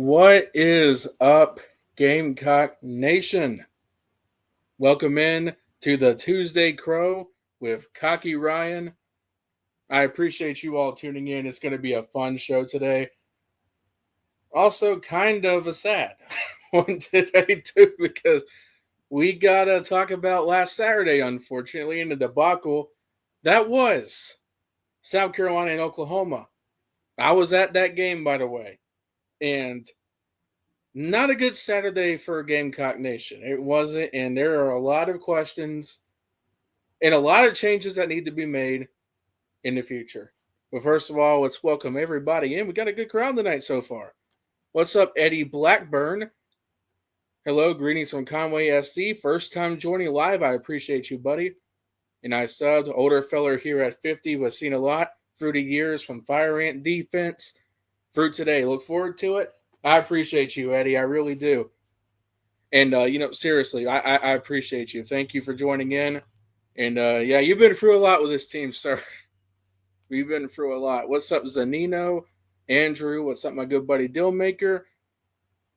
What is up, Gamecock Nation? Welcome in to the Tuesday Crow with Cocky Ryan. I appreciate you all tuning in. It's going to be a fun show today. Also, kind of a sad one today, too, because we got to talk about last Saturday, unfortunately, in the debacle that was South Carolina and Oklahoma. I was at that game, by the way, and not a good Saturday for Gamecock Nation. It wasn't, and there are a lot of questions and a lot of changes that need to be made in the future. But first of all, let's welcome everybody in. We got a good crowd tonight so far. What's up, Eddie Blackburn? Hello, greetings from Conway SC. First time joining live. I appreciate you, buddy. And I subbed, older feller here at 50, but seen a lot through the years from Fire Ant defense. Fruit today. Look forward to it. I appreciate you, Eddie. I really do. And seriously, I appreciate you. Thank you for joining in. And yeah, you've been through a lot with this team, sir. We've been through a lot. What's up, Zanino? Andrew? What's up, my good buddy Dillmaker?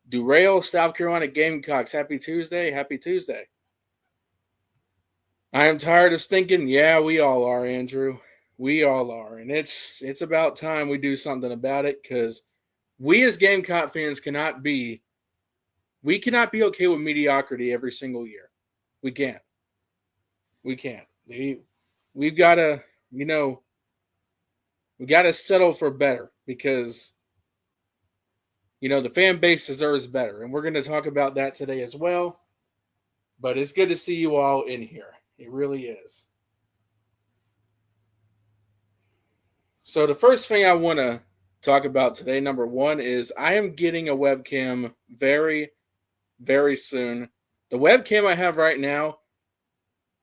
Durail, South Carolina Gamecocks. Happy Tuesday. Happy Tuesday. I am tired of thinking. Yeah, we all are, Andrew. We all are. And it's about time we do something about it because we as Gamecock fans cannot be okay with mediocrity every single year. We can't. We can't. We've got to, we got to settle for better because, the fan base deserves better. And we're going to talk about that today as well. But it's good to see you all in here. It really is. So the first thing I want to talk about today, number one, is I am getting a webcam very, very soon. The webcam I have right now,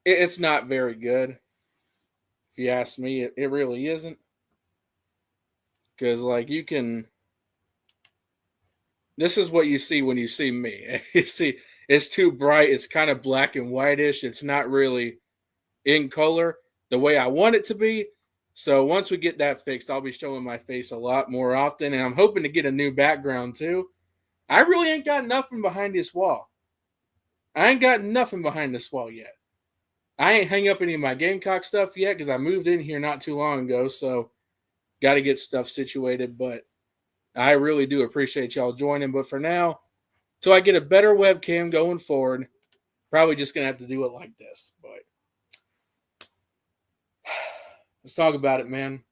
it's not very good. If you ask me, it really isn't. Because, you can. This is what you see when you see me. You see, it's too bright. It's kind of black and whitish. It's not really in color the way I want it to be. So once we get that fixed, I'll be showing my face a lot more often. And I'm hoping to get a new background too. I really ain't got nothing behind this wall. I ain't got nothing behind this wall yet. I ain't hang up any of my Gamecock stuff yet because I moved in here not too long ago. So got to get stuff situated. But I really do appreciate y'all joining. But for now, till I get a better webcam going forward, probably just going to have to do it like this. But let's talk about it, man.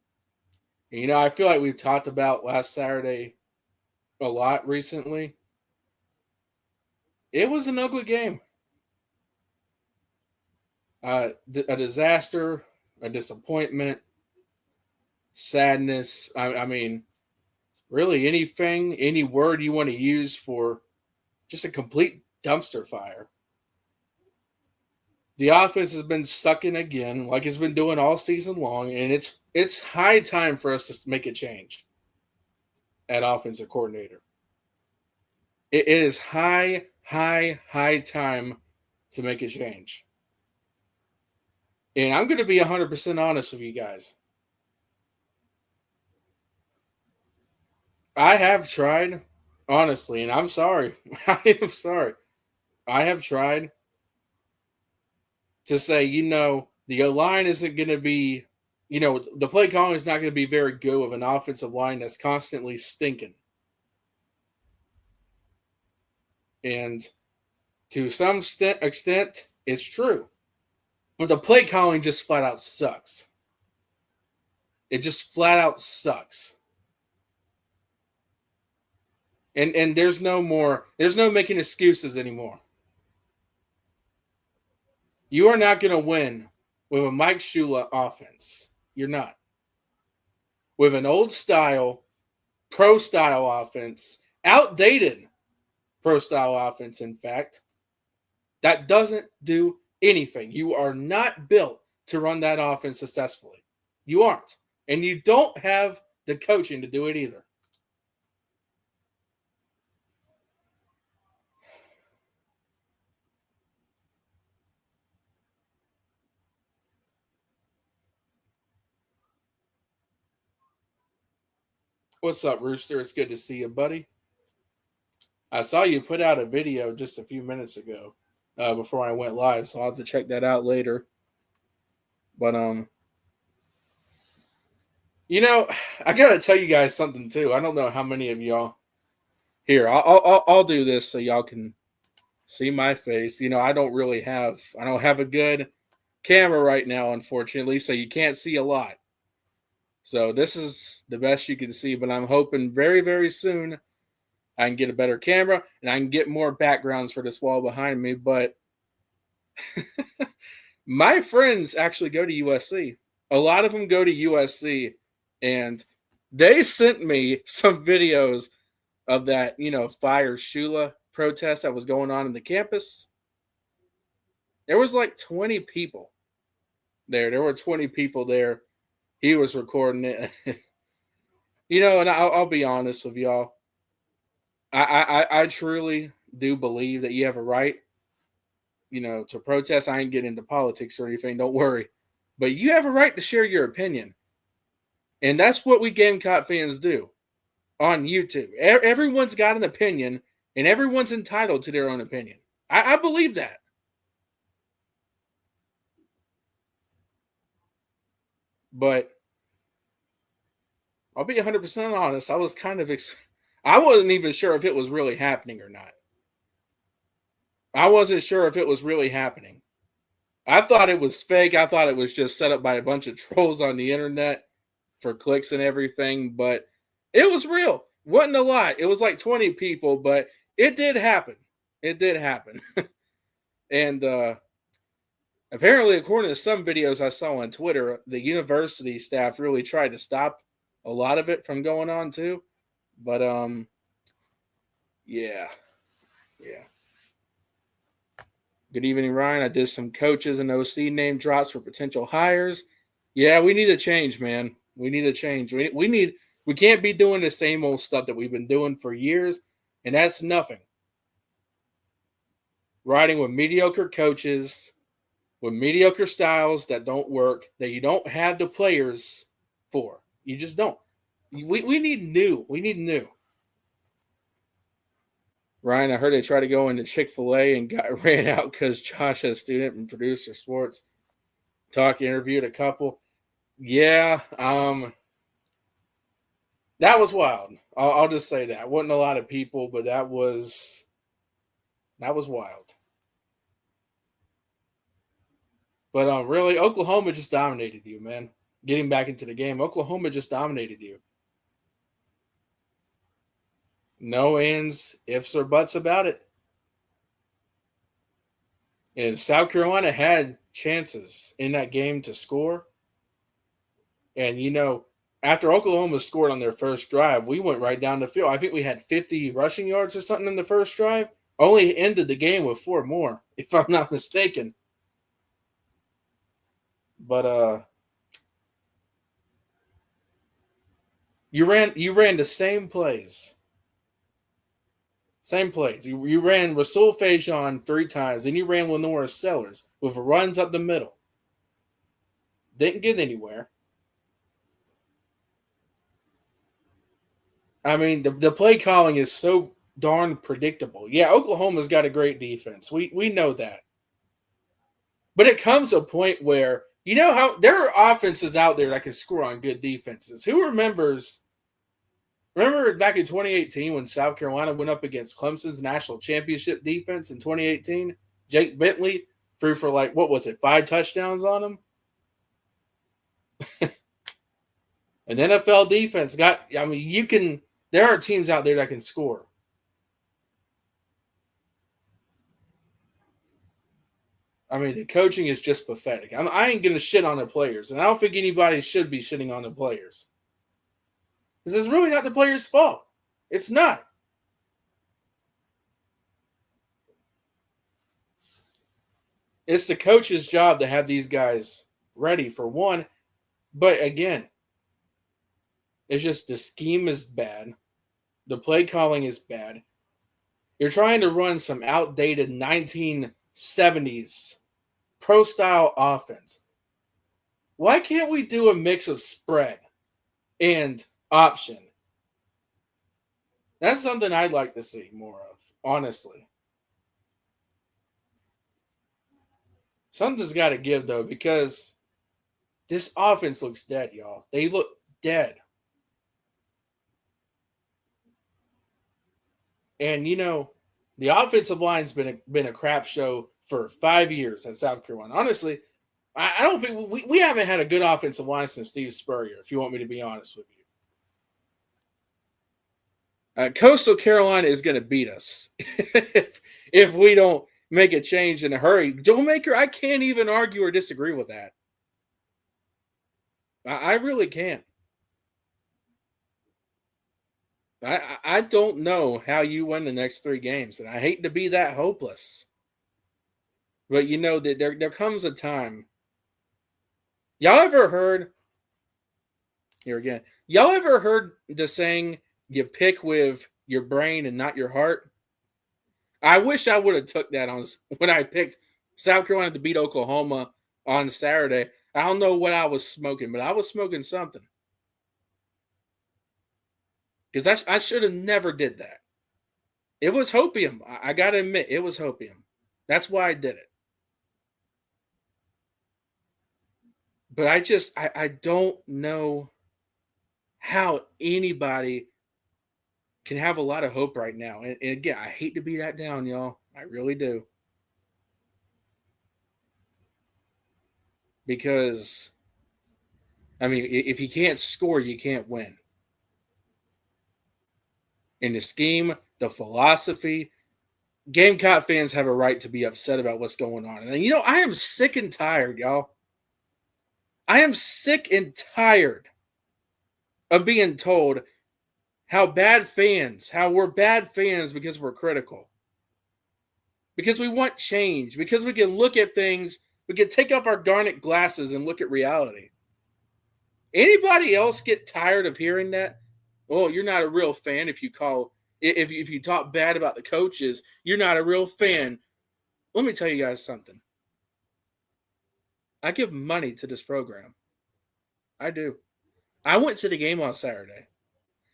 I feel like we've talked about last Saturday a lot recently. It was an ugly game. A disaster, a disappointment, sadness. I mean, really anything, any word you want to use for just a complete dumpster fire. The offense has been sucking again, like it's been doing all season long, and it's high time for us to make a change at offensive coordinator. It is high time to make a change. And I'm going to be 100% honest with you guys. I have tried, honestly, and I'm sorry. I am sorry. I have tried to say, the line isn't going to be, the play calling is not going to be very good with an offensive line that's constantly stinking. And to some extent, it's true. But the play calling just flat out sucks. It just flat out sucks. And there's no making excuses anymore. You are not going to win with a Mike Shula offense. You're not. With an old style, pro style offense, outdated pro style offense, in fact, that doesn't do anything. You are not built to run that offense successfully. You aren't. And you don't have the coaching to do it either. What's up, Rooster? It's good to see you, buddy. I saw you put out a video just a few minutes ago before I went live, so I'll have to check that out later. But you know, I gotta tell you guys something too. I don't know how many of y'all here. I'll do this so y'all can see my face. You know, I don't have a good camera right now, unfortunately, so you can't see a lot. So this is the best you can see, but I'm hoping very, very soon I can get a better camera and I can get more backgrounds for this wall behind me. But my friends actually go to USC. A lot of them go to USC, and they sent me some videos of that, fire Shula protest that was going on in the campus. There was like 20 people there. There were 20 people there. He was recording it. And I'll be honest with y'all. I truly do believe that you have a right, to protest. I ain't getting into politics or anything. Don't worry. But you have a right to share your opinion. And that's what we Gamecock fans do on YouTube. Everyone's got an opinion, and everyone's entitled to their own opinion. I believe that. But I'll be 100% honest. I was I wasn't even sure if it was really happening or not. I wasn't sure if it was really happening. I thought it was fake. I thought it was just set up by a bunch of trolls on the internet for clicks and everything, but it was real. Wasn't a lot. It was like 20 people, but it did happen. It did happen. And apparently, according to some videos I saw on Twitter, the university staff really tried to stop a lot of it from going on too. But yeah. Yeah. Good evening, Ryan. I did some coaches and OC name drops for potential hires. Yeah, we need a change, man. We need a change. We can't be doing the same old stuff that we've been doing for years, and that's nothing. Riding with mediocre coaches, with mediocre styles that don't work, that you don't have the players for. You just don't. We need new. We need new. Ryan, I heard they tried to go into Chick-fil-A and got ran out because Josh, as student and producer sports talk, interviewed a couple. Yeah, that was wild. I'll just say that. Wasn't a lot of people, but that was wild. But really, Oklahoma just dominated you, man. Getting back into the game, Oklahoma just dominated you. No ands, ifs, or buts about it. And South Carolina had chances in that game to score. And, after Oklahoma scored on their first drive, we went right down the field. I think we had 50 rushing yards or something in the first drive. Only ended the game with 4 more, if I'm not mistaken. But you ran the same plays. Same plays. You ran Rasul Fajon 3 times, then you ran Lenora Sellers with runs up the middle. Didn't get anywhere. I mean, the play calling is so darn predictable. Yeah, Oklahoma's got a great defense. We know that. But it comes a point where, how there are offenses out there that can score on good defenses. Who remember back in 2018 when South Carolina went up against Clemson's national championship defense in 2018? Jake Bentley threw for 5 touchdowns on him? An NFL defense there are teams out there that can score. I mean, the coaching is just pathetic. I ain't going to shit on the players, and I don't think anybody should be shitting on the players. This is really not the players' fault. It's not. It's the coach's job to have these guys ready for one. But again, it's just the scheme is bad. The play calling is bad. You're trying to run some outdated 1970s pro-style offense. Why can't we do a mix of spread and option? That's something I'd like to see more of. Honestly, something's got to give though because this offense looks dead, y'all. They look dead. And the offensive line's been a crap show for 5 years at South Carolina. Honestly, I don't think we haven't had a good offensive line since Steve Spurrier. If you want me to be honest with you, Coastal Carolina is going to beat us if we don't make a change in a hurry. Joe Maker, I can't even argue or disagree with that. I really can't. I don't know how you win the next 3 games, and I hate to be that hopeless. But you know that there comes a time. Y'all ever heard here again? Y'all ever heard the saying you pick with your brain and not your heart? I wish I would have took that on when I picked South Carolina to beat Oklahoma on Saturday. I don't know what I was smoking, but I was smoking something. Because I should have never did that. It was hopium. I got to admit, it was hopium. That's why I did it. But I don't know how anybody can have a lot of hope right now. And again, I hate to be that down, y'all. I really do. Because, I mean, if you can't score, you can't win. In the scheme, the philosophy, Gamecock fans have a right to be upset about what's going on. And I am sick and tired, y'all. I am sick and tired of being told how we're bad fans because we're critical. Because we want change, because we can look at things, we can take off our garnet glasses and look at reality. Anybody else get tired of hearing that? Oh, you're not a real fan if you talk bad about the coaches, you're not a real fan. Let me tell you guys something. I give money to this program. I do. I went to the game on Saturday.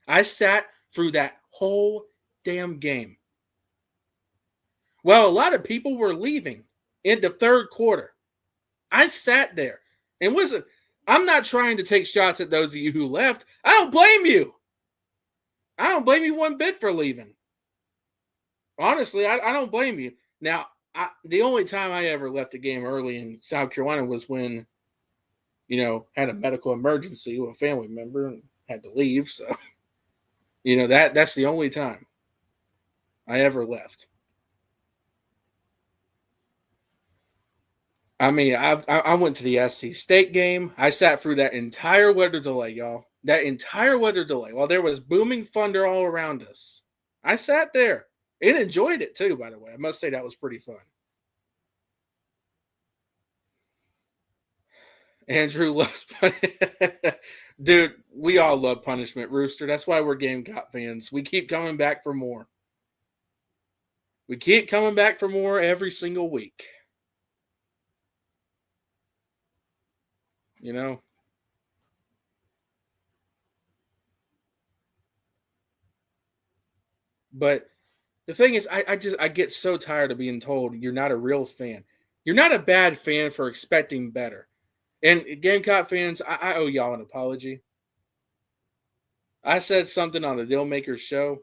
I sat through that whole damn game. Well, a lot of people were leaving in the third quarter. I sat there. And listen, I'm not trying to take shots at those of you who left. I don't blame you. I don't blame you one bit for leaving. Honestly, I don't blame you. Now, the only time I ever left a game early in South Carolina was when, had a medical emergency with a family member and had to leave. So, that's the only time I ever left. I mean, I went to the SC State game. I sat through that entire weather delay, y'all. That entire weather delay while there was booming thunder all around us. I sat there and enjoyed it too, by the way. I must say that was pretty fun. Andrew loves dude, we all love punishment, Rooster. That's why we're Gamecock fans. We keep coming back for more. We keep coming back for more every single week. You know? But the thing is, I get so tired of being told you're not a real fan. You're not a bad fan for expecting better. And Gamecock fans, I owe y'all an apology. I said something on the Dealmakers show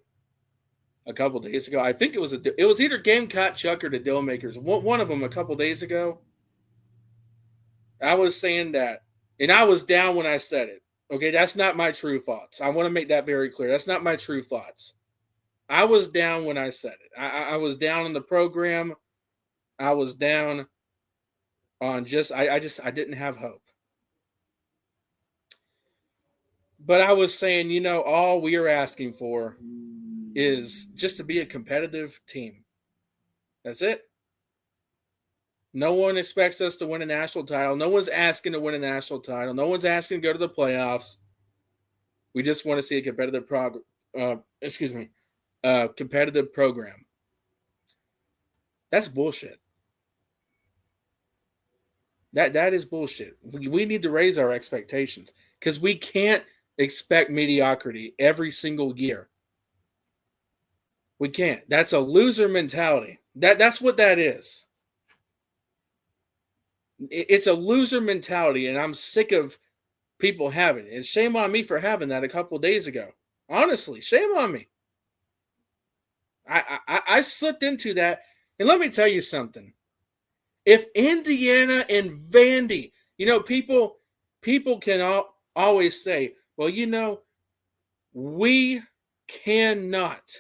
a couple days ago. I think it was either Gamecock Chuck or the Dealmakers. One of them a couple days ago. I was saying that, and I was down when I said it. Okay, that's not my true thoughts. I want to make that very clear. That's not my true thoughts. I was down when I said it. I was down on the program. I was down on I didn't have hope. But I was saying, all we are asking for is just to be a competitive team. That's it. No one expects us to win a national title. No one's asking to win a national title. No one's asking to go to the playoffs. We just want to see a competitive program. That's bullshit. That is bullshit. We need to raise our expectations because we can't expect mediocrity every single year. We can't. That's a loser mentality. That's what that is. It's a loser mentality, and I'm sick of people having it. And shame on me for having that a couple days ago. Honestly, shame on me. I slipped into that, and let me tell you something. If Indiana and Vandy, people can always say, well, we cannot.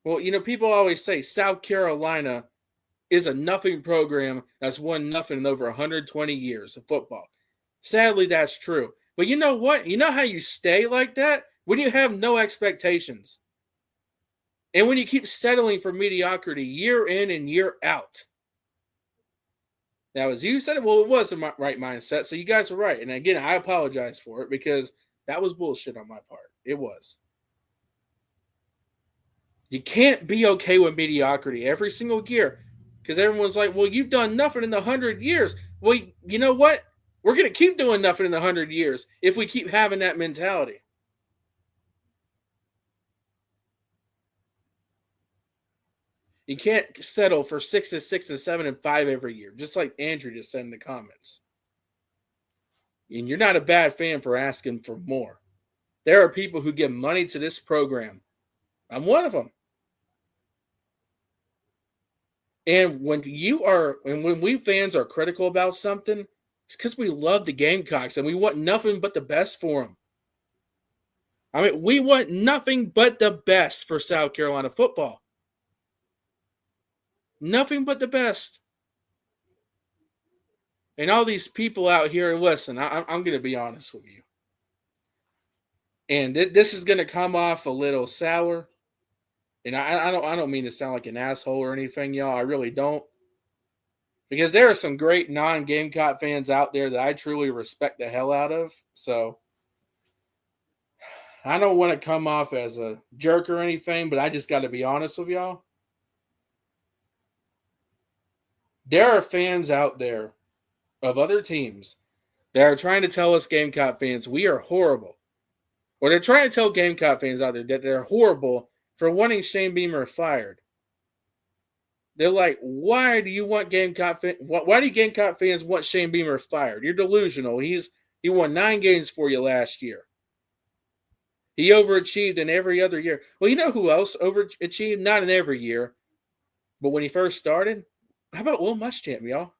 Well, people always say South Carolina is a nothing program that's won nothing in over 120 years of football. Sadly, that's true. But you know what? You know how you stay like that? When you have no expectations. And when you keep settling for mediocrity year in and year out. Now, as you said, well, it was the right mindset. So you guys are right. And again, I apologize for it because that was bullshit on my part. It was. You can't be okay with mediocrity every single year because everyone's like, well, you've done nothing in the 100 years. Well, you know what? We're going to keep doing nothing in the 100 years if we keep having that mentality. You can't settle for 6 and 6 and 7 and 5 every year, just like Andrew just said in the comments. And you're not a bad fan for asking for more. There are people who give money to this program. I'm one of them. And when we fans are critical about something, it's because we love the Gamecocks and we want nothing but the best for them. I mean, we want nothing but the best for South Carolina football. Nothing but the best. And all these people out here, listen, I'm going to be honest with you. And this is going to come off a little sour. And I don't mean to sound like an asshole or anything, y'all. I really don't. Because there are some great non-Gamecock fans out there that I truly respect the hell out of. So I don't want to come off as a jerk or anything, but I just got to be honest with y'all. There are fans out there of other teams that are trying to tell us Gamecock fans we are horrible. Or they're trying to tell Gamecock fans out there that they're horrible for wanting Shane Beamer fired. They're like, why do you want Gamecock? Why do Gamecock fans want Shane Beamer fired? You're delusional. He won 9 games for you last year. He overachieved in every other year. Well, you know who else overachieved? Not in every year, but when he first started. How about Will Muschamp, y'all?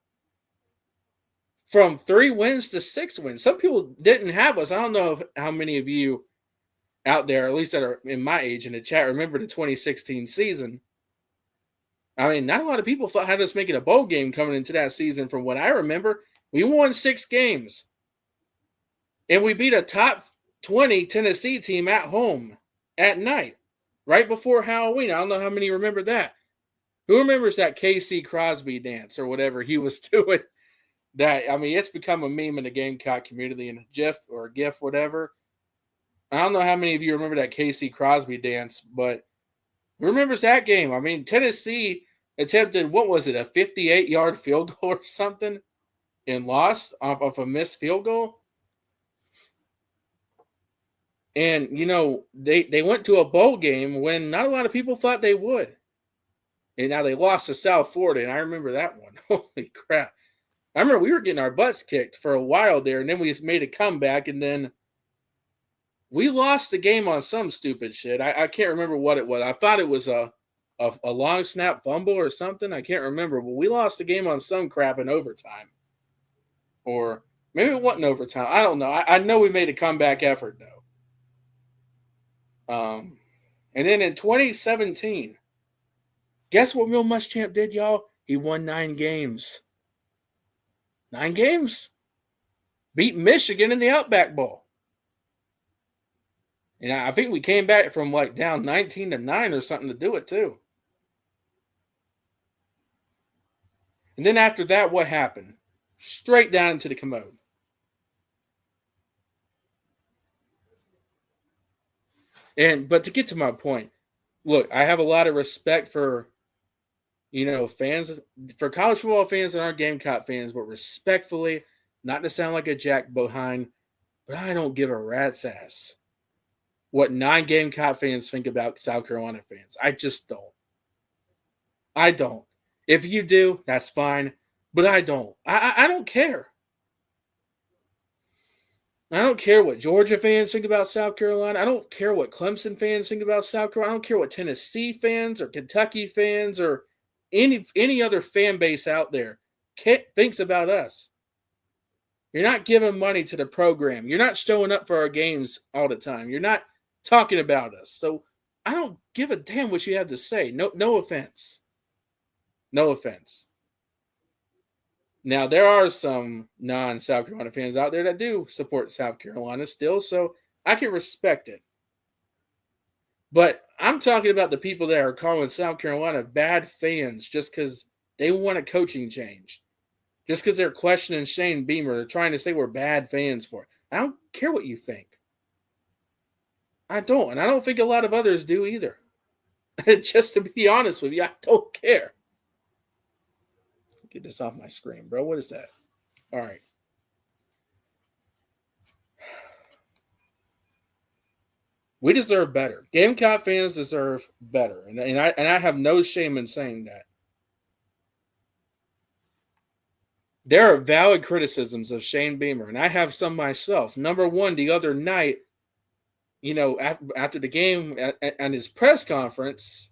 From 3 wins to 6 wins. Some people didn't have us. I don't know how many of you out there, at least that are in my age in the chat, remember the 2016 season. I mean, not a lot of people had us making a bowl game coming into that season. From what I remember, we won 6 games. And we beat a top 20 Tennessee team at home at night, right before Halloween. I don't know how many remember that. Who remembers that KC Crosby dance or whatever he was doing? That, I mean, it's become a meme in the Gamecock community, in a GIF or a GIF, whatever. I don't know how many of you remember that KC Crosby dance, but who remembers that game? I mean, Tennessee attempted, what was it, a 58-yard field goal or something, and lost off of a missed field goal. And, they went to a bowl game when not a lot of people thought they would. And now they lost to South Florida, and I remember that one. Holy crap. I remember we were getting our butts kicked for a while there, and then we just made a comeback, and then we lost the game on some stupid shit. I can't remember what it was. I thought it was a long snap fumble or something. I can't remember, but we lost the game on some crap in overtime. Or maybe it wasn't overtime. I don't know. I know we made a comeback effort, though. And then in 2017, guess what Will Muschamp did, y'all? He won 9 games. 9 games. Beat Michigan in the Outback Bowl. And I think we came back from down 19-9 or something to do it too. And then after that, what happened? Straight down into the commode. But to get to my point, look, I have a lot of respect for, fans, for college football fans that aren't Gamecock fans, but respectfully, not to sound like a jack behind, but I don't give a rat's ass what non-Gamecock fans think about South Carolina fans. I just don't. I don't. If you do, that's fine, but I don't. I don't care. I don't care what Georgia fans think about South Carolina. I don't care what Clemson fans think about South Carolina. I don't care what Tennessee fans or Kentucky fans or any other fan base out there thinks about us. You're not giving money to the program. You're not showing up for our games all the time. You're not talking about us. So I don't give a damn what you have to say. No offense. No offense. Now, there are some non South Carolina fans out there that do support South Carolina still, so I can respect it. But I'm talking about the people that are calling South Carolina bad fans just because they want a coaching change, just because they're questioning Shane Beamer. They're trying to say we're bad fans for it. I don't care what you think. I don't, and I don't think a lot of others do either. Just to be honest with you, I don't care. Get this off my screen, bro. What is that? All right. We deserve better. Gamecock fans deserve better, and I have no shame in saying that. There are valid criticisms of Shane Beamer, and I have some myself. Number one, the other night, after the game at his press conference,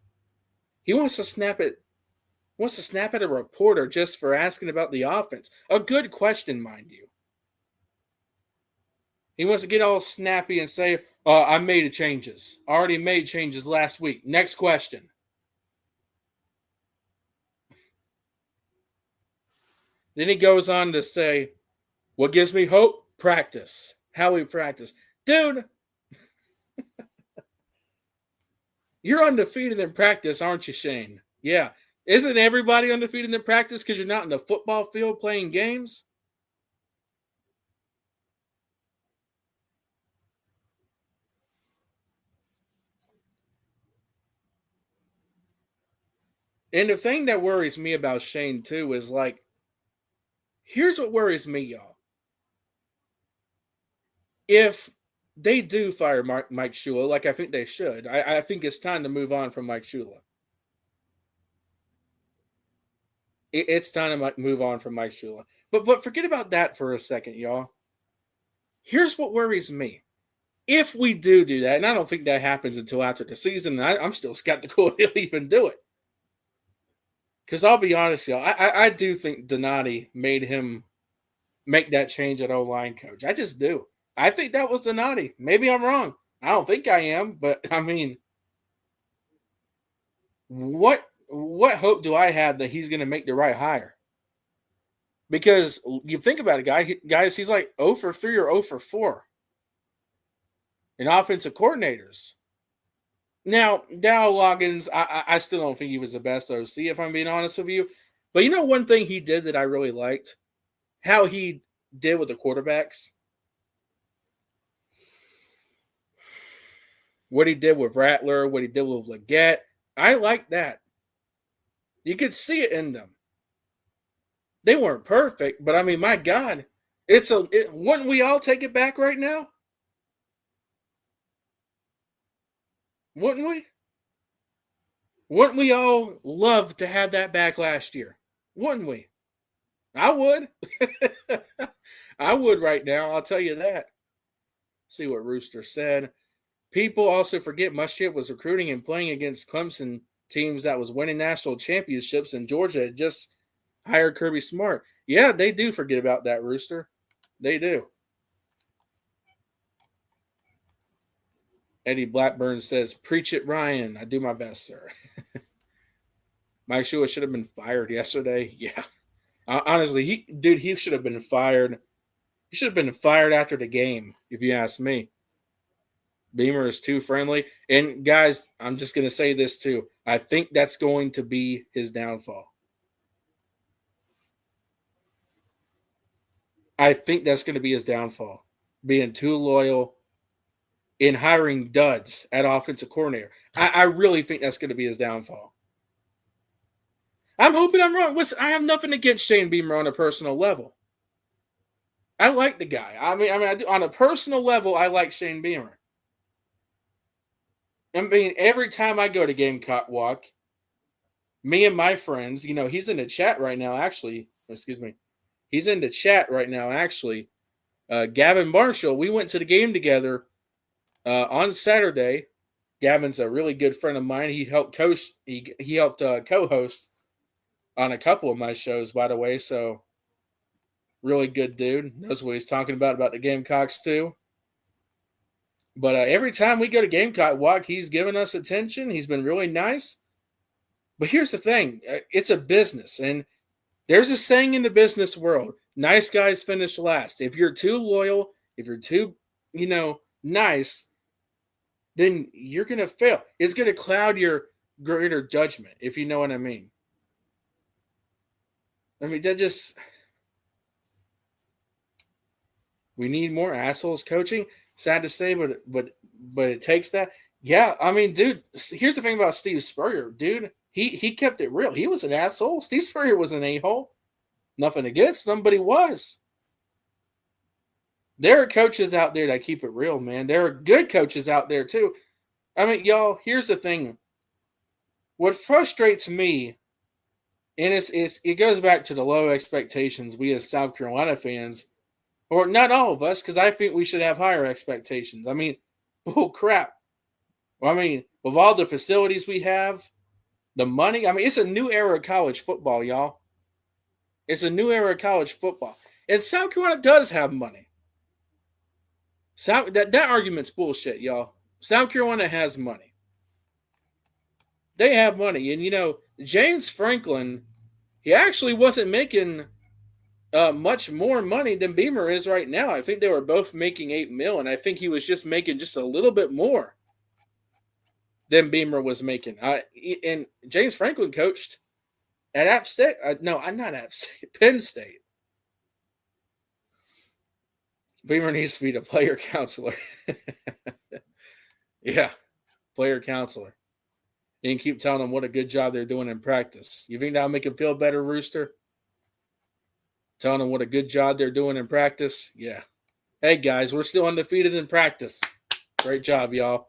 he wants to snap at a reporter just for asking about the offense. A good question, mind you. He wants to get all snappy and say, I made changes. Already made changes last week. Next question. Then he goes on to say, what gives me hope? Practice. How we practice. Dude, you're undefeated in practice, aren't you, Shane? Yeah. Isn't everybody undefeated in practice because you're not in the football field playing games? And the thing that worries me about Shane, too, is like, here's what worries me, y'all. If they do fire Mike Shula, like I think they should, I think it's time to move on from Mike Shula. It's time to move on from Mike Shula. But forget about that for a second, y'all. Here's what worries me. If we do that, and I don't think that happens until after the season, and I'm still skeptical he'll even do it. Because I'll be honest, y'all, I do think Donati made him make that change at O-line coach. I just do. I think that was Donati. Maybe I'm wrong. I don't think I am, but I mean, what hope do I have that he's going to make the right hire? Because you think about it, guys, he's like 0 for 3 or 0 for 4 in offensive coordinators. Now, Dow Loggins, I still don't think he was the best OC, if I'm being honest with you. But you know one thing he did that I really liked? How he did with the quarterbacks. What he did with Rattler, what he did with Leggett. I like that. You could see it in them. They weren't perfect, but I mean, my God, wouldn't we all take it back right now? Wouldn't we? Wouldn't we all love to have that back last year? Wouldn't we? I would. I would right now, I'll tell you that. See what Rooster said. People also forget Muschamp was recruiting and playing against Clemson teams that was winning national championships, and Georgia had just hired Kirby Smart. Yeah, they do forget about that, Rooster. They do. Eddie Blackburn says, preach it, Ryan. I do my best, sir. Mike Shula should have been fired yesterday. Yeah. Honestly, he should have been fired. He should have been fired after the game, if you ask me. Beamer is too friendly. And guys, I'm just going to say this too. I think that's going to be his downfall. I think that's going to be his downfall. Being too loyal in hiring duds at offensive coordinator. I really think that's going to be his downfall. I'm hoping I'm wrong. Listen, I have nothing against Shane Beamer on a personal level. I like the guy. I mean, I do, on a personal level, I like Shane Beamer. I mean, every time I go to Gamecock Walk, me and my friends, he's in the chat right now, actually. Excuse me. He's in the chat right now, actually. Gavin Marshall, we went to the game together on Saturday. Gavin's a really good friend of mine. He helped coach. He helped co-host on a couple of my shows, by the way. So really good dude. Knows what he's talking about the Gamecocks too. But every time we go to Gamecock Walk, he's given us attention. He's been really nice. But here's the thing: it's a business, and there's a saying in the business world: nice guys finish last. If you're too loyal, if you're too, nice, then you're gonna fail. It's gonna cloud your greater judgment, if you know what I mean. I mean, that just we need more assholes coaching. Sad to say, but it takes that. Yeah, I mean, dude. Here's the thing about Steve Spurrier, dude. He kept it real. He was an asshole. Steve Spurrier was an a-hole. Nothing against him, but he was. There are coaches out there that keep it real, man. There are good coaches out there too. I mean, y'all. Here's the thing. What frustrates me, and it goes back to the low expectations we as South Carolina fans, or not all of us, because I think we should have higher expectations. I mean, oh crap. I mean, with all the facilities we have, the money. I mean, it's a new era of college football, y'all. It's a new era of college football, and South Carolina does have money. That argument's bullshit, y'all. South Carolina has money. They have money, and James Franklin, he actually wasn't making much more money than Beamer is right now. I think they were both making $8 million, and I think he was just making just a little bit more than Beamer was making. And James Franklin coached at App State. No, I'm not App State. Penn State. Beamer needs to be the player counselor. Yeah, player counselor. You can keep telling them what a good job they're doing in practice. You think that'll make them feel better, Rooster? Telling them what a good job they're doing in practice? Yeah. Hey, guys, we're still undefeated in practice. Great job, y'all.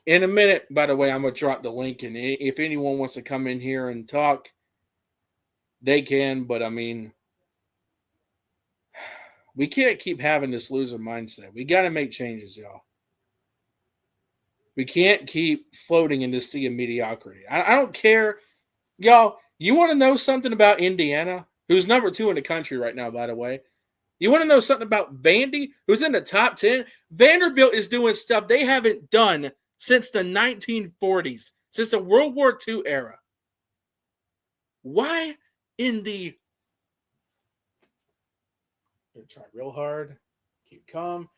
In a minute, by the way, I'm going to drop the link, and if anyone wants to come in here and talk, they can, but I mean, we can't keep having this loser mindset. We got to make changes, y'all. We can't keep floating in this sea of mediocrity. I don't care. Y'all, you want to know something about Indiana, who's number 2 in the country right now, by the way? You want to know something about Vandy, who's in the top 10? Vanderbilt is doing stuff they haven't done since the 1940s, since the World War II era. Why in the... I'm going to try real hard. Keep calm.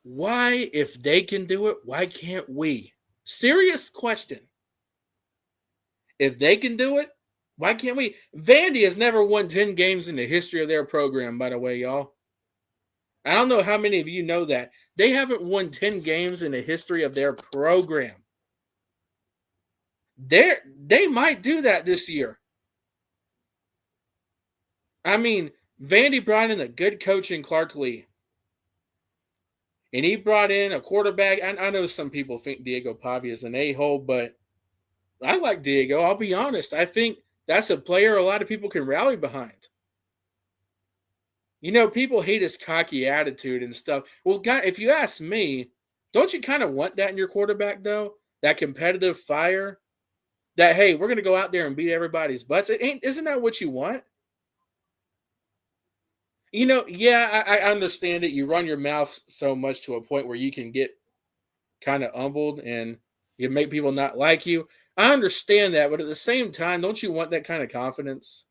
Why, if they can do it, why can't we? Serious question. If they can do it, why can't we? Vandy has never won 10 games in the history of their program, by the way, y'all. I don't know how many of you know that. They haven't won 10 games in the history of their program. They might do that this year. I mean, Vandy brought in a good coach in Clark Lee. And he brought in a quarterback. I know some people think Diego Pavia is an a-hole, but I like Diego. I'll be honest. I think that's a player a lot of people can rally behind. People hate his cocky attitude and stuff. Well, God, if you ask me, don't you kind of want that in your quarterback, though? That competitive fire? That, hey, we're going to go out there and beat everybody's butts. Isn't that what you want? Yeah, I understand it. You run your mouth so much to a point where you can get kind of humbled and you make people not like you. I understand that, but at the same time, don't you want that kind of confidence?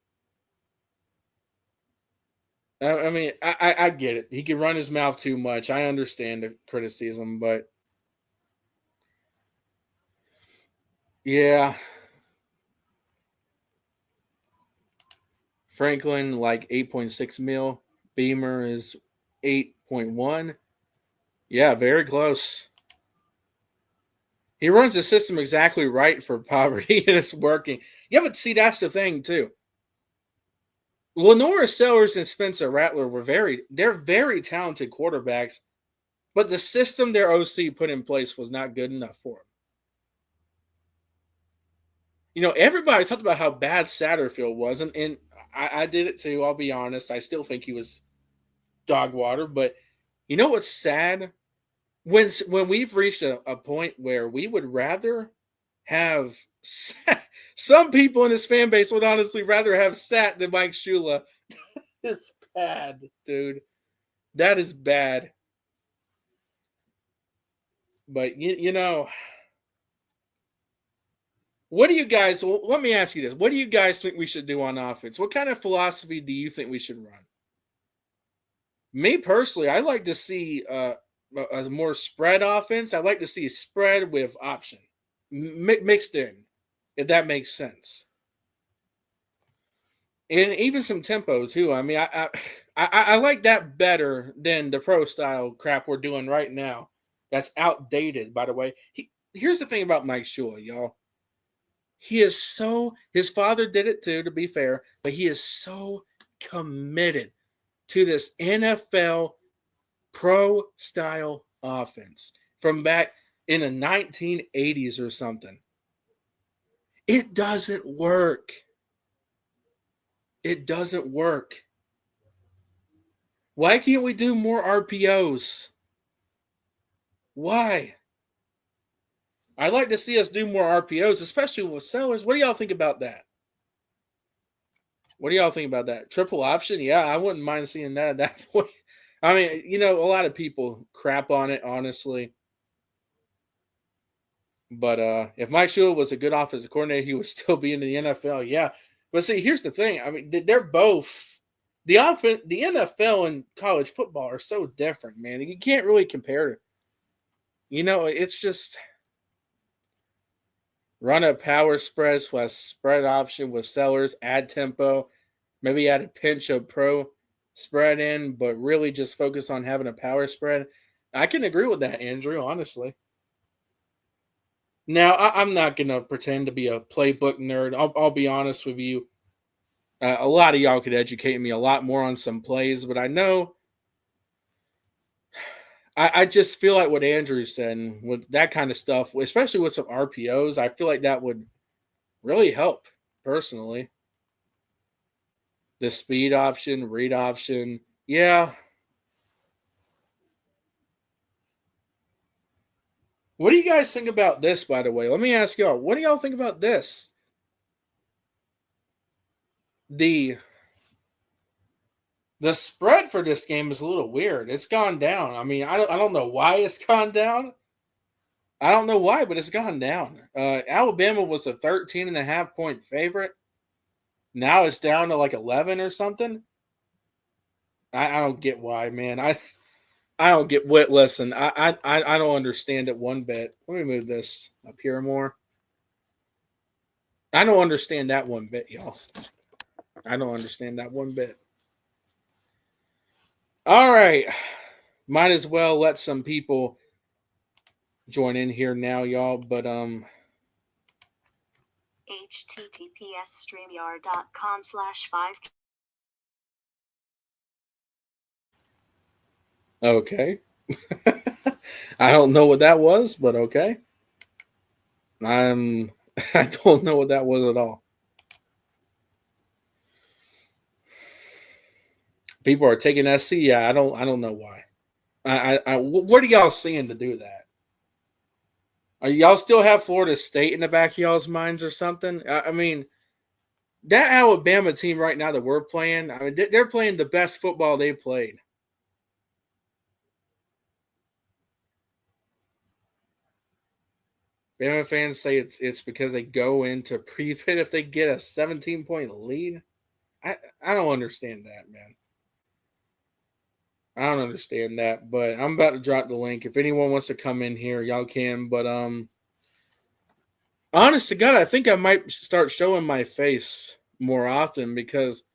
I mean, I get it. He can run his mouth too much. I understand the criticism, but yeah. Franklin, like 8.6 mil. Beamer is 8.1. Yeah, very close. He runs the system exactly right for poverty, and it's working. Yeah, but see, that's the thing, too. Lenora Sellers and Spencer Rattler they're very talented quarterbacks, but the system their OC put in place was not good enough for them. Everybody talked about how bad Satterfield was, and I did it too. I'll be honest. I still think he was dog water, but you know what's sad? When we've reached a point where we would rather have some people in this fan base would honestly rather have Sat than Mike Shula. It's bad, dude. That is bad. But what do you guys? Well, let me ask you this: what do you guys think we should do on offense? What kind of philosophy do you think we should run? Me personally, I like to see a more spread offense. I like to see spread with option mixed in, if that makes sense, and even some tempo too. I mean, I like that better than the pro style crap we're doing right now. That's outdated, by the way. Here's the thing about Mike Shula, y'all. He is so his father did it too, to be fair, but he is so committed to this NFL pro style offense from back in the 1980s or something. It doesn't work. It doesn't work. Why can't we do more RPOs? Why? I'd like to see us do more RPOs, especially with sellers. What do y'all think about that? What do y'all think about that? Triple option? Yeah, I wouldn't mind seeing that at that point. I mean, a lot of people crap on it, honestly. But if Mike Shula was a good offensive coordinator, he would still be in the NFL. Yeah. But see, here's the thing. I mean, they're both the NFL and college football are so different, man. You can't really compare it. It's just run a power spread with spread option with sellers, add tempo, maybe add a pinch of pro spread in, but really just focus on having a power spread. I can agree with that, Andrew, honestly. Now, I'm not going to pretend to be a playbook nerd. I'll be honest with you. A lot of y'all could educate me a lot more on some plays, but I know I just feel like what Andrew said with that kind of stuff, especially with some RPOs, I feel like that would really help personally. The speed option, read option. Yeah. What do you guys think about this, by the way? Let me ask y'all, what do y'all think about this? The the spread for this game is a little weird. It's gone down. I mean, I don't know why it's gone down. I don't know why, but it's gone down. Alabama was a 13.5 point favorite. Now it's down to like 11 or something. I don't get why, man. I don't get what. Listen, I don't understand it one bit. Let me move this up here more. I don't understand that one bit, y'all. I don't understand that one bit. All right, might as well let some people join in here now, y'all. But https://streamyard.com/5. Okay. I don't know what that was, but okay. I'm I don't know what that was at all. People are taking SC. Yeah, I don't know why. What are y'all seeing to do that? Are y'all still have Florida State in the back of y'all's minds or something? I mean, that Alabama team right now that we're playing, I mean, they're playing the best football they've played. Bama fans say it's because they go into prevent if they get a 17-point lead. I don't understand that, man. I don't understand that, but I'm about to drop the link. If anyone wants to come in here, y'all can. But honest to God, I think I might start showing my face more often because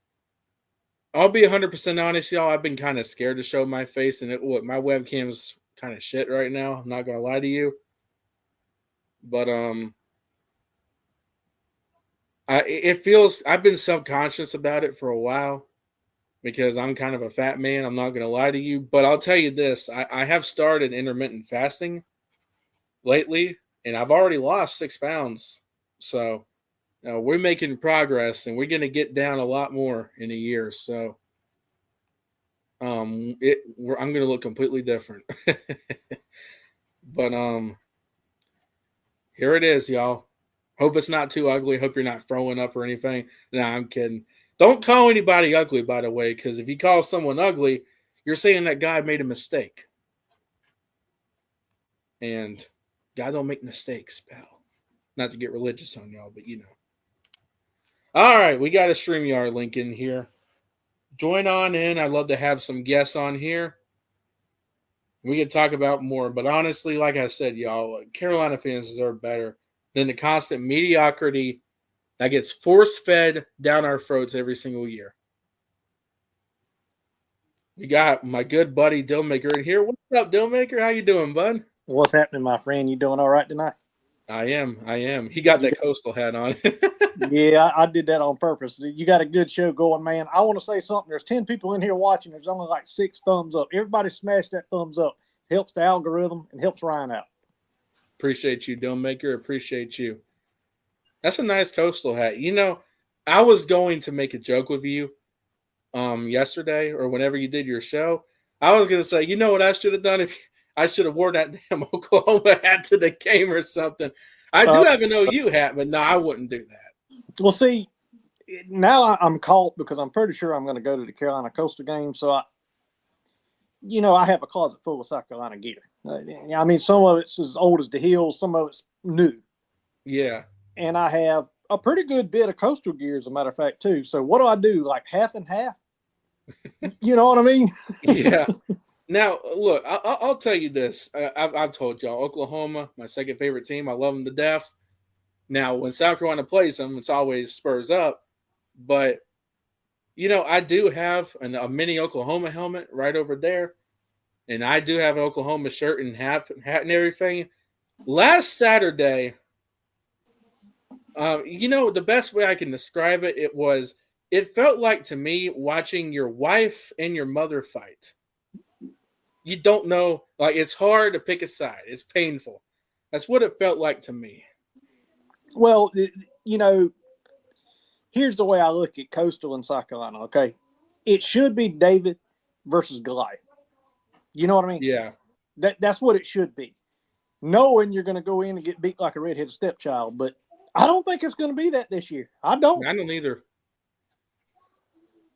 I'll be 100% honest, y'all. I've been kind of scared to show my face, and my webcam's kind of shit right now. I'm not gonna lie to you, but it feels I've been subconscious about it for a while. because I'm kind of a fat man. I'm not going to lie to you. But I'll tell you this, I have started intermittent fasting lately, and I've already lost 6 pounds. So we're making progress, and we're going to get down a lot more in a year. So I'm going to look completely different. But here it is, y'all. Hope it's not too ugly. Hope you're not throwing up or anything. Nah, I'm kidding. Don't call anybody ugly, by the way, because if you call someone ugly, you're saying that God made a mistake. And God don't make mistakes, pal. Not to get religious on y'all, but you know. All right, we got a StreamYard link in here. Join on in. I'd love to have some guests on here. We can talk about more, but honestly, like I said, y'all, Carolina fans deserve better than the constant mediocrity that gets force fed down our throats every single year. We got my good buddy Dillmaker in here. What's up, Dillmaker? How you doing, bud? What's happening, my friend? You doing all right tonight? I am. He got that coastal hat on. Yeah, I did that on purpose. You got a good show going, man. I want to say something. There's 10 people in here watching. There's only like 6 thumbs up. Everybody smash that thumbs up. Helps the algorithm and helps Ryan out. Appreciate you, Dillmaker. Appreciate you. That's a nice coastal hat. You know, I was going to make a joke with you yesterday or whenever you did your show. I was going to say, you know what I should have done? If I should have worn that damn Oklahoma hat to the game or something. I do have an OU hat, but no, I wouldn't do that. Well, see, now I'm caught because I'm pretty sure I'm going to go to the Carolina Coastal game. So, I have a closet full of South Carolina gear. I mean, some of it's as old as the hills, some of it's new. Yeah. And I have a pretty good bit of coastal gear, as a matter of fact, too. So what do I do? Like half and half? You know what I mean? Yeah. Now, look, I'll tell you this. I've told y'all, Oklahoma, my second favorite team. I love them to death. Now, when South Carolina plays them, it's always Spurs up. But, I do have a mini Oklahoma helmet right over there. And I do have an Oklahoma shirt and hat and everything. Last Saturday, the best way I can describe it, it felt like to me watching your wife and your mother fight. You don't know, like it's hard to pick a side. It's painful. That's what it felt like to me. Well, here's the way I look at Coastal and South Carolina, okay? It should be David versus Goliath. You know what I mean? Yeah. That's what it should be. Knowing you're going to go in and get beat like a redheaded stepchild, but I don't think it's going to be that this year. I don't either.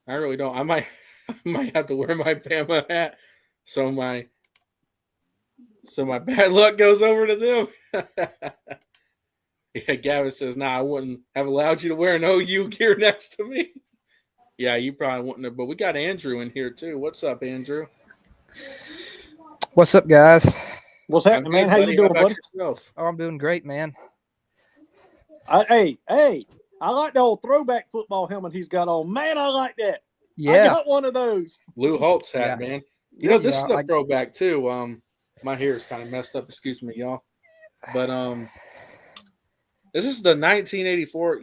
I really don't. I might have to wear my Bama hat so my bad luck goes over to them. Yeah, Gavin says, "Nah, I wouldn't have allowed you to wear an OU gear next to me." Yeah, you probably wouldn't have. But we got Andrew in here too. What's up, Andrew? What's up, guys? What's happening, man? How buddy. you doing, How about buddy? yourself? Oh, I'm doing great, man. Hey, I like the old throwback football helmet he's got on. Man, I like that. Yeah. I got one of those. Lou Holtz hat, Yeah. man. This is a throwback too. My hair is kind of messed up. Excuse me, y'all. But this is the 1984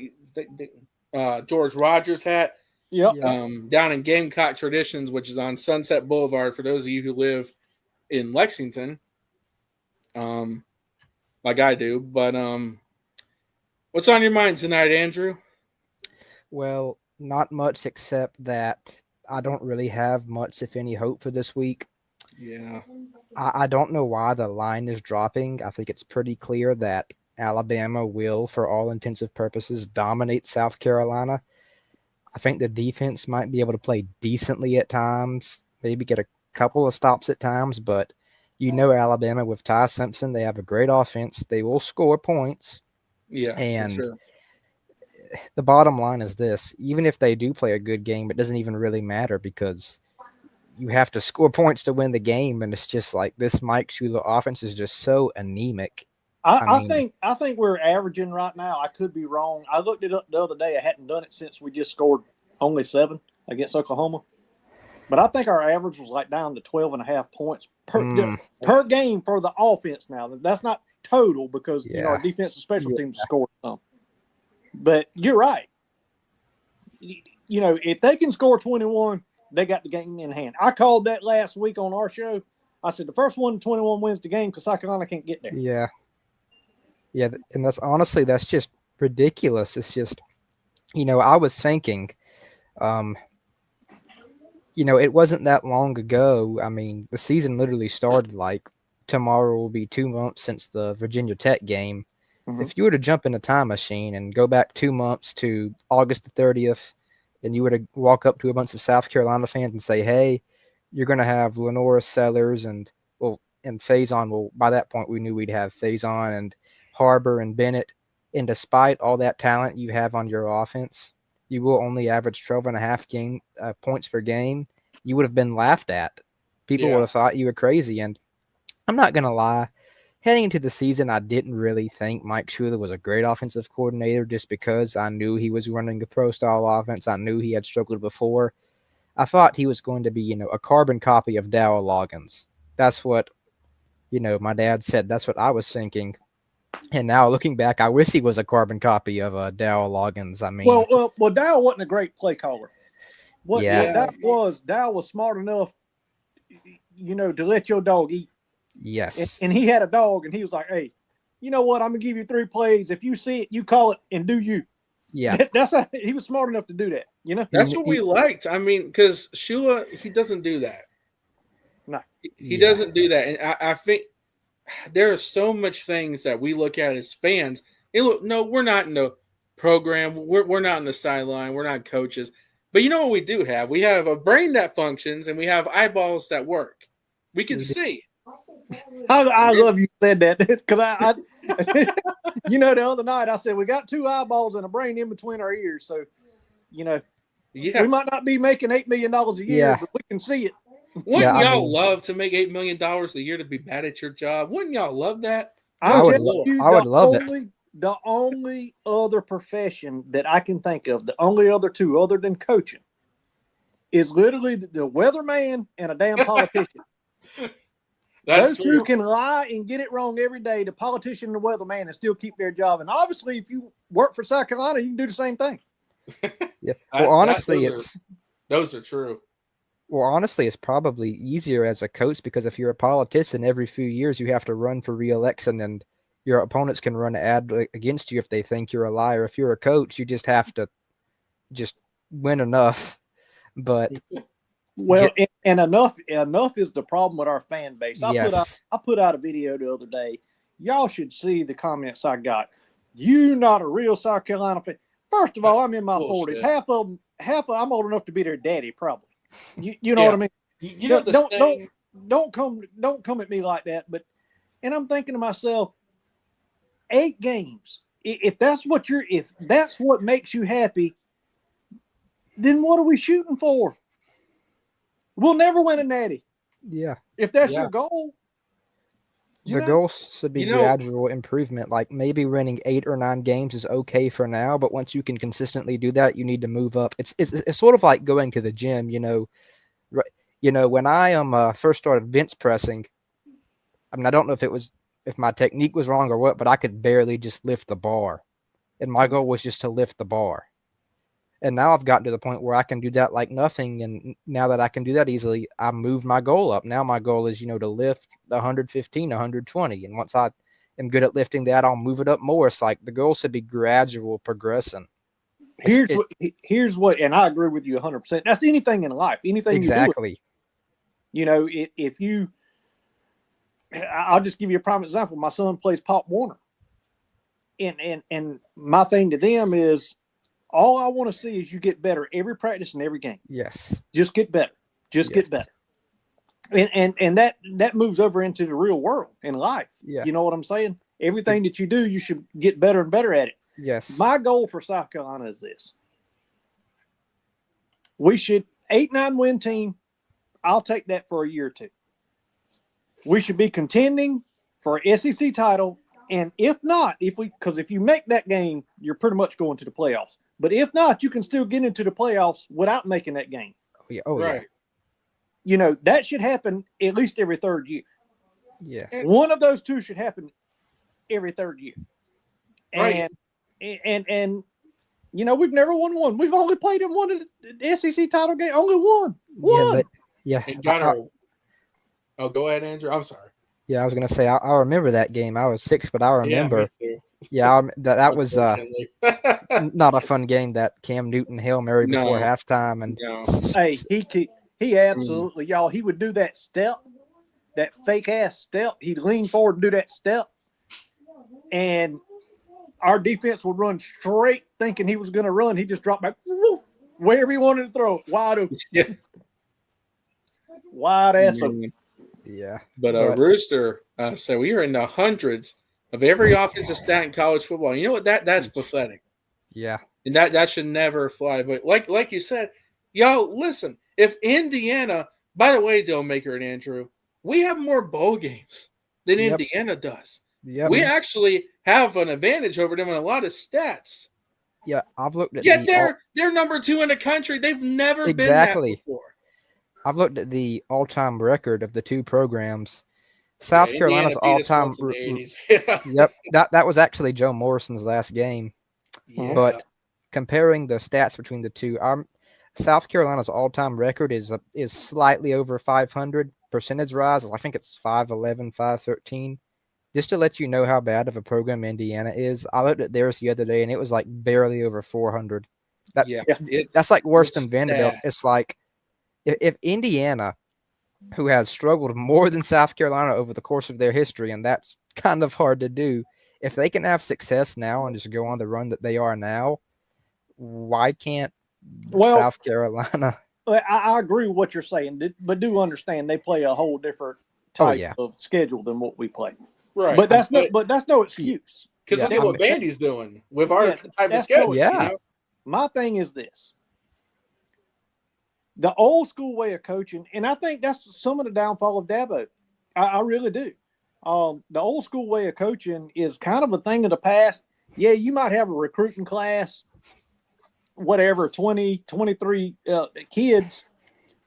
George Rogers hat. Yep. Down in Gamecock Traditions, which is on Sunset Boulevard. For those of you who live in Lexington, like I do. But what's on your mind tonight, Andrew? Well, not much except that I don't really have much, if any, hope for this week. Yeah. I don't know why the line is dropping. I think it's pretty clear that Alabama will, for all intensive purposes, dominate South Carolina. I think the defense might be able to play decently at times, maybe get a couple of stops at times, but Alabama with Ty Simpson, they have a great offense. They will score points. Yeah, and for sure. The bottom line is this: even if they do play a good game, it doesn't even really matter because you have to score points to win the game, and it's just like this Mike Shula offense is just so anemic. I think we're averaging right now. I could be wrong. I looked it up the other day. I hadn't done it since we just scored only 7 against Oklahoma. But I think our average was like down to 12.5 points per game for the offense now. That's not total because our defense and special teams scored some. But you're right. If they can score 21, they got the game in hand. I called that last week on our show. I said the first 1-21 wins the game because South Carolina can't get there. Yeah. Yeah. And that's just ridiculous. It's just, I was thinking, it wasn't that long ago. I mean, the season literally started like tomorrow will be 2 months since the Virginia Tech game. Mhm. If you were to jump in a time machine and go back 2 months to August the 30th, and you were to walk up to a bunch of South Carolina fans and say, hey, you're going to have Lenora Sellers and Faison. Well, by that point, we knew we'd have Faison and Harbor and Bennett. And despite all that talent you have on your offense, you will only average 12.5 points per game. You would have been laughed at. People would have thought you were crazy. And I'm not going to lie. Heading into the season, I didn't really think Mike Shula was a great offensive coordinator just because I knew he was running a pro-style offense. I knew he had struggled before. I thought he was going to be, a carbon copy of Dow Loggins. That's what, my dad said. That's what I was thinking. And now looking back, I wish he was a carbon copy of Dow Loggins. I mean, well, Dow wasn't a great play caller. What Dow was smart enough, to let your dog eat. Yes. And he had a dog, and he was like, hey, you know what? I'm going to give you 3 plays. If you see it, you call it and do you. Yeah. That's how he was smart enough to do that, That's what we liked. I mean, because Shula, he doesn't do that. No. He doesn't do that. And I think there are so much things that we look at as fans. And look, no, we're not in the program. We're not in the sideline. We're not coaches. But you know what we do have? We have a brain that functions, and we have eyeballs that work. We can see. I love you said that because I the other night I said we got 2 eyeballs and a brain in between our ears, so we might not be making $8 million a year, but we can see it. Wouldn't y'all love to make $8 million a year to be bad at your job? Wouldn't y'all love that? I would love it. The only other profession that I can think of, the only other 2 other than coaching, is literally the weatherman and a damn politician. Those true. 2 can lie and get it wrong every day, the politician and the weatherman, and still keep their job. And obviously, if you work for South Carolina, you can do the same thing. Yeah. Well, honestly, those are true. Well, honestly, it's probably easier as a coach because if you're a politician, every few years you have to run for re-election, and your opponents can run an ad against you if they think you're a liar. If you're a coach, you just have to win enough. But and enough is the problem with our fan base. I put out a video the other day. Y'all should see the comments I got. You not a real South Carolina fan. First of all, I'm in my 40s. Half of them, I'm old enough to be their daddy, probably. You know what I mean? Don't come at me like that. And I'm thinking to myself, 8 games. If that's what makes you happy, then what are we shooting for? We'll never win a natty. Yeah. If that's your goal. The goal should be gradual improvement. Like maybe winning 8 or 9 games is okay for now, but once you can consistently do that, you need to move up. It's sort of like going to the gym. When I first started bench pressing, I mean, I don't know if my technique was wrong or what, but I could barely just lift the bar, and my goal was just to lift the bar. And now I've gotten to the point where I can do that like nothing. And now that I can do that easily, I move my goal up. Now my goal is, to lift 115, 120. And once I am good at lifting that, I'll move it up more. It's like the goal should be gradual progression. Here's what, and I agree with you 100%. That's anything in life, anything exactly. You do. If you, I'll just give you a prime example. My son plays Pop Warner. And my thing to them is, all I want to see is you get better every practice and every game. Yes. Just get better. Get better. And that moves over into the real world in life. Yeah. You know what I'm saying? Everything that you do, you should get better and better at it. Yes. My goal for South Carolina is this. We should 8-9 win team. I'll take that for a year or 2. We should be contending for an SEC title. And if not, because if you make that game, you're pretty much going to the playoffs. But if not, you can still get into the playoffs without making that game. Right. That should happen at least every 3rd year. Yeah. One of those 2 should happen every 3rd year. Right. And we've never won one. We've only played in one of the SEC title game. Only one. One. And got our. Oh, go ahead, Andrew. I'm sorry. Yeah, I was gonna say I remember that game. I was 6, but I remember. Yeah, me too. Yeah, that was not a fun game. That Cam Newton Hail Mary before halftime, and hey, he absolutely y'all. He would do that step, that fake ass step. He'd lean forward and do that step, and our defense would run straight, thinking he was going to run. He just dropped back, wherever he wanted to throw, wide open. Yeah, wide ass open. Yeah, but Rooster said we are in the hundreds of every offensive stat in college football. You know what? That's pathetic. Yeah, and that should never fly. But like you said, y'all listen. If Indiana, by the way, Dillmaker and Andrew, we have more bowl games than Indiana does. Yep. We actually have an advantage over them in a lot of stats. Yeah, I've looked at. Yet they're number 2 in the country. They've never been that before. I've looked at the all-time record of the two programs. South Carolina's all-time. Yep, that was actually Joe Morrison's last game. Yeah. But comparing the stats between the two, South Carolina's all-time record is slightly over 500 percentage rise. I think it's 511, 513. Just to let you know how bad of a program Indiana is, I looked at theirs the other day, and it was like barely over 400. That's like worse than Vanderbilt. Sad. It's like if Indiana, who has struggled more than South Carolina over the course of their history, and that's kind of hard to do, if they can have success now and just go on the run that they are now, why can't South Carolina? I agree with what you're saying, but do understand they play a whole different type of schedule than what we play. Right, but that's no excuse. Because look at what Vandy's doing with our type of schedule. My thing is this: the old school way of coaching, and I think that's some of the downfall of Dabo. I really do. The old school way of coaching is kind of a thing of the past. Yeah, you might have a recruiting class, whatever, 20, 23 kids.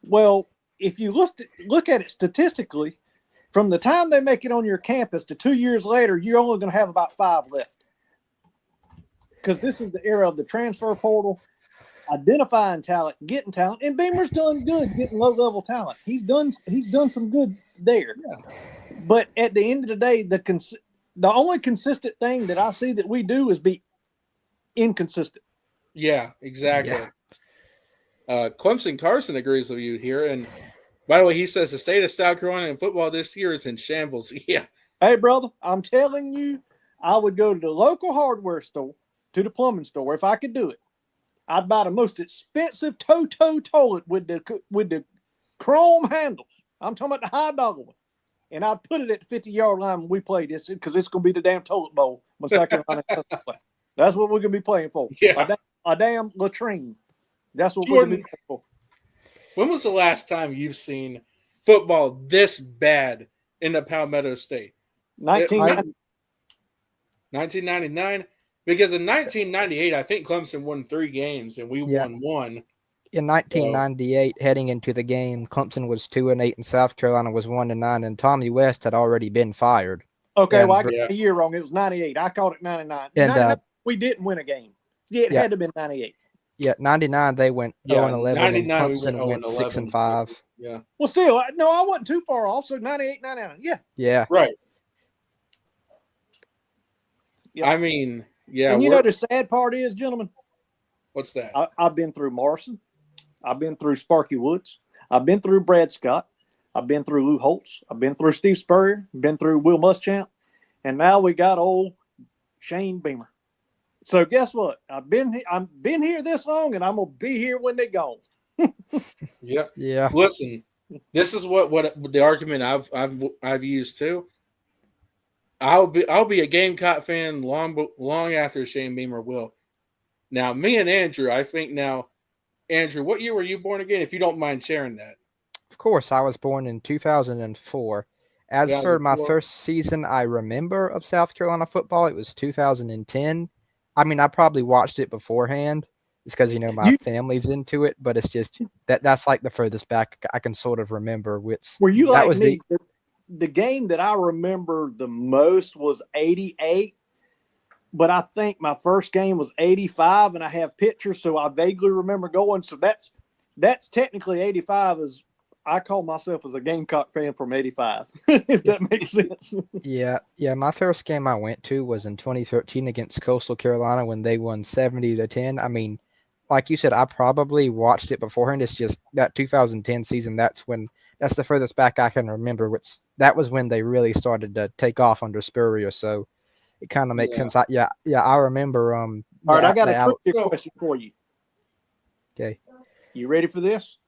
Well, if you look at it statistically, from the time they make it on your campus to 2 years later, you're only going to have about 5 left. Because this is the era of the transfer portal, identifying talent, getting talent, and Beamer's done good getting low-level talent. He's done some good there. Yeah. But at the end of the day, the only consistent thing that I see that we do is be inconsistent. Yeah, exactly. Yeah. Clemson Carson agrees with you here, and by the way, he says the state of South Carolina in football this year is in shambles. Yeah. Hey, brother, I'm telling you, I would go to the local hardware store, to the plumbing store, if I could do it. I'd buy the most expensive toe toilet with the chrome handles. I'm talking about the high dog one. And I'd put it at the 50-yard line when we play this, because it's going to be the damn toilet bowl when South Carolina play. That's what we're going to be playing for. Yeah. A damn latrine. That's what we're going to be playing for. When was the last time you've seen football this bad in the Palmetto State? 1999? Because in 1998, I think Clemson won 3 games and we won 1. In 1998, heading into the game, Clemson was 2-8 and South Carolina was 1-9, and Tommy West had already been fired. Okay, well, I got the year wrong. It was 98. I called it 99. And we didn't win a game. Yeah, it had to have been 98. Yeah, 99 they went 0-11, and Clemson went 6-5. Yeah. Well, still, I wasn't too far off. So 98, 99. Yeah. Yeah. Right. Yeah. I mean, yeah. And you know the sad part is, gentlemen. What's that? I've been through Morrison. I've been through Sparky Woods. I've been through Brad Scott. I've been through Lou Holtz. I've been through Steve Spurrier. Been through Will Muschamp. And now we got old Shane Beamer. So guess what? I've been here this long, and I'm gonna be here when they gone. Yeah. Yeah. Listen, this is what the argument I've used too. I'll be a Gamecock fan long after Shane Beamer will. Now, me and Andrew, I think now, Andrew, what year were you born again? If you don't mind sharing that. Of course, I was born in 2004. As 2004. For my first season I remember of South Carolina football, it was 2010. I mean, I probably watched it beforehand. It's because, my family's into it, but it's just that's like the furthest back I can sort of remember. Were you like me? The game that I remember the most was 88. but I think my first game was 85, and I have pictures, so I vaguely remember going. So that's technically 85. As I call myself as a Gamecock fan from 85, if that makes sense. Yeah. My first game I went to was in 2013 against Coastal Carolina when they won 70-10. I mean, like you said, I probably watched it beforehand. It's just that 2010 season. That's the furthest back I can remember. That was when they really started to take off under Spurrier. So it kind of makes sense. I remember. All right, I got a trivia So- question for you. Okay, You ready for this?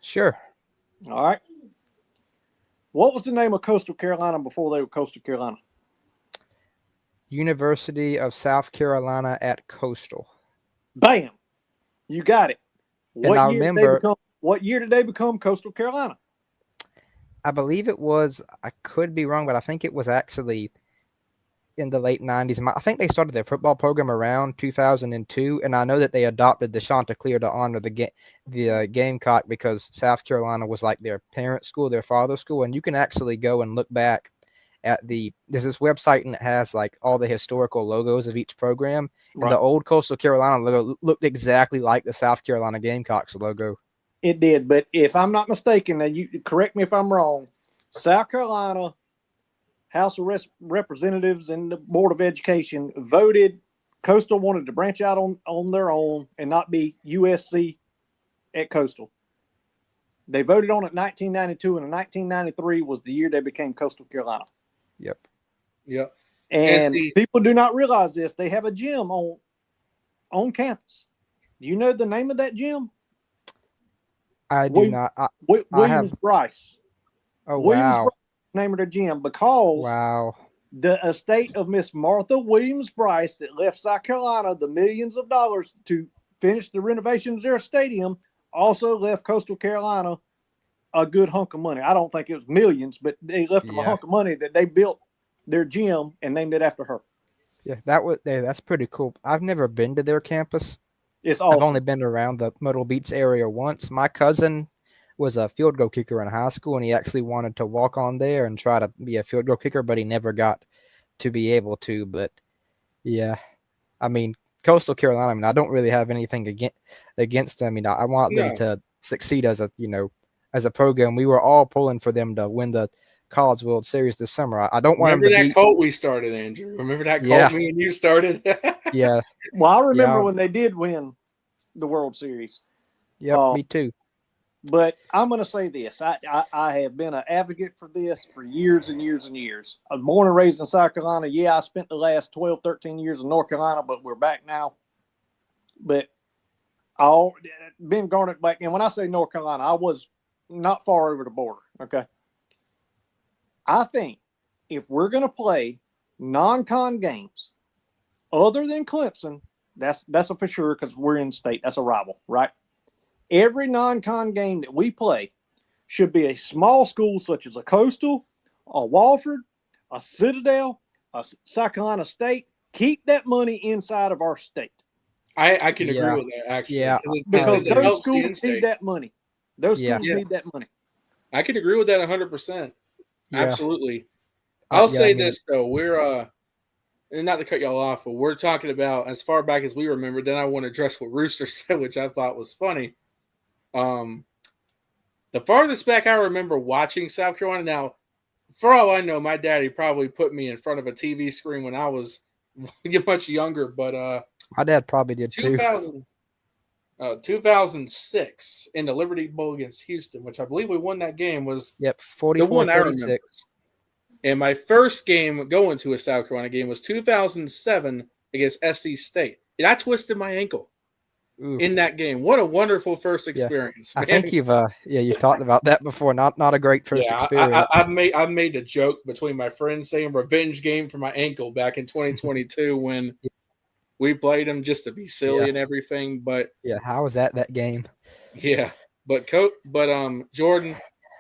sure. All right. What was the name of Coastal Carolina before they were Coastal Carolina? University of South Carolina at Coastal. Bam! You got it. And I remember- What year did they become Coastal Carolina? I believe it was. I could be wrong, but I think it was actually in the late 90s. I think they started their football program around 2002, and I know that they adopted the Chanticleer to honor the Gamecock because South Carolina was like their parent school, their father school, and you can actually go and look back at there's this website and it has like all the historical logos of each program, and the old Coastal Carolina logo looked exactly like the South Carolina Gamecocks logo. It did, but if I'm not mistaken, now you correct me if I'm wrong, South Carolina House of Representatives and the Board of Education voted Coastal wanted to branch out on their own and not be USC at Coastal. They voted on it in 1992, and in 1993 was the year they became Coastal Carolina. Yep. And people do not realize this. They have a gym on campus. Do you know the name of that gym? I do not. Williams Bryce. Oh, Williams wow. Bryce name of their gym because the estate of Miss Martha Williams Bryce that left South Carolina the millions of dollars to finish the renovation of their stadium also left Coastal Carolina a good hunk of money. I don't think it was millions, but they left them a hunk of money that they built their gym and named it after her. Yeah, that's pretty cool. I've never been to their campus. It's awesome. I've only been around the Myrtle Beach area once. My cousin was a field goal kicker in high school, and he actually wanted to walk on there and try to be a field goal kicker, but he never got to be able to. But yeah, I mean, Coastal Carolina, I mean, I don't really have anything against them. I mean, I want them to succeed as a program. We were all pulling for them to win the College World Series this summer. I don't want Remember them to that cult we started, Andrew? Remember that cult me and you started? Yeah. Well, I remember when they did win the World Series. Yeah, me too. But I'm going to say this. I have been an advocate for this for years and years and years. I was born and raised in South Carolina. Yeah, I spent the last 12, 13 years in North Carolina, but we're back now. But Ben Garnett back. And when I say North Carolina, I was not far over the border. Okay. I think if we're going to play non-con games other than Clemson, that's a for sure because we're in state. That's a rival, right? Every non-con game that we play should be a small school such as a Coastal, a Wofford, a Citadel, a South Carolina State. Keep that money inside of our state. I can agree with that, actually. Yeah. Because it those schools need that money. Those schools need that money. I can agree with that 100%. Yeah. Absolutely. I'll say this, though. We're and not to cut y'all off, but we're talking about as far back as we remember. Then I want to address what Rooster said, which I thought was funny. The farthest back I remember watching South Carolina. Now, for all I know, my daddy probably put me in front of a TV screen when I was much younger. But my dad probably did too. 2006 in the Liberty Bowl against Houston, which I believe we won that game, was 44-46. And my first game going to a South Carolina game was 2007 against SC State. And I twisted my ankle in that game. What a wonderful first experience. I think you've talked about that before. Not a great first experience. I've made a joke between my friends saying revenge game for my ankle back in 2022 when we played them just to be silly and everything. But how was that game? Yeah, but Jordan,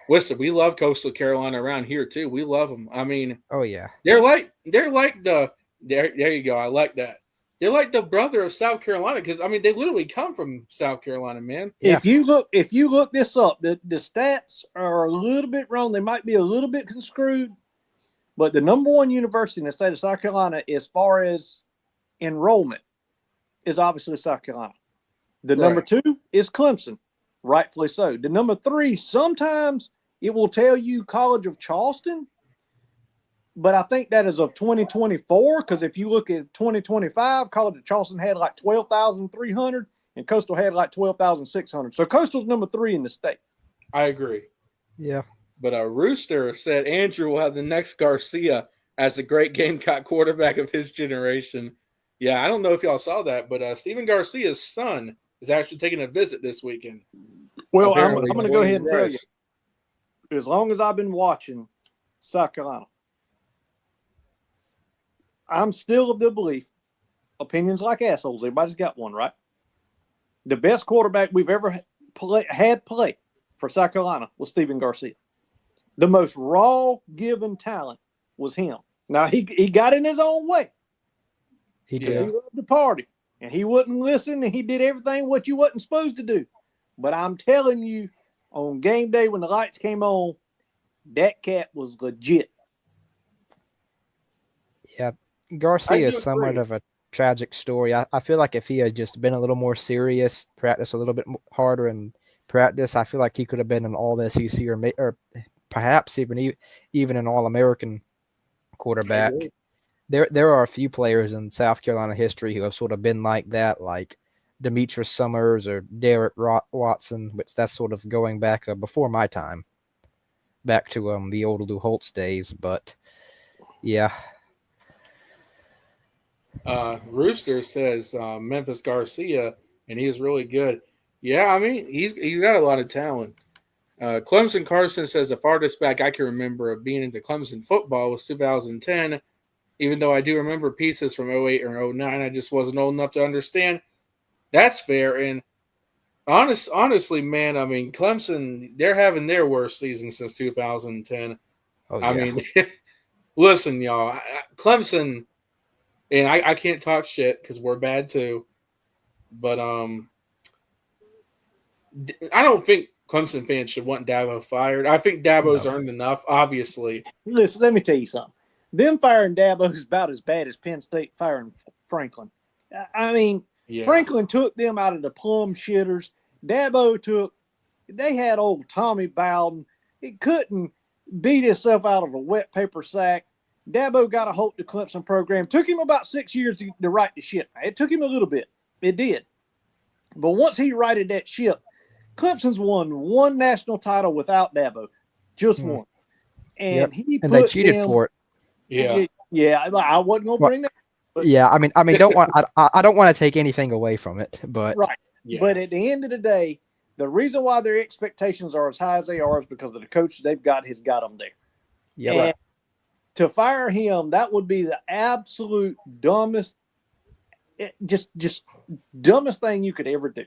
listen, we love Coastal Carolina around here too. We love them. I mean, they're like there you go. I like that. They're like the brother of South Carolina because I mean they literally come from South Carolina, man. If you look this up, the stats are a little bit wrong. They might be a little bit construed, but the number one university in the state of South Carolina, as far as enrollment is obviously South Carolina. The Right. number 2 is Clemson, rightfully so. The number 3, sometimes it will tell you College of Charleston, but I think that is of 2024, because if you look at 2025, College of Charleston had like 12,300 and Coastal had like 12,600. So Coastal's number 3 in the state. I agree. Yeah. But Rooster said Andrew will have the next Garcia as the great Gamecock quarterback of his generation. Yeah, I don't know if y'all saw that, but Stephen Garcia's son is actually taking a visit this weekend. Well, I'm Apparently going to to go ahead and tell you, Wayne's as long as I've been watching South Carolina, I'm still of the belief, opinions like assholes, everybody's got one, right? The best quarterback we've ever had play for South Carolina was Stephen Garcia. The most raw given talent was him. Now, he got in his own way. He Yeah. did. He loved the party, and he wouldn't listen, and he did everything what you wasn't supposed to do. But I'm telling you, on game day when the lights came on, that cat was legit. Yeah. I Garcia do is somewhat agree. of a tragic story. I feel like if he had just been a little more serious, practice a little bit harder in practice, I feel like he could have been an all SEC or perhaps even an All American quarterback. agree. There are a few players in South Carolina history who have sort of been like that, like Demetrius Summers or Derek Watson, which that's sort of going back before my time, back to the old Lou Holtz days. But yeah, Rooster says Memphis Garcia, and he is really good. Yeah, I mean he's got a lot of talent. Clemson Carson says the farthest back I can remember of being into Clemson football was 2010. Even though I do remember pieces from 08 or 09, I just wasn't old enough to understand. That's fair. And honestly, man, I mean Clemson, they're having their worst season since 2010. oh I yeah, mean, listen, y'all, Clemson. And I can't talk shit because we're bad too. But I don't think Clemson fans should want Dabo fired. I think Dabo's No. earned enough, obviously. Listen, let me tell you something. Them firing Dabo is about as bad as Penn State firing Franklin. I mean, Yeah. Franklin took them out of the plum shitters. They had old Tommy Bowden. He couldn't beat himself out of a wet paper sack. Dabo got a hold of the Clemson program. Took him about 6 years to right the ship. It took him a little bit. It did. But once he righted that ship, Clemson's won one national title without Dabo. Just one. And Yep. he and they put cheated them, for it. Yeah. Yeah, I wasn't going to bring that. But, Yeah, I mean, don't want I don't want to take anything away from it, but right. Yeah. But at the end of the day, the reason why their expectations are as high as they are is because of the coaches they've got has got them there. yeah, And to fire him, that would be the absolute dumbest, just dumbest thing you could ever do.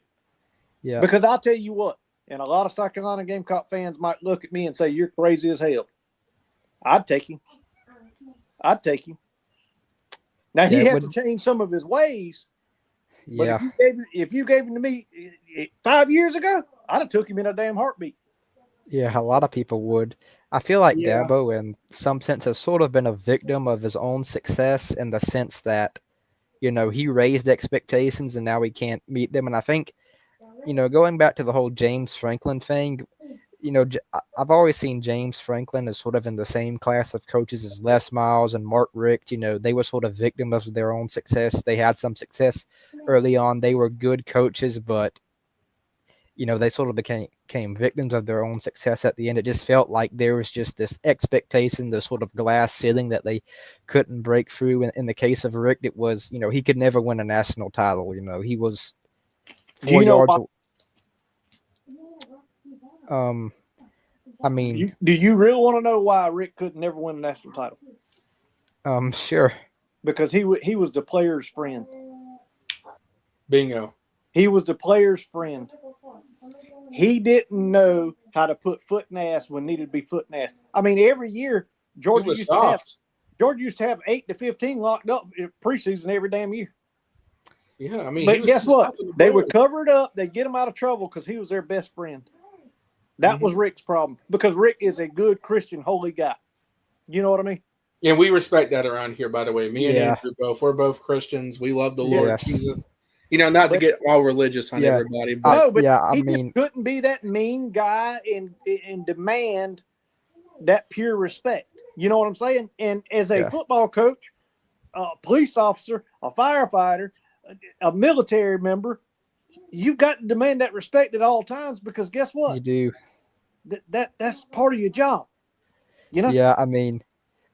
yeah, Because I'll tell you what, and a lot of South Carolina Gamecock fans might look at me and say, "You're crazy as hell." I'd take him. Now Yeah, he'd it have to would- change some of his ways. But yeah. if you gave him to me 5 years ago, I'd have took him in a damn heartbeat. Yeah, a lot of people would. I feel like Yeah. Dabo, in some sense, has sort of been a victim of his own success in the sense that, he raised expectations and now he can't meet them. And I think, going back to the whole James Franklin thing, I've always seen James Franklin as sort of in the same class of coaches as Les Miles and Mark Richt. They were sort of victims of their own success. They had some success early on. They were good coaches, but they sort of became victims of their own success at the end. It just felt like there was just this expectation, this sort of glass ceiling that they couldn't break through. In the case of Rick, it was, he could never win a national title. He was Do you know 4 yards. I mean, do you really want to know why Rick could never win a national title? sure. Because he was the player's friend. Bingo. He was the player's friend. He didn't know how to put foot in ass when needed to be foot in ass. I mean, every year He Georgia was used to have 8 to 15 locked up in preseason every damn year. Yeah, I mean, he But was guess too what? soft in the They would blood. cover it up. They'd get him out of trouble because he was their best friend. That was Rick's problem because Rick is a good Christian, holy guy. You know what I mean? And we respect that around here, by the way. Me and Yeah. Andrew both. We're both Christians. We love the Lord Yes. Jesus. Not to But- get all religious on Yeah. everybody, but No, but yeah, I he just mean, couldn't be that mean guy and demand that pure respect. You know what I'm saying? And as a Yeah. football coach, a police officer, a firefighter, a military member, you've got to demand that respect at all times because guess what? you do. That's part of your job. You know? Yeah, I mean,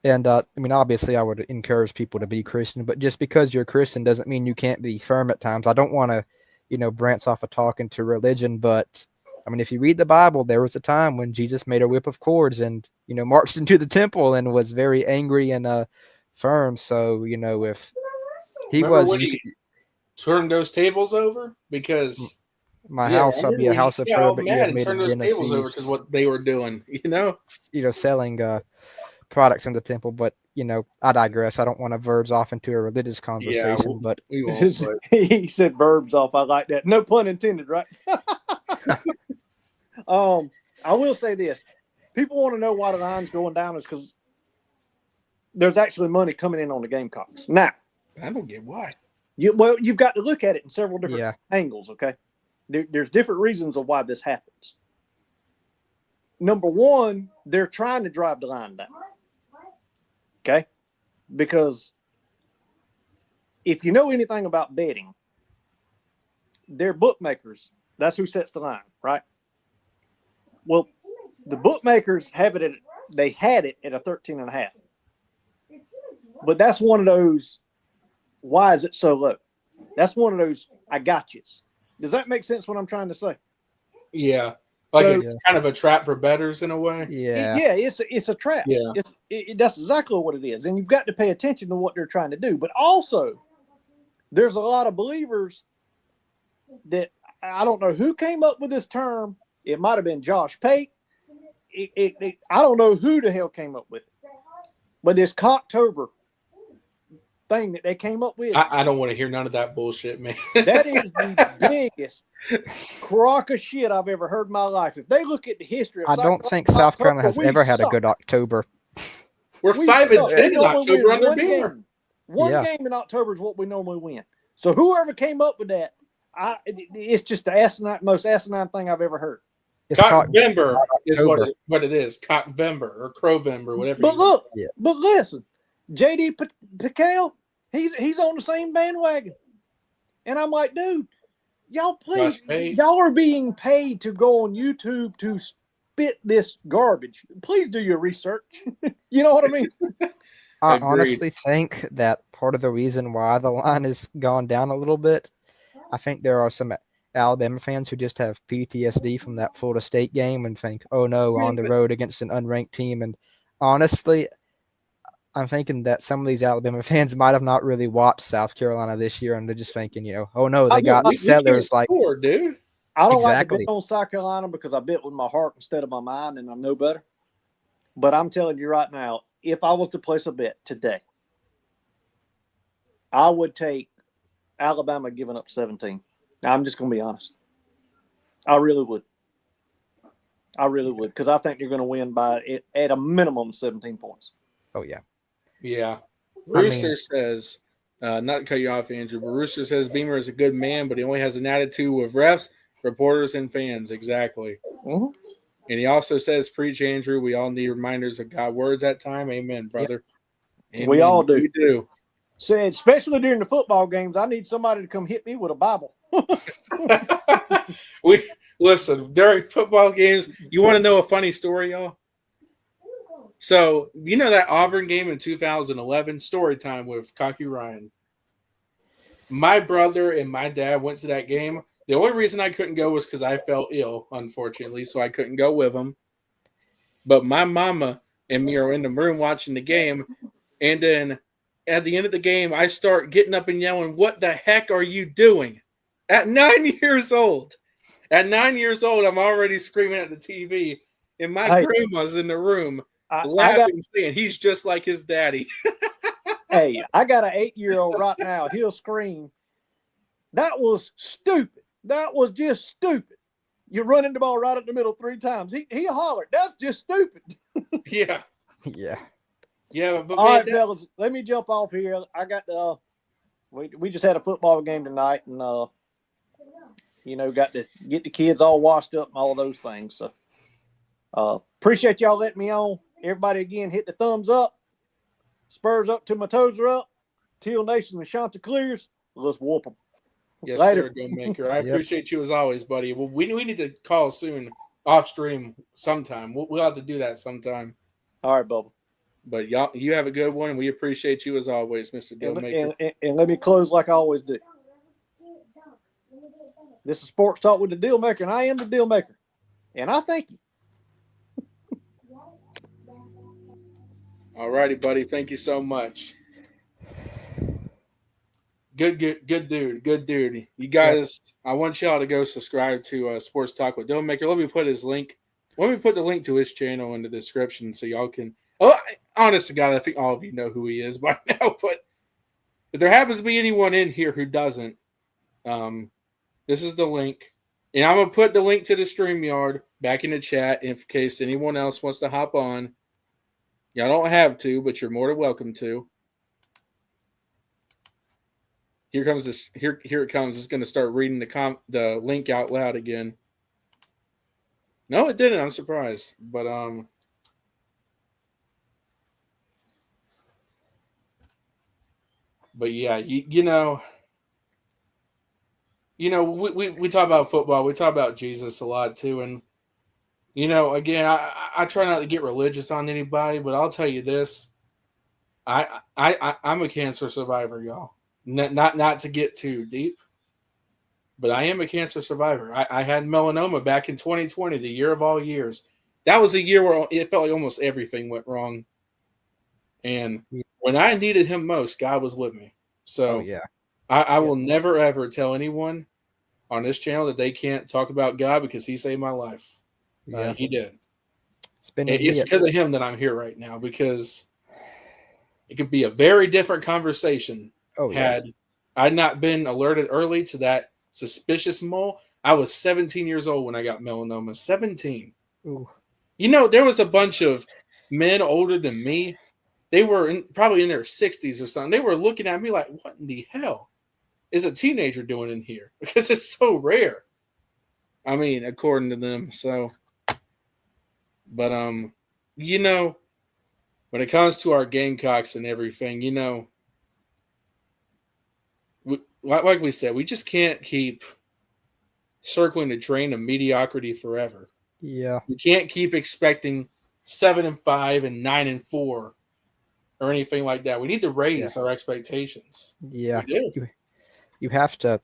and I mean, obviously, I would encourage people to be Christian, but just because you're Christian doesn't mean you can't be firm at times. I don't want to, branch off of talking to religion, but I mean, if you read the Bible, there was a time when Jesus made a whip of cords and marched into the temple and was very angry and firm. So if he remember was, when he turned those tables over? Because my yeah, house shall be a house of got prayer, all but you mad have and made a turned those den of tables over because thieves. what they were doing, Selling products in the temple. But I digress. I don't want to verge off into a religious conversation, but we won't. But He said verbs off. I like that. No pun intended, right? I will say this. People want to know why the line's going down is because there's actually money coming in on the Gamecocks. Now, I don't get why. you've got to look at it in several different Yeah. angles, okay? There's different reasons of why this happens. Number one, they're trying to drive the line down, okay? Because if you know anything about betting, they're bookmakers. That's who sets the line, right? Well, the bookmakers had it at a 13.5. But that's one of those, why is it so low? That's one of those, I got yous. Does that make sense what I'm trying to say? Yeah. Like So- it's kind of a trap for bettors in a way. yeah. It's a trap. Yeah. That's exactly what it is. And you've got to pay attention to what they're trying to do. But also, there's a lot of believers that I don't know who came up with this term. It might have been Josh Pate. I don't know who the hell came up with it. But this Cocktober thing that they came up with, I don't want to hear none of that bullshit, man. that is the biggest crock of shit I've ever heard in my life. If they look at the history of I don't think South Carolina has ever had a good October. We're 5-10 in October under Beamer. One game in October is what we normally win. So whoever came up with that, it's just the most asinine thing I've ever heard. Cockvember is what it is. Cockvember or Crowvember, whatever. But listen, JD Piquel, he's on the same bandwagon. And I'm like, dude, y'all are being paid to go on YouTube to spit this garbage. Please do your research. You know what I mean? I Agreed. honestly think that part of the reason why the line has gone down a little bit, I think there are some Alabama fans who just have PTSD from that Florida State game and think, oh no, on the road against an unranked team. And honestly, I'm thinking that some of these Alabama fans might have not really watched South Carolina this year, and they're just thinking, oh no, they got settlers like, dude. I don't like to Exactly. bet on South Carolina because I bet with my heart instead of my mind, and I know better. But I'm telling you right now, if I was to place a bet today, I would take Alabama giving up 17. Now, I'm just going to be honest. I really would. Because I think you're going to win by, at a minimum, 17 points. oh yeah. Yeah. Rooster says, not to cut you off, Andrew, but Rooster says Beamer is a good man, but he only has an attitude with refs, reporters, and fans. Exactly. Mm-hmm. And he also says, preach, Andrew. We all need reminders of God's words at time. Amen, brother. Amen. We all do. We do. So, especially during the football games, I need somebody to come hit me with a Bible. Listen, during football games, you want to know a funny story, y'all? So, you know that Auburn game in 2011? Story time with Cocky Ryan. My brother and my dad went to that game. The only reason I couldn't go was because I felt ill, unfortunately, so I couldn't go with them. But my mama and me are in the room watching the game, and then at the end of the game, I start getting up and yelling, "What the heck are you doing?" At 9 years old. At 9 years old, I'm already screaming at the TV, and my grandma's in the room laughing, saying he's just like his daddy. Hey, I got an 8-year-old right now. He'll scream, "That was stupid. That was just stupid. You're running the ball right up the middle 3 times." He hollered, "That's just stupid." Yeah. Yeah. Yeah, but All man, right, fellas, let me jump off here. I got we just had a football game tonight, and got to get the kids all washed up and all those things. So appreciate y'all letting me on. Everybody again, hit the thumbs up. Spurs up till my toes are up. Teal Nation and Chanticleers. Let's whoop them. yes, Later. sir, Gamemaker. I Yep. appreciate you as always, buddy. Well, we need to call soon off stream sometime. We'll have to do that sometime. All right, Bubba. But y'all, you have a good one. We appreciate you as always, Mr. And, Dealmaker. and let me close like I always do. This is Sports Talk with the Deal Maker, and I am the Deal Maker. And I thank you. All righty, buddy. Thank you so much. Good dude. You guys, I want y'all to go subscribe to Sports Talk with Dealmaker. Let me put his link. Let me put the link to his channel in the description so y'all can. Oh, honest to God, I think all of you know who he is by now. But if there happens to be anyone in here who doesn't, this is the link, and I'm gonna put the link to the StreamYard back in the chat in case anyone else wants to hop on. Y'all don't have to, but you're more than welcome to. Here comes this. Here it comes. It's going to start reading the link out loud again. No, it didn't. I'm surprised, but yeah, you know, we talk about football. We talk about Jesus a lot too, and again, I try not to get religious on anybody, but I'll tell you this: I'm a cancer survivor, y'all. Not to get too deep, but I am a cancer survivor. I had melanoma back in 2020, the year of all years. That was a year where it felt like almost everything went wrong. And when I needed him most, God was with me. So I will never, ever tell anyone on this channel that they can't talk about God because he saved my life. He did. It's because of him that I'm here right now, because it could be a very different conversation had I not been alerted early to that suspicious mole. I was 17 years old when I got melanoma. 17. Ooh. There was a bunch of men older than me. They were probably in their 60s or something. They were looking at me like, what in the hell is a teenager doing in here? Because it's so rare. I mean, according to them. So, but, when it comes to our Gamecocks and everything, like we said, we just can't keep circling the train of mediocrity forever. Yeah. We can't keep expecting 7-5 and 9-4 or anything like that. We need to raise our expectations. Yeah. We do. You have to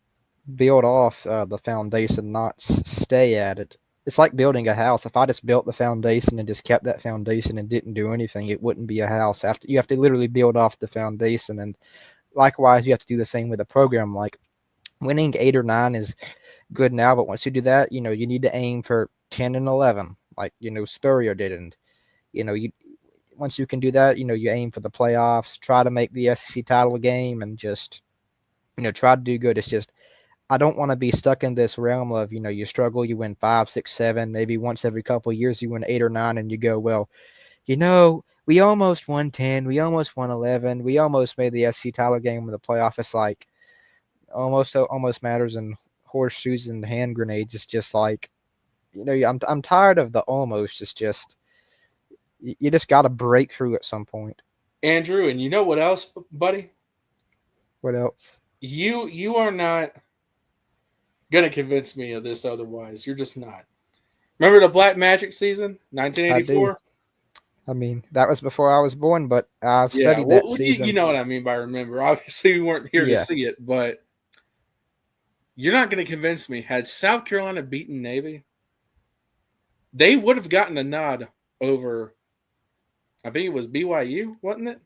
build off the foundation, not stay at it. It's like building a house. If I just built the foundation and just kept that foundation and didn't do anything, it wouldn't be a house. You have to literally build off the foundation. And likewise, you have to do the same with a program. Like winning 8 or 9 is good now, but once you do that, you need to aim for 10 and 11, like Spurrier did. And once you can do that, you aim for the playoffs, try to make the SEC title game, and just try to do good. It's just I don't want to be stuck in this realm of you struggle, you win 5, 6, 7, maybe once every couple of years you win 8 or 9, and you go, well, we almost won 10, we almost won 11, we almost made the SEC title game with the playoff. It's like almost matters, and horseshoes and hand grenades. It's just like I'm tired of the almost. It's just you just got to break through at some point. Andrew, and you know what else, buddy? What else? You are not gonna convince me of this otherwise. You're just not. Remember the Black Magic season, 1984? I mean, that was before I was born, but I've studied that season. You know what I mean by remember. Obviously, we weren't here to see it, but you're not going to convince me. Had South Carolina beaten Navy, they would have gotten a nod over, I think it was BYU, wasn't it?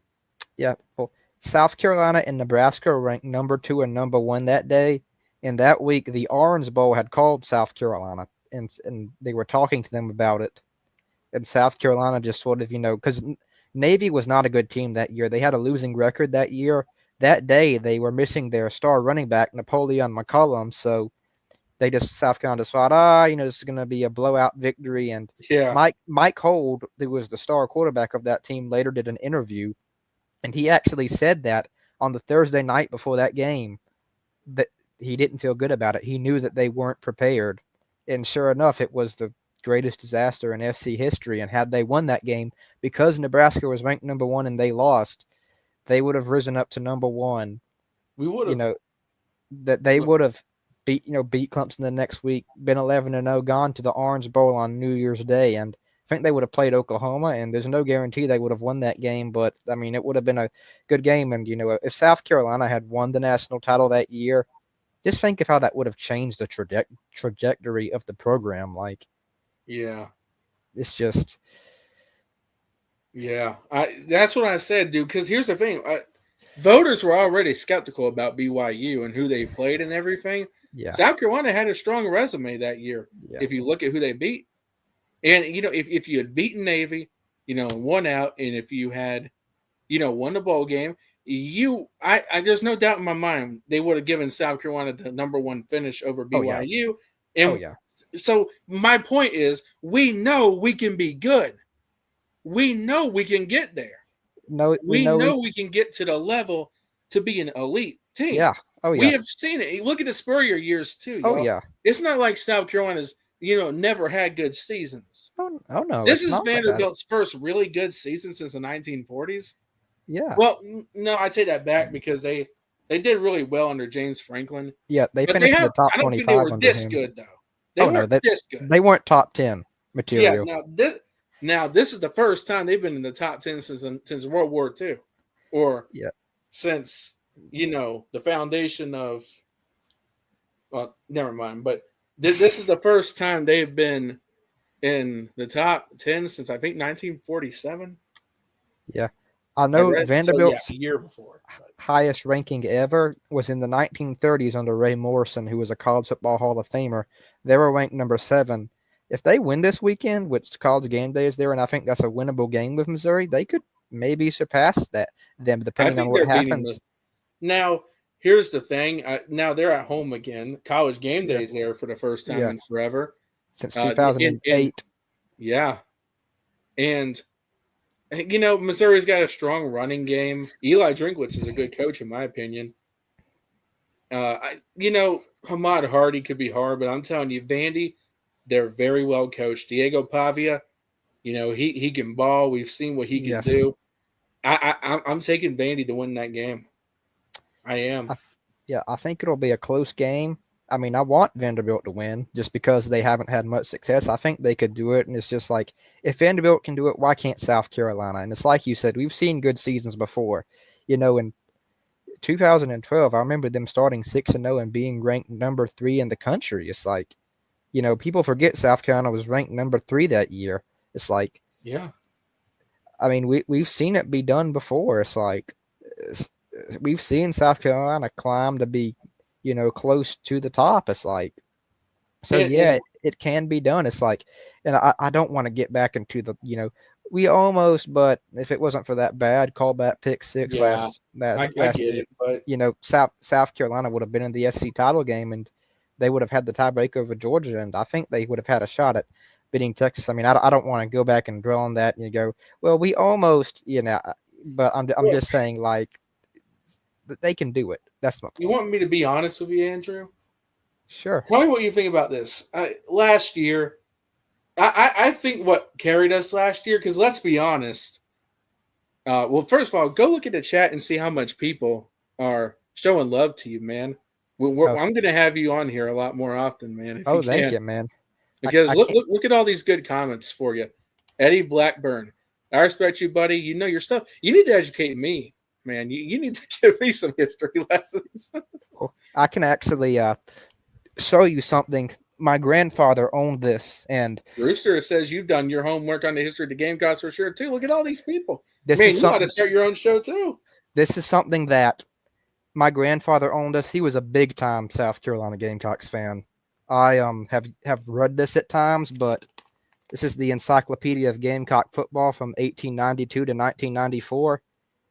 Yeah. Well, South Carolina and Nebraska were ranked number 2 and number 1 that day. And that week, the Orange Bowl had called South Carolina, and they were talking to them about it. And South Carolina just sort of, because Navy was not a good team that year. They had a losing record that year. That day, they were missing their star running back, Napoleon McCullum. So South Carolina just thought, this is going to be a blowout victory. And Yeah. Mike Hold, who was the star quarterback of that team, later did an interview, and he actually said that on the Thursday night before that game that he didn't feel good about it. He knew that they weren't prepared, and sure enough, it was the greatest disaster in SC history. And had they won that game, because Nebraska was ranked number 1 and they lost, they would have risen up to number 1. We would have. That they would have beat Clemson the next week, been 11-0, gone to the Orange Bowl on New Year's Day, and I think they would have played Oklahoma, and there's no guarantee they would have won that game, but I mean, it would have been a good game. And if South Carolina had won the national title that year, just think of how that would have changed the trajectory of the program. Like, yeah, it's just, yeah. That's what I said, dude. Because here's the thing: voters were already skeptical about BYU and who they played and everything. yeah, South Carolina had a strong resume that year. yeah, If you look at who they beat, and if you had beaten Navy, won out, and if you had, won the bowl game, there's no doubt in my mind they would have given South Carolina the number 1 finish over BYU. And so my point is, we know we can be good. We know we can get there. We know we can get to the level to be an elite team. Yeah. Oh, yeah. We have seen it. Look at the Spurrier years too. Y'all. Oh, yeah. It's not like South Carolina's, never had good seasons. Oh no. This is Vanderbilt's first really good season since the 1940s. Yeah. Well, no, I take that back because they did really well under James Franklin. Yeah, they finished in the top 25. I don't think they were this good though. They weren't this good. They weren't top 10 material. Yeah. Now this is the first time they've been in the top 10 since World War II, or since the foundation of. Well, never mind. But this is the first time they've been in the top 10 since I think 1947. Yeah. I know Vanderbilt's a year before. highest ranking ever was in the 1930s under Ray Morrison, who was a college football Hall of Famer. They were ranked number 7. If they win this weekend, which college game day is there, and I think that's a winnable game with Missouri, they could maybe surpass them depending on what happens. Now, here's the thing. Now they're at home again. College game day is there for the first time in forever. Since 2008. Yeah. And, Missouri's got a strong running game. Eli Drinkwitz is a good coach, in my opinion. Hamad Hardy could be hard, but I'm telling you, Vandy, they're very well coached. Diego Pavia, he can ball. We've seen what he can do. I'm taking Vandy to win that game. I am. I think it'll be a close game. I mean, I want Vanderbilt to win just because they haven't had much success. I think they could do it, and it's just like, if Vanderbilt can do it, why can't South Carolina? And it's like you said, we've seen good seasons before. In 2012, I remember them starting 6-0 and being ranked number 3 in the country. It's like, people forget South Carolina was ranked number 3 that year. It's like, I mean, we've seen it be done before. It's like, we've seen South Carolina climb to be, close to the top. It's like, so it can be done. It's like, and I don't want to get back into the, we almost, but if it wasn't for that bad callback pick 6 last get it, but South Carolina would have been in the SC title game, and they would have had the tiebreaker over Georgia, and I think they would have had a shot at beating Texas. I mean, I don't want to go back and dwell on that and go, well, we almost, but I'm just saying, like, they can do it. That's my point. You want me to be honest with you, Andrew? Sure. Tell me what you think about this. Last year, I think what carried us last year, because let's be honest. Well, first of all, go look at the chat and see how much people are showing love to you, man. I'm going to have you on here a lot more often, man. Thank you, man. Because look at all these good comments for you. Eddie Blackburn, I respect you, buddy. You know your stuff. You need to educate me, man. You need to give me some history lessons. I can actually show you something. My grandfather owned this, and Rooster says you've done your homework on the history of the Gamecocks for sure too. Look at all these people. You got to start your own show too. This is something that my grandfather owned us. He was a big time South Carolina Gamecocks fan. I have read this at times, but this is the Encyclopedia of Gamecock Football from 1892 to 1994.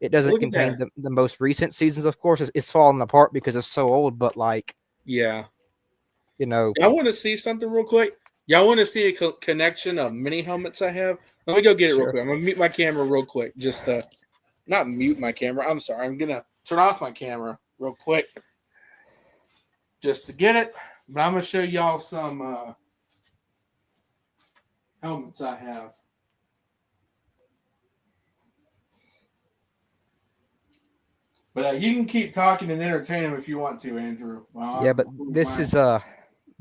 It doesn't contain the most recent seasons, of course. It's falling apart because it's so old, but like, yeah. you know. I want to see something real quick. Y'all want to see a connection of mini helmets I have? Let me go get it real Sure. quick. I'm gonna mute my camera real quick. Just not mute my camera. I'm sorry. I'm gonna turn off my camera real quick just to get it. But I'm gonna show y'all some helmets I have. But you can keep talking and entertain them if you want to, Andrew. Yeah, but this is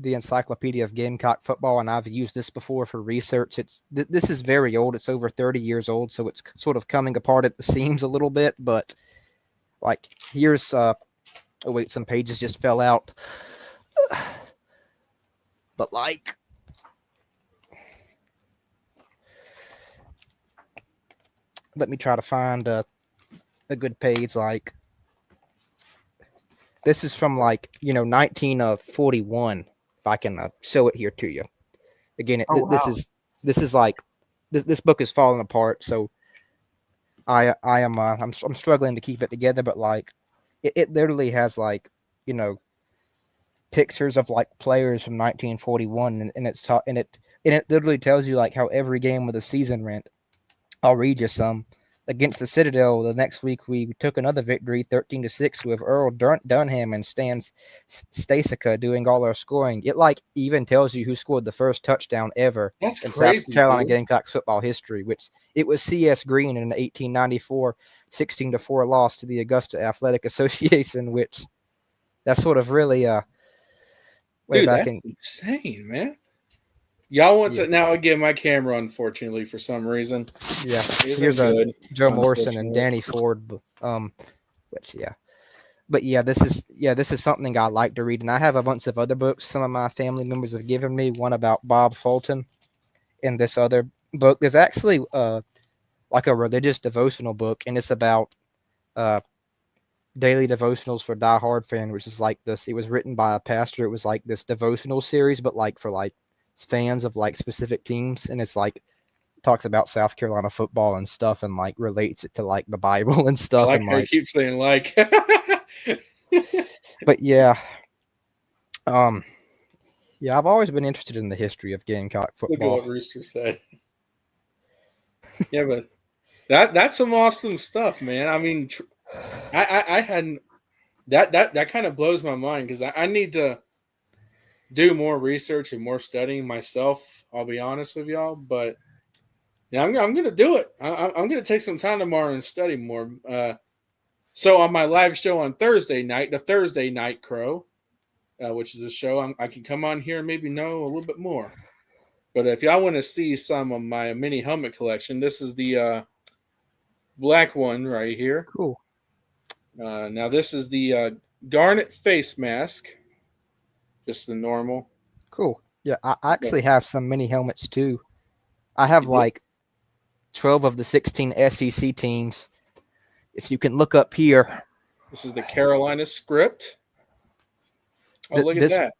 the Encyclopedia of Gamecock Football, and I've used this before for research. This is very old. It's over 30 years old, so it's sort of coming apart at the seams a little bit. But like, here's oh wait, some pages just fell out. But like, let me try to find a good page. Like, this is from 1941. If I can show it here to you again, this is like this book is falling apart. So I'm struggling to keep it together. But like, it literally has pictures of like players from 1941, and it literally tells you like how every game of the season went. I'll read you some. Against the Citadel, the next week we took another victory, 13-6, with Earl Dunham and Stan Stasica doing all our scoring. It like even tells you who scored the first touchdown ever That's in crazy, South Carolina dude. Gamecocks football history, which it was C.S. Green in an 1894 16-4 loss to the Augusta Athletic Association, which that's sort of really way Dude, back that's in. insane, man. Y'all want Yeah. to now again? My camera, unfortunately, for some reason, Yeah, isn't here's good. Joe Morrison and Danny Ford. Which but this is something I like to read, and I have a bunch of other books. Some of my family members have given me one about Bob Fulton, and this other book. There's actually like a religious devotional book, and it's about daily devotionals for Die Hard fan, which is like this. It was written by a pastor. It was like this devotional series, but like for like fans of like specific teams, and it's like talks about South Carolina football and stuff, and like relates it to like the Bible and I stuff. like And how you like, keep saying like. but yeah, yeah, I've always been interested in the history of Gamecock Look at football. what Rooster said. Yeah, but that's some awesome stuff, man. I mean, I hadn't that kind of blows my mind because I need to do more research and more studying myself. I'll be honest with y'all, but yeah, I'm gonna do it. I'm gonna take some time tomorrow and study more. So on my live show on Thursday night, the Thursday Night Crow, which is a show I can come on here and maybe know a little bit more. But if y'all want to see some of my mini helmet collection, this is the black one right here. Cool. Now this is the garnet face mask, just the normal. Cool. Yeah, I actually have some mini helmets too. I have like 12 of the 16 SEC teams. If you can look up here, This is the Carolina script. Oh, look at that.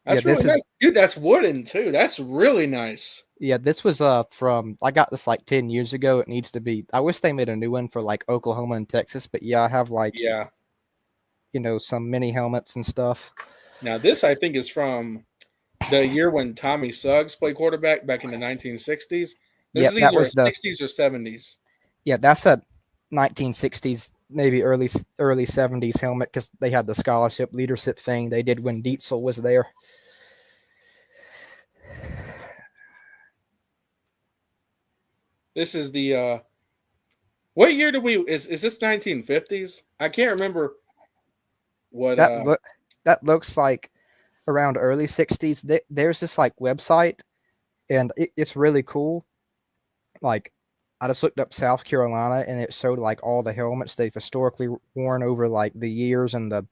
That's this really nice. is Dude, that's wooden too. That's really nice. yeah, this was from I got this like 10 years ago. It needs to be. I wish they made a new one for like Oklahoma and Texas, but yeah, I have like some mini helmets and stuff. Now this I think is from the year when Tommy Suggs played quarterback back in the 1960s. This is that either was a 60s or 70s. Yeah, that's a 1960s, maybe early 70s helmet because they had the scholarship leadership thing they did when Dietzel was there. This is the what year do we is this 1950s? I can't remember what that looks like around early 60s. There's this like website, and it's really cool. Like, I just looked up South Carolina, and it showed like all the helmets they've historically worn over like the years and the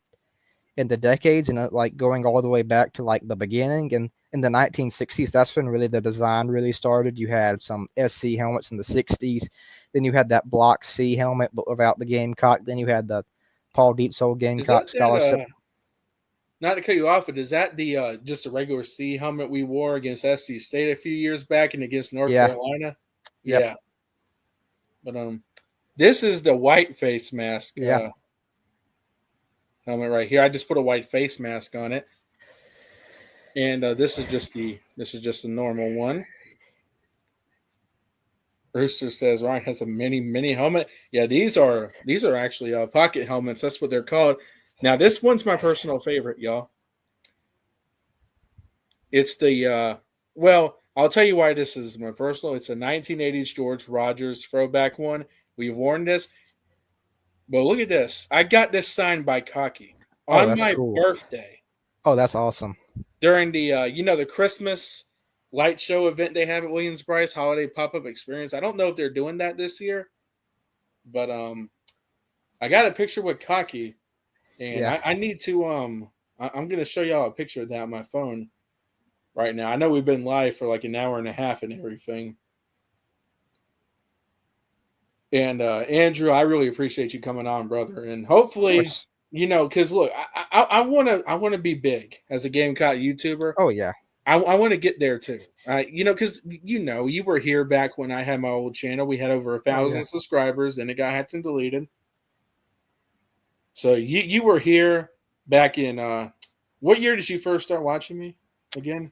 decades, and like going all the way back to like the beginning. And in the 1960s, that's when really the design really started. You had some SC helmets in the 60s, then you had that Block C helmet but without the Gamecock. Then you had the Paul Dietzel Gamecock scholarship. Not to cut you off, but is that the just a regular C helmet we wore against SC State a few years back and against North Carolina? Yep. Yeah. But this is the white face mask helmet right here. I just put a white face mask on it. And this is just a normal one. Rooster says Ryan has a mini helmet. Yeah, these are actually pocket helmets. That's what they're called. Now this one's my personal favorite, y'all. It's the well, I'll tell you why this is my personal. It's a 1980s George Rogers throwback one. We've worn this, but look at this. I got this signed by Cocky Oh, on that's my cool. birthday Oh, that's awesome. during the the Christmas light show event they have at Williams Bryce Holiday Pop Up Experience. I don't know if they're doing that this year, but I got a picture with Cocky, and Yeah, I need to I'm gonna show y'all a picture of that on my phone right now. I know we've been live for like an hour and a half and everything. And Andrew, I really appreciate you coming on, brother. And of hopefully, course. because look, I wanna be big as a Gamecock YouTuber. Oh yeah, I want to get there too. Because you were here back when I had my old channel. We had over a oh yeah. thousand subscribers, then it got hacked and deleted. So you were here back in what year did you first start watching me again?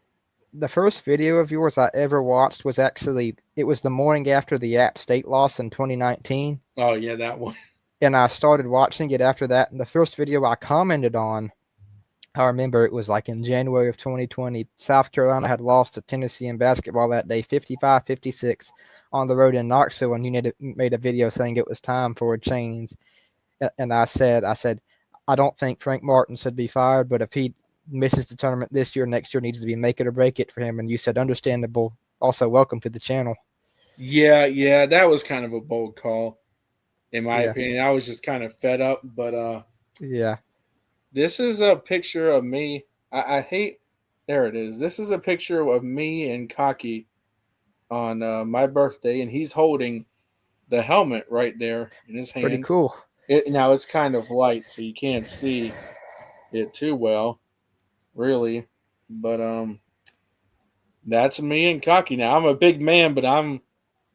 The first video of yours I ever watched was actually it was the morning after the App State loss in 2019, Oh yeah, that one. and I started watching it after that. And the first video I commented on, I remember it was like in January of 2020. South Carolina had lost to Tennessee in basketball that day, 55-56 on the road in Knoxville, and you made a video saying it was time for a change. And I said, I don't think Frank Martin should be fired, but if he misses the tournament this year, next year needs to be make it or break it for him. And you said, understandable. Also, welcome to the channel. Yeah, that was kind of a bold call, in my Yeah, opinion. I was just kind of fed up, but yeah, this is a picture of me. I hate. There it is. This is a picture of me and Cocky on my birthday, and he's holding the helmet right there in his pretty hand. cool. Now it's kind of light, so you can't see it too well, really. But that's me and Cocky. Now I'm a big man, but I'm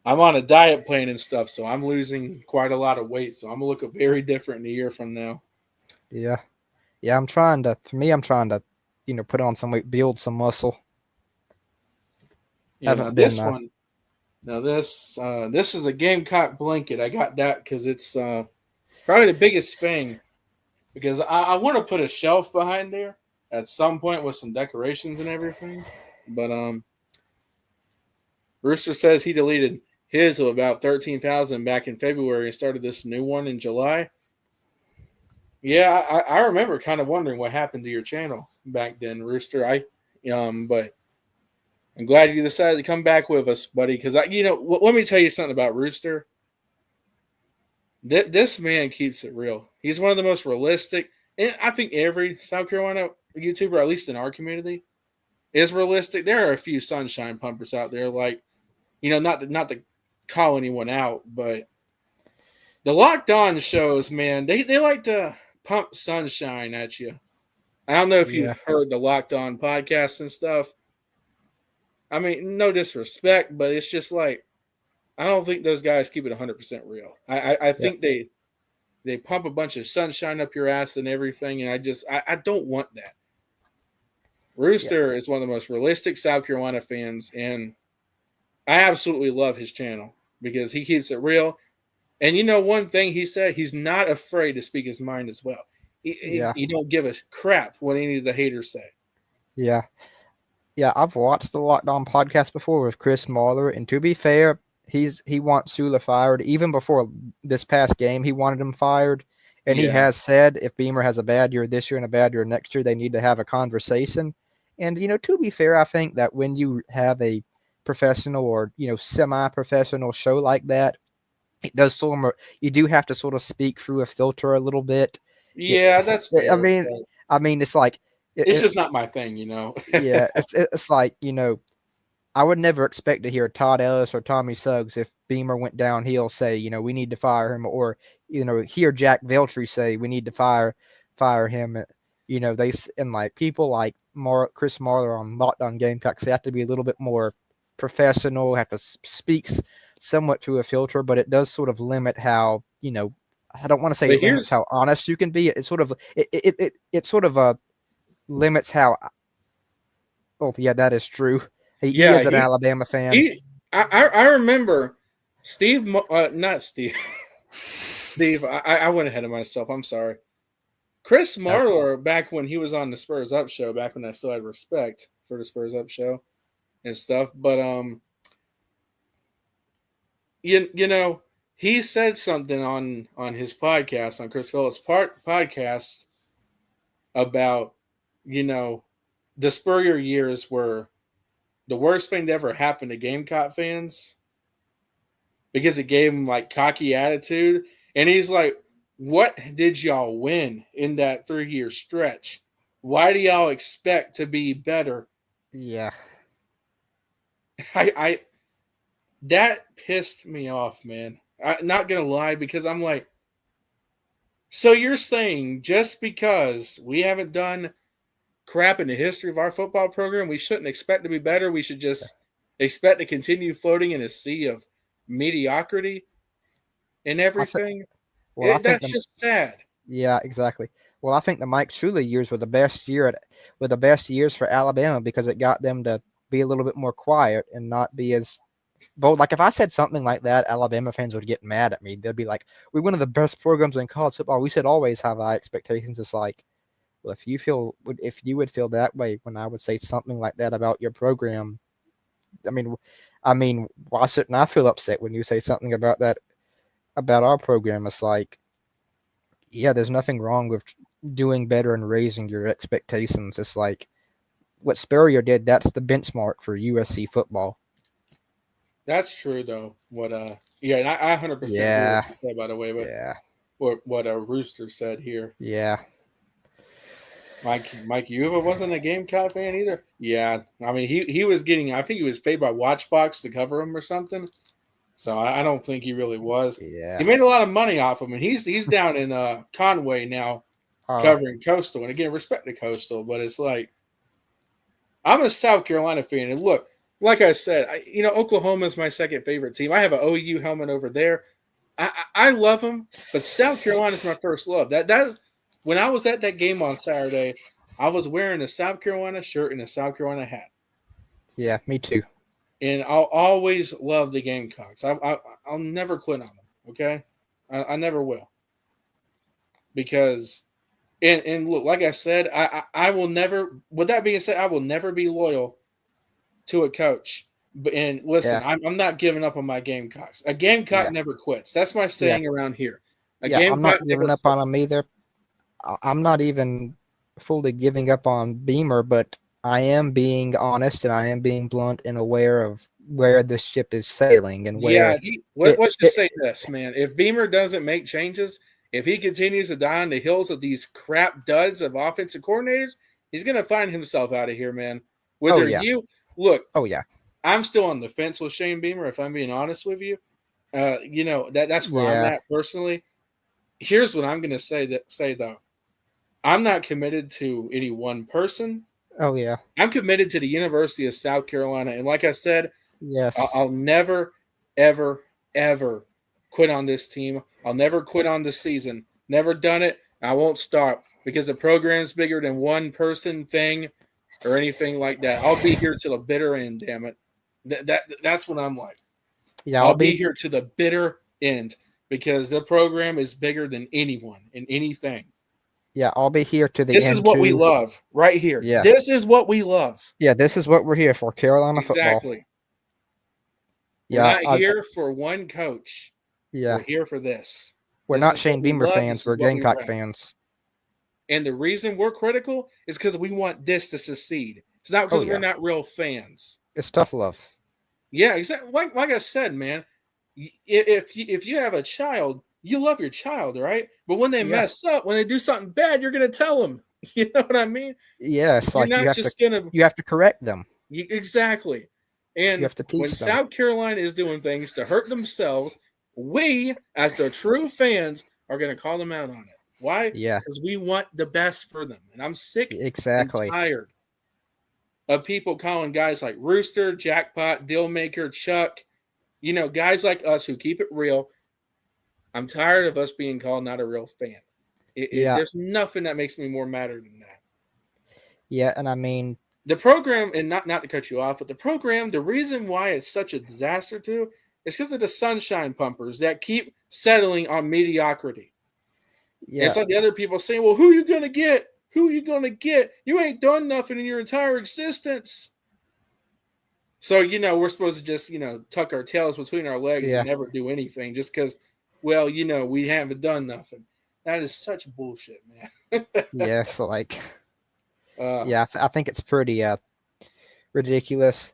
on a diet plan and stuff, so I'm losing quite a lot of weight. So I'm gonna look very different in a year from now. Yeah, yeah. I'm trying to put on some weight, build some muscle. Yeah. Now Haven't been. this one. Now this is a Gamecock blanket. I got that because it's probably the biggest thing because I want to put a shelf behind there at some point with some decorations and everything. But Rooster says he deleted his of about 13,000 back in February and started this new one in July. Yeah, I remember kind of wondering what happened to your channel back then, Rooster. But I'm glad you decided to come back with us, buddy. Because let me tell you something about Rooster. This man keeps it real. He's one of the most realistic, and I think every South Carolina YouTuber, at least in our community, is realistic. There are a few sunshine pumpers out there, like not to call anyone out, but the Locked On shows, man, they like to pump sunshine at you. I don't know if Yeah, you've heard the Locked On podcast and stuff. I mean, no disrespect, but it's just like I don't think those guys keep it 100% real. I yeah, think they pump a bunch of sunshine up your ass and everything, and I don't want that. yeah, Rooster is one of the most realistic South Carolina fans, and I absolutely love his channel because he keeps it real. And one thing he said, he's not afraid to speak his mind as well. yeah, He don't give a crap what any of the haters say. yeah. Yeah, I've watched the Locked On podcast before with Chris Marler, and to be fair, he wants Sula fired. Even before this past game, he wanted him fired. And he Yeah, has said if Beamer has a bad year this year and a bad year next year, they need to have a conversation. And to be fair, I think that when you have a professional or semi-professional show like that, it does you do have to sort of speak through a filter a little bit. It, yeah, that's I fair. mean, But I mean, it's like it's just not my thing. yeah, it's like I would never expect to hear Todd Ellis or Tommy Suggs if Beamer went downhill say, we need to fire him, or hear Jack Veltri say we need to fire him. They and like people like Chris Marler on Locked On Gamecocks, they have to be a little bit more professional, have to speak somewhat through a filter, but it does sort of limit how I don't want to say but it limits here's how honest you can be. It sort of it sort of limits how Oh, yeah, that is true. He Yeah, is an Alabama fan. I remember Steve, not Steve. Steve, I went ahead of myself. I'm sorry. Chris Uh, Marlar, back when he was on the Spurs Up show, back when I still had respect for the Spurs Up show and stuff, but you know, he said something on his podcast, on Chris Phillips' podcast, about, you know, the Spurrier years were the worst thing to ever happen to Gamecock fans because it gave him like cocky attitude. And he's like, what did y'all win in that 3 year stretch? Why do y'all expect to be better? yeah, I that pissed me off, man. Not gonna lie, because I'm like, so you're saying just because we haven't done crap in the history of our football program, we shouldn't expect to be better? We should just expect to continue floating in a sea of mediocrity and I think. everything? Well, I think That's the just sad. Yeah, exactly. Well, I think the Mike Shula years were the best years for Alabama because it got them to be a little bit more quiet and not be as bold. Like if I said something like that, Alabama fans would get mad at me. They'd be like, "We're one of the best programs in college football. We should always have high expectations." It's like, well, if you would feel that way when I would say something like that about your program, I mean, why shouldn't I feel upset when you say something about that about our program? It's like, yeah, there's nothing wrong with doing better and raising your expectations. It's like what Spurrier did, that's the benchmark for USC football. That's true, though. Yeah, and I 100% hear what Yeah, you said, by the way, but yeah, what a Rooster said here. yeah, Mike Uva wasn't a Gamecock fan either. Yeah, I mean he was getting, I think he was paid by Watchfox to cover him or something. So I don't think he really was. He yeah. made a lot of money off him, and he's down in Conway now Uh, covering Coastal. And again, respect to Coastal, but it's like, I'm a South Carolina fan, and look, like I said, Oklahoma is my second favorite team. I have an OU helmet over there. I love them, but South Carolina is my first love. That when I was at that game on Saturday, I was wearing a South Carolina shirt and a South Carolina hat, yeah, me too. and I'll always love the Gamecocks. I'll never quit on them. Okay, I never will, because and look, like I said, I will never. With that being said, I will never be loyal to a coach. And listen, Yeah, I'm not giving up on my Gamecocks. A Gamecock yeah, never quits. That's my yeah, saying around here. A yeah. I'm not Gamecock giving never up on quits. him either. I'm not even fully giving up on Beamer, but I am being honest and I am being blunt and aware of where this ship is sailing and Yeah, where it, let's just it say this, man. If Beamer doesn't make changes, if he continues to die on the hills of these crap duds of offensive coordinators, he's gonna find himself out of here, man. oh Whether yeah, you look, oh yeah, I'm still on the fence with Shane Beamer, if I'm being honest with you. That's where I'm yeah, at personally. Here's what I'm gonna say though. I'm not committed to any one person. oh yeah, I'm committed to the University of South Carolina, and like I said, yes, I'll never, ever, ever quit on this team. I'll never quit on the season. Never done it. I won't stop because the program's bigger than one person thing or anything like that. I'll be here till the bitter end. Damn it. That's what I'm like. yeah. I'll be here to the bitter end because the program is bigger than anyone and anything. I'll be here to the This is end what we too. love right here. Yeah, This is what we love. yeah. This is what we're here for, Carolina football. Exactly. We're Yeah, not here for one coach. yeah. We're here for this. We're This not is what Shane we Beamer love. fans. This is We're what we Gamecock rep. fans. And the reason we're critical is because we want this to succeed. It's not Oh because we're yeah, not real fans. it's tough love. Yeah, exactly. Like I said, man, if you have a child, you love your child, right? But when they Yeah, mess up, when they do something bad, you're gonna tell them. You know what I mean? yeah. It's You're like not just gonna you have to correct them. exactly. You And have to when teach them. South Carolina is doing things to hurt themselves, we, as the true fans, are going to call them out on it. Why? Yeah, Because we want the best for them. And I'm sick and exactly. tired of people calling guys like Rooster, Jackpot, Dealmaker, Chuck, guys like us who keep it real. I'm tired of us being called not a real fan. Yeah, There's nothing that makes me more madder than that. yeah. And I mean, the program, and not to cut you off, but the program, the reason why it's such a disaster too is because of the sunshine pumpers that keep settling on mediocrity. And Yeah, it's like the other people saying, well, who you gonna get? Who you gonna get? You ain't done nothing in your entire existence. So, we're supposed to just, tuck our tails between our legs and yeah, never do anything just because, well, we haven't done nothing. That is such bullshit, man. yeah. So like, uh, yeah, I think it's pretty ridiculous.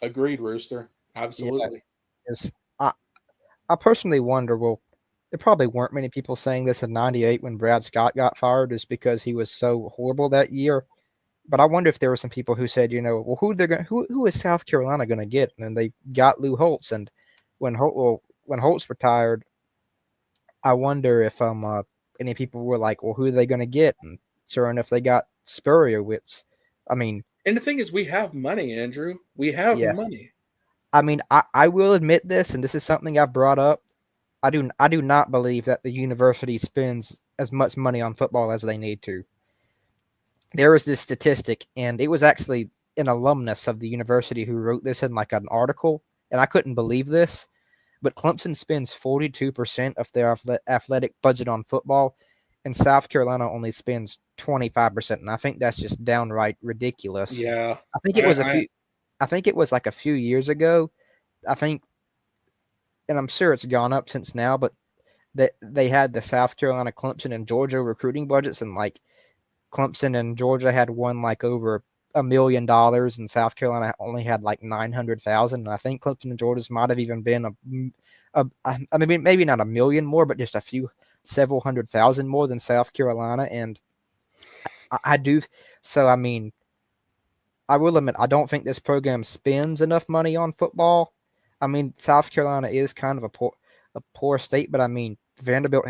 Agreed, Rooster. Yeah, Absolutely. is I personally wonder. Well, there probably weren't many people saying this in '98 when Brad Scott got fired, is because he was so horrible that year. But I wonder if there were some people who said, well, who is South Carolina gonna get? And then they got Lou Holtz, and when Holtz retired, I wonder if any people were like, well, who are they gonna get? And sure enough, they got Spurrier. I mean, And the thing is, we have money, Andrew. We have yeah. money. I mean, I will admit this, and this is something I've brought up. I do not believe that the university spends as much money on football as they need to. There was this statistic, and it was actually an alumnus of the university who wrote this in like an article, and I couldn't believe this. But Clemson spends 42% of their athletic budget on football, and South Carolina only spends 25%. And I think that's just downright ridiculous. Yeah. I think it was a few. I think it was like a few years ago. I think, and I'm sure it's gone up since now, but that they had the South Carolina, Clemson, and Georgia recruiting budgets, and like Clemson and Georgia had won like over $1 million, and South Carolina only had like 900,000. And I think Clemson and Georgia's might have even been I mean, maybe not 1 million more, but just several 100,000 more than South Carolina. And I do. So, I mean, I will admit, I don't think this program spends enough money on football. I mean, South Carolina is kind of a poor state, but I mean, Vanderbilt.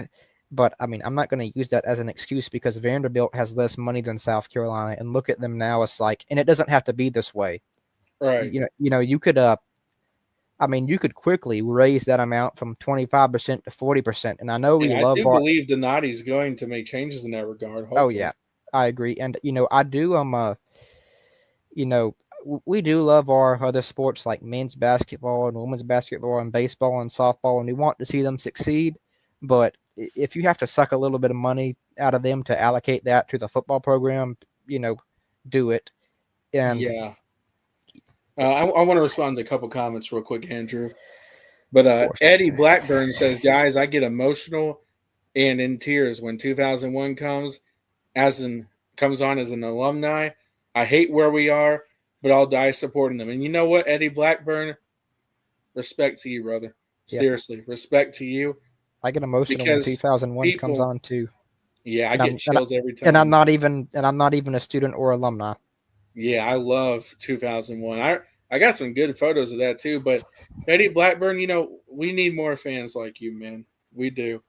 But I mean, I'm not going to use that as an excuse because Vanderbilt has less money than South Carolina, and look at them now. It's like, and it doesn't have to be this way. Right. You could. I mean, you could quickly raise that amount from 25% to 40%. And I know we Yeah, I love do believe Donati's going to make changes in that regard. Hopefully. Oh yeah, I agree, and I do. We do love our other sports like men's basketball and women's basketball and baseball and softball, and we want to see them succeed. But if you have to suck a little bit of money out of them to allocate that to the football program, do it. And yeah. I want to respond to a couple comments real quick, Andrew. But of course, Eddie Blackburn says, guys, I get emotional and in tears when 2001 comes on as an alumni. I hate where we are, but I'll die supporting them. And you know what, Eddie Blackburn? Respect to you, brother. Yeah. Seriously, respect to you. I get emotional when 2001 comes on too. Yeah, I get chills every time. And I'm not even a student or alumni. Yeah, I love 2001. I got some good photos of that too. But Eddie Blackburn, we need more fans like you, man. We do.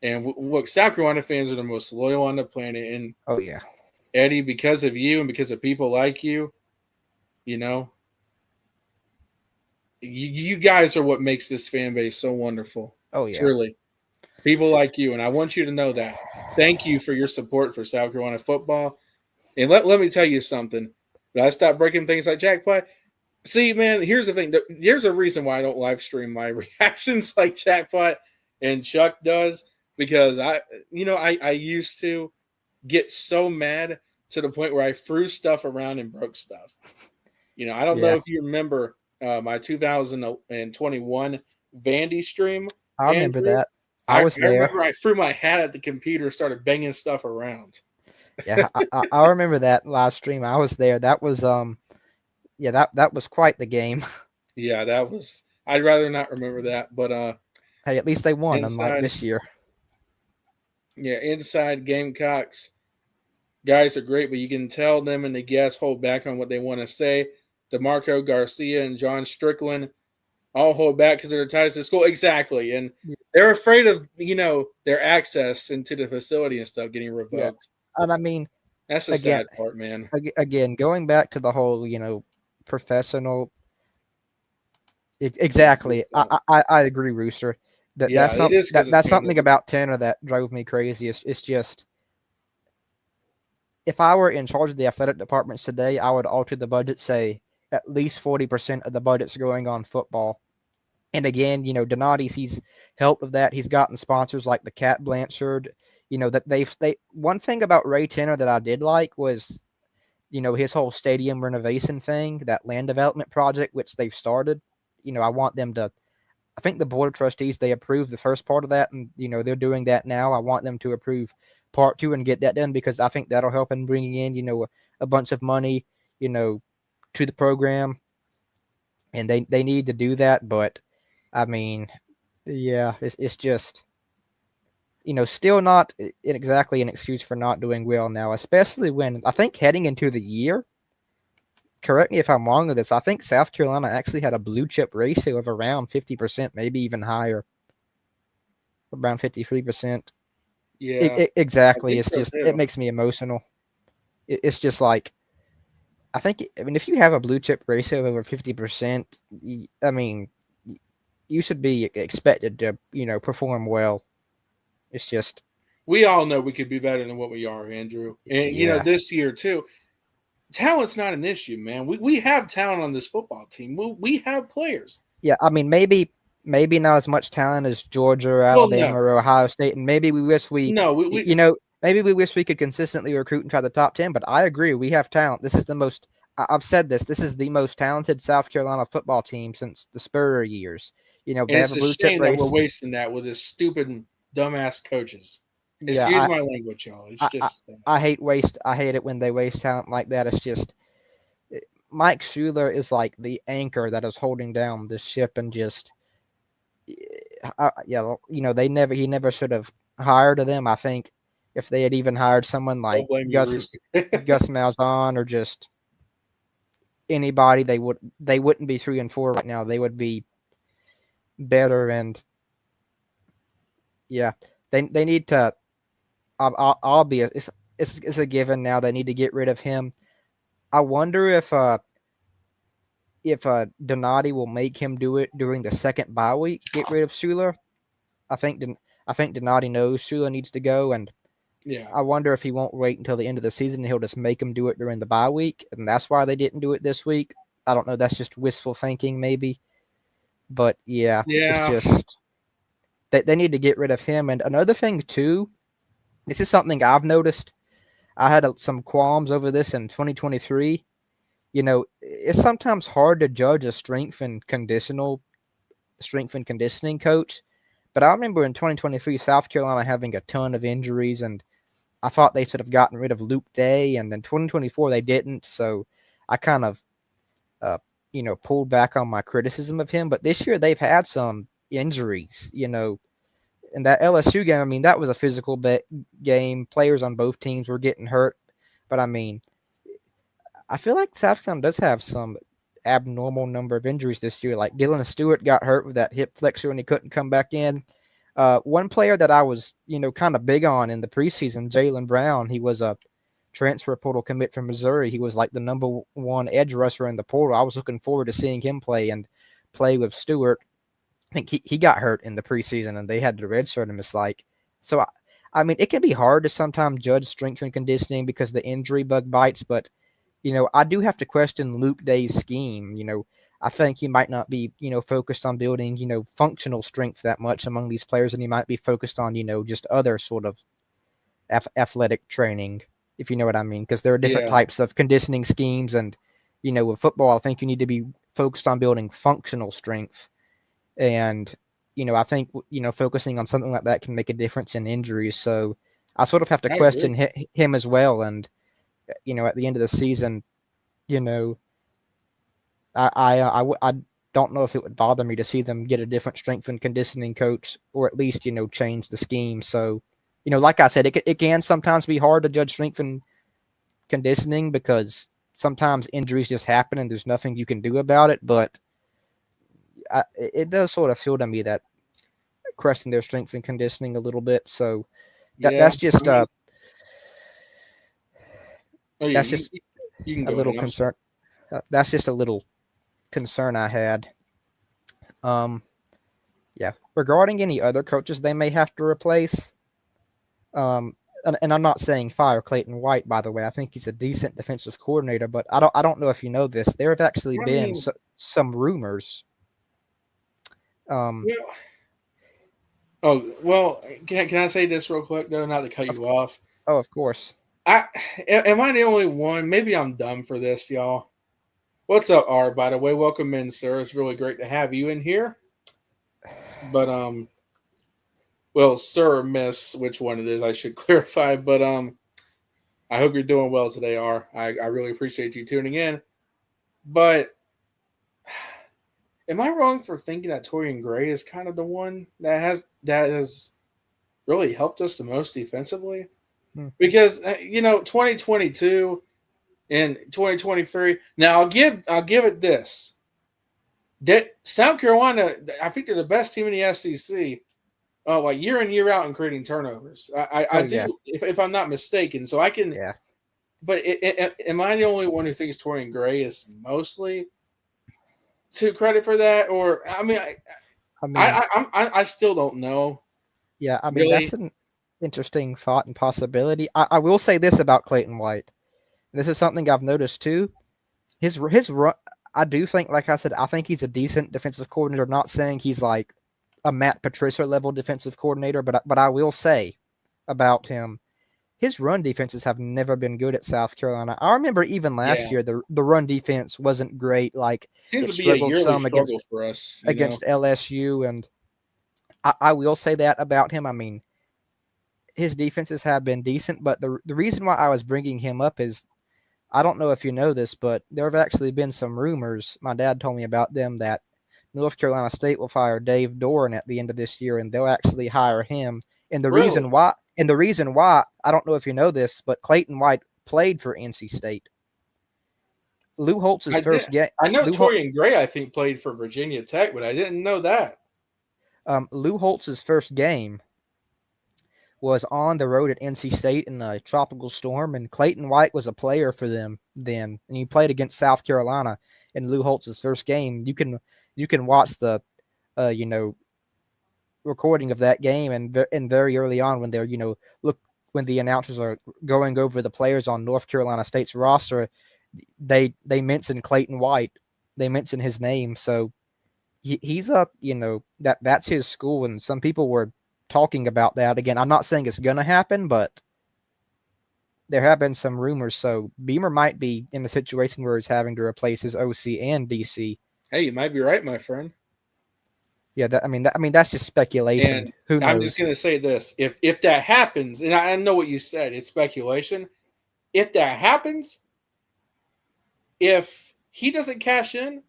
And look, South Carolina fans are the most loyal on the planet. And oh yeah, Eddie, because of you and because of people like you, you guys are what makes this fan base so wonderful. Oh yeah, truly. People like you, and I want you to know that. Thank you for your support for South Carolina football. And let me tell you something. But I stopped breaking things like jackpot. See, man, here's the thing. There's a reason why I don't live stream my reactions like jackpot and Chuck does, because I used to get so mad to the point where I threw stuff around and broke stuff. I don't know if you remember my 2021 Vandy stream. I remember that. I was there. I remember I threw my hat at the computer, started banging stuff around. Yeah, I remember that live stream. I was there. That was that was quite the game. Yeah, that was. I'd rather not remember that, but hey, at least they won, unlike this year. Yeah, inside Gamecocks guys are great, but you can tell them and the guests hold back on what they want to say. DeMarco Garcia and John Strickland all hold back because they're ties to school. Exactly. And they're afraid of, their access into the facility and stuff getting revoked. Yeah. And I mean, that's the sad part, man. Again, going back to the whole, professional. Exactly. I agree, Rooster. That's something about Tanner that drove me crazy. It's just if I were in charge of the athletic departments today, I would alter the budget, say at least 40% of the budget's going on football. And again, Donati's he's helped with that. He's gotten sponsors like the Cat Blanchard. That they one thing about Ray Tanner that I did like was his whole stadium renovation thing, that land development project which they've started. I want them to. I think the board of trustees they approved the first part of that, and they're doing that now. I want them to approve part two and get that done because I think that'll help in bringing in a bunch of money to the program, and they need to do that. But I mean, yeah, it's just still not exactly an excuse for not doing well now, especially when I think heading into the year. Correct me if I'm wrong with this. I think South Carolina actually had a blue chip ratio of around 50%, maybe even higher, around 53%. Yeah, I Exactly. think It's so just it too. makes me emotional. It's just like I mean, if you have a blue chip ratio of over 50%, I mean, you should be expected to perform well. It's just We all know we could be better than what we are, Andrew. And yeah. this year too, talent's not an issue, man. We have talent on this football team. We have players. Yeah, I mean, maybe not as much talent as Georgia or Well, Alabama no, or Ohio State, and maybe we wish no, maybe we wish we could consistently recruit and try the top 10. But I agree, we have talent. This is the most. I've said this. This is the most talented South Carolina football team since the Spurrier years. and They have it's a a blue chip shame that we're race. wasting that with this stupid dumbass coaches. Yeah, Excuse my language, y'all. It's I, I, just I hate waste. I hate it when they waste talent like that. It's just Mike Schuler is like the anchor that is holding down this ship, and just yeah, he never should have hired them. I think if they had even hired someone don't like blame you, Rooster. Gus Malzahn or just anybody, they wouldn't be 3-4 right now. They would be better, and yeah, they need to. I'll be it's a given now. They need to get rid of him. I wonder if Donati will make him do it during the second bye week. Get rid of Schuler. I think I think Donati knows Schuler needs to go, and Yeah, I wonder if he won't wait until the end of the season and he'll just make him do it during the bye week, and that's why they didn't do it this week. I don't know. That's just wistful thinking, maybe. But yeah, it's yeah. just they need to get rid of him. And another thing too, this is something I've noticed. I had some qualms over this in 2023. It's sometimes hard to judge a strength and conditioning coach. But I remember in 2023, South Carolina having a ton of injuries, and I thought they should have gotten rid of Luke Day, and in 2024 they didn't. So I kind of, uh, pulled back on my criticism of him. But this year they've had some injuries. In that LSU game, I mean, that was a physical game. Players on both teams were getting hurt, but I mean, I feel like South Carolina does have some abnormal number of injuries this year. Like Dylan Stewart got hurt with that hip flexor and he couldn't come back in. One player that I was, kind of big on in the preseason, Jalen Brown, he was a transfer portal commit from Missouri. He was like the number one edge rusher in the portal. I was looking forward to seeing him play with Stewart. I think he got hurt in the preseason and they had to redshirt him. It's like, so I mean, it can be hard to sometimes judge strength and conditioning because the injury bug bites, but I do have to question Luke Day's scheme. I think he might not be, focused on building, functional strength that much among these players, and he might be focused on, just other sort of athletic training, if you know what I mean. Because there are different Yeah, types of conditioning schemes, and with football, I think you need to be focused on building functional strength, and I think focusing on something like that can make a difference in injuries. So I sort of have to I agree. question him as well, and at the end of the season, you know, I don't know if it would bother me to see them get a different strength and conditioning coach, or at least change the scheme. So, like I said, it can sometimes be hard to judge strength and conditioning because sometimes injuries just happen and there's nothing you can do about it. But it does sort of feel to me that question their strength and conditioning a little bit. So Yeah, that's just I mean, oh yeah, that's just you can a go little ahead. I'm sorry. concern. That's just a little concern I had. Um, yeah. Regarding any other coaches they may have to replace, and I'm not saying fire Clayton White, by the way. I think he's a decent defensive coordinator, but I don't know if you know this. There have actually I been mean, some rumors. well, oh well. Can I say this real quick though? Not to cut Of, you off. oh, of course. I am I the only one? Maybe I'm dumb for this, y'all. What's up, R? By the way, welcome in, sir. It's really great to have you in here. But well, sir or miss, which one it is, I should clarify. But I hope you're doing well today, R. I really appreciate you tuning in. But am I wrong for thinking that Torian Gray is kind of the one that has really helped us the most defensively? Hmm. Because 2022 and 2023. Now I'll give it this. That South Carolina, I think they're the best team in the SEC. Like year in year out in creating turnovers. I Oh yeah, do, if I'm not mistaken. So I can. yeah. But am I the only one who thinks Torian Gray is mostly to credit for that? Or I mean, I mean, I still don't know yeah. I mean, that's really. an interesting thought and possibility. I will say this about Clayton White. This is something I've noticed too. His run. I do think, like I said, I think he's a decent defensive coordinator. I'm not saying he's like a Matt Patricia level defensive coordinator, but I will say about him, his run defenses have never been good at South Carolina. I remember even last Yeah, year the run defense wasn't great. Like seems it to be a struggled yearly some struggle for us. against LSU, and I will say that about him. I mean, his defenses have been decent, but the reason why I was bringing him up is I don't know if you know this, but there have actually been some rumors. My dad told me about them that North Carolina State will fire Dave Doran at the end of this year, and they'll actually hire him. Really, And the reason why, I don't know if you know this, but Clayton White played for NC State. Lou Holtz's I did. first game, I know Lou, Hol- Torian Gray. I think played for Virginia Tech, but I didn't know that. Lou Holtz's first game was on the road at NC State in a tropical storm, and Clayton White was a player for them then, and he played against South Carolina in Lou Holtz's first game. You can watch the you know recording of that game, and very early on when they're look when the announcers are going over the players on North Carolina State's roster, they mention Clayton White, they mention his name, so he's a that's his school, and some people were talking about that again. I'm not saying it's gonna happen, but there have been some rumors. So Beamer might be in a situation where he's having to replace his OC and DC. Hey, you might be right, my friend. Yeah, that's just speculation. And Who I'm just knows? gonna say this: if that happens, and I know what you said, it's speculation. If that happens, if he doesn't cash in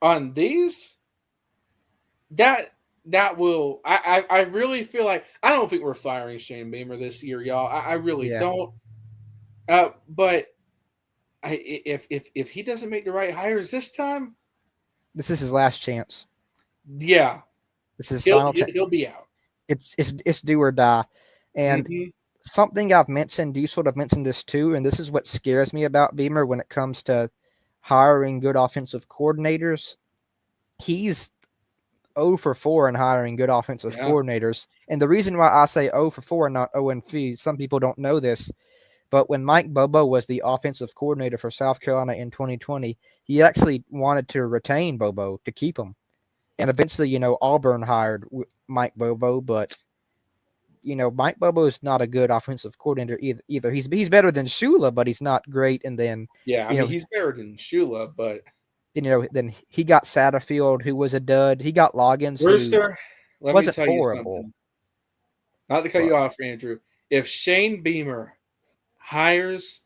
on these, that will. I really feel like I don't think we're firing Shane Beamer this year, y'all. I really Yeah, don't. But if he doesn't make the right hires this time, this is his last chance. yeah, This is his he'll final chance. he'll be out. It's do or die. And Hmm. something I've mentioned, you sort of mentioned this too, and this is what scares me about Beamer when it comes to hiring good offensive coordinators. He's 0 for 4 in hiring good offensive Yeah. coordinators. And the reason why I say 0 for 4 and not 0 and 3, some people don't know this, but when Mike Bobo was the offensive coordinator for South Carolina in 2020, he actually wanted to retain Bobo to keep him. And eventually, Auburn hired Mike Bobo, but Mike Bobo is not a good offensive coordinator either. He's better than Shula, but he's not great. And then, Yeah, I you mean know, he's better than Shula, but then he got Satterfield, who was a dud. He got Loggins, who Brewster, let me wasn't tell you horrible, something. Not to cut but you off, Andrew. If Shane Beamer hires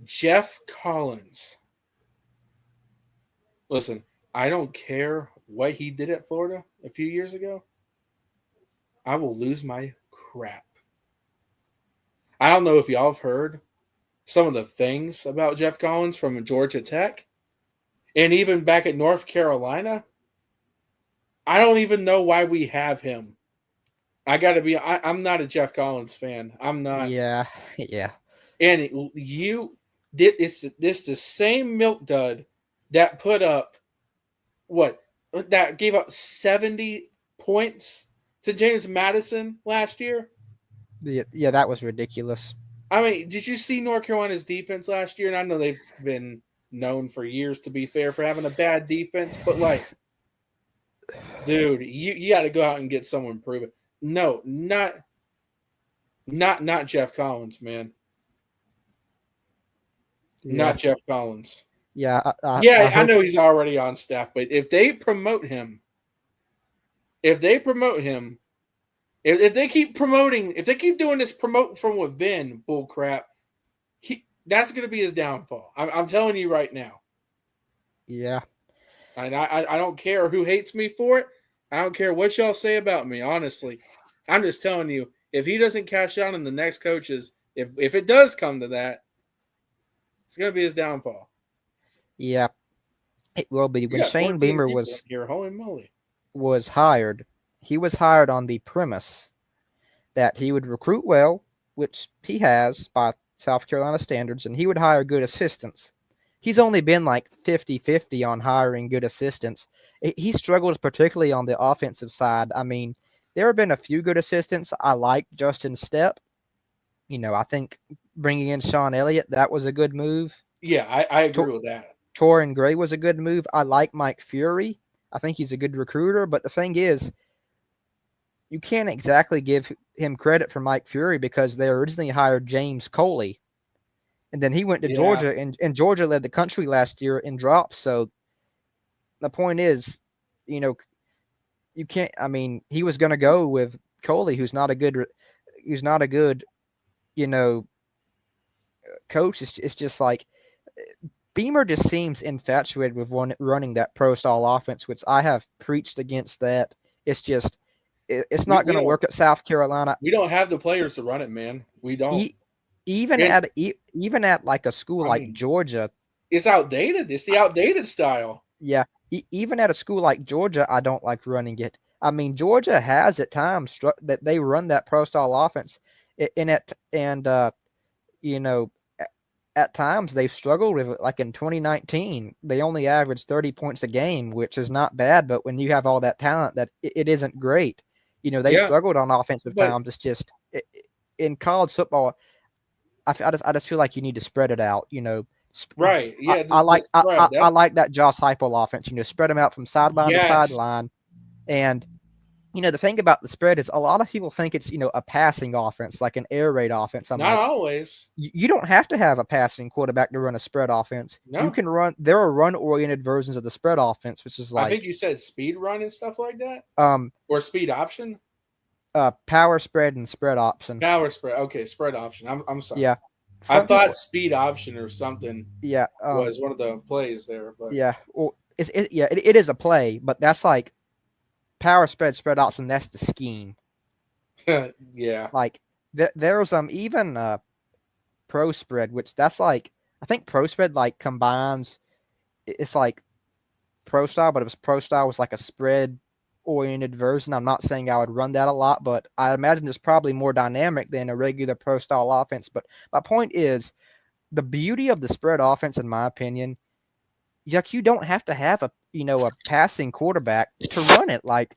Jeff Collins, listen, I don't care what he did at Florida a few years ago. I will lose my crap. I don't know if y'all have heard some of the things about Jeff Collins from Georgia Tech and even back at North Carolina. I don't even know why we have him. I got to be. I'm not a Jeff Collins fan. I'm not. yeah, yeah, And you did. It's this the same milk dud that put up what that gave up 70 points to James Madison last year. Yeah, that was ridiculous. I mean, did you see North Carolina's defense last year? And I know they've been known for years, to be fair, for having a bad defense, but like, dude, you got to go out and get someone proven. No, not Jeff Collins, man. Yeah, Not Jeff Collins. yeah. I Yeah, I hope. know he's already on staff, but if they promote him, if they promote him, if they keep promoting, if they keep doing this promote from within bull crap, that's going to be his downfall. I'm telling you right now. Yeah, And I don't care who hates me for it. I don't care what y'all say about me, honestly. I'm just telling you, if he doesn't catch on in the next coaches, if it does come to that, it's going to be his downfall. yeah. It will be. We When got Shane 14 Beamer people in here. Holy moly. was hired, he was hired on the premise that he would recruit well, which he has by South Carolina standards, and he would hire good assistants. He's only been like 50-50 on hiring good assistants. He struggled particularly on the offensive side. I mean, there have been a few good assistants. I like Justin Stepp. I think bringing in Sean Elliott, that was a good move. Yeah, I agree with that. Torin Gray was a good move. I like Mike Fury. I think he's a good recruiter, but the thing is, you can't exactly give him credit for Mike Fury because they originally hired James Coley, and then he went to Georgia, and Georgia led the country last year in drops. So the point is, you can't. I mean, he was going to go with Coley, who's not a good, you know, coach. It's just like Beamer just seems infatuated with running that pro style offense, which I have preached against. That it's just it's not going to work at South Carolina. We don't have the players to run it, man. We don't. Even at like a school like Georgia, it's outdated. It's the outdated style. Yeah, even at a school like Georgia, I don't like running it. I mean, Georgia has at times that they run that pro style offense, you know, at times they've struggled with it. Like in 2019, they only averaged 30 points a game, which is not bad. But when you have all that talent, that it isn't great. They struggled on offensive times. It's just in college football, I just feel like you need to spread it out. Right. Yeah. I like that Josh Heupel offense. Spread them out from sideline to sideline. And the thing about the spread is a lot of people think it's a passing offense, like an air raid offense. Not always. You don't have to have a passing quarterback to run a spread offense. No. You can run. There are run oriented versions of the spread offense, which is like I think you said speed run and stuff like that. Or speed option. Power spread and spread option. Power spread. Okay, spread option. I'm sorry. Yeah. I thought speed option or something. Yeah. Was one of the plays there, but yeah. Well, it is a play, but that's like power spread option. That's the scheme. Yeah. Like there's even pro spread, which that's like I think pro spread like combines. It's like pro style, but it was pro style was like a spread oriented version. I'm not saying I would run that a lot, but I imagine it's probably more dynamic than a regular pro style offense. But my point is the beauty of the spread offense, in my opinion, you don't have to have a passing quarterback to run it. Like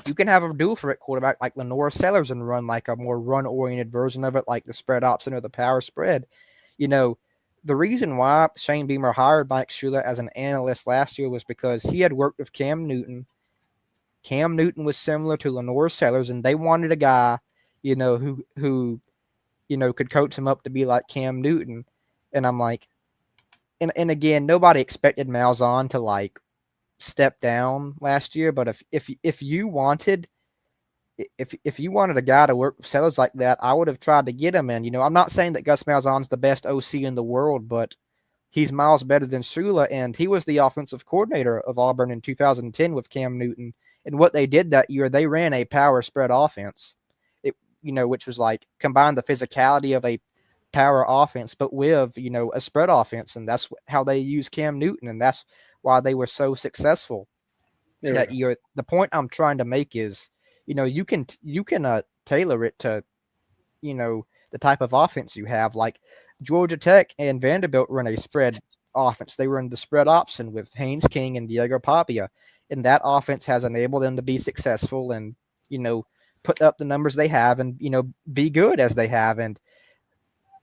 you can have a dual threat quarterback like Lenore Sellers and run like a more run oriented version of it, like the spread option or the power spread. The reason why Shane Beamer hired Mike Shula as an analyst last year was because he had worked with Cam Newton. Cam Newton was similar to Lenore Sellers, and they wanted a guy, who could coach him up to be like Cam Newton. And I'm like, and again, nobody expected Malzahn to like step down last year. But if you wanted a guy to work with Sellers like that, I would have tried to get him in. I'm not saying that Gus Malzahn's the best OC in the world, but he's miles better than Shula, and he was the offensive coordinator of Auburn in 2010 with Cam Newton. And what they did that year, they ran a power spread offense, which was like combined the physicality of a power offense, but with, a spread offense. And that's how they used Cam Newton. And that's why they were so successful that year. The point I'm trying to make is, you can tailor it to, the type of offense you have. Like Georgia Tech and Vanderbilt run a spread offense. They run the spread option with Haynes King and Diego Papia. And that offense has enabled them to be successful and, put up the numbers they have and, be good as they have. And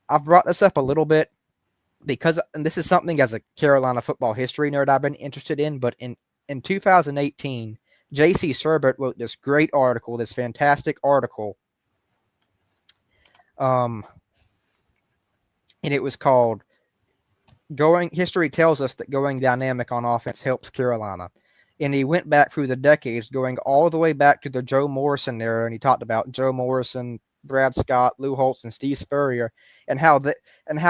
I've brought this up a little bit because, and this is something as a Carolina football history nerd I've been interested in, but in 2018, J.C. Sherbert wrote this great article, this fantastic article, and it was called History Tells Us That Going Dynamic on Offense Helps Carolina. And he went back through the decades, going all the way back to the Joe Morrison era, and he talked about Joe Morrison, Brad Scott, Lou Holtz, and Steve Spurrier, and how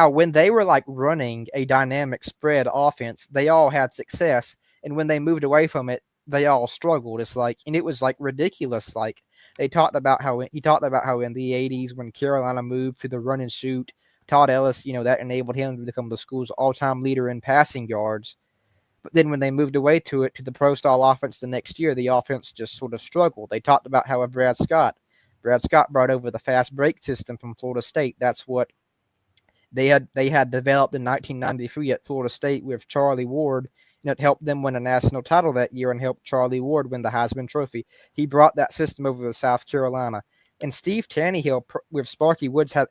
when they were like running a dynamic spread offense, they all had success, and when they moved away from it, they all struggled. It's like, and it was like ridiculous. Like he talked about how in the '80s when Carolina moved to the run and shoot, Todd Ellis, that enabled him to become the school's all-time leader in passing yards. But then when they moved away to the pro-style offense the next year, the offense just sort of struggled. They talked about how Brad Scott brought over the fast break system from Florida State. That's what they had developed in 1993 at Florida State with Charlie Ward, and it helped them win a national title that year and helped Charlie Ward win the Heisman Trophy. He brought that system over to South Carolina. And Steve Tannehill with Sparky Woods had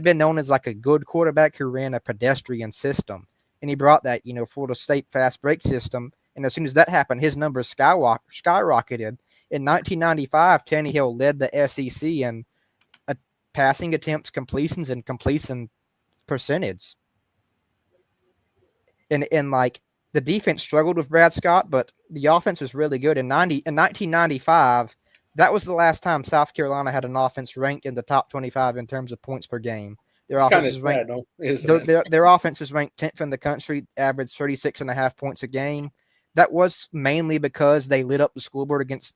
been known as like a good quarterback who ran a pedestrian system. And he brought that, Florida State fast break system. And as soon as that happened, his numbers skyrocketed. In 1995, Tannehill led the SEC in passing attempts, completions, and completion percentage. And like the defense struggled with Brad Scott, but the offense was really good. In 1995, that was the last time South Carolina had an offense ranked in the top 25 in terms of points per game. Their offense was ranked, their offense was ranked 10th in the country, averaged 36.5 points a game. That was mainly because they lit up the scoreboard against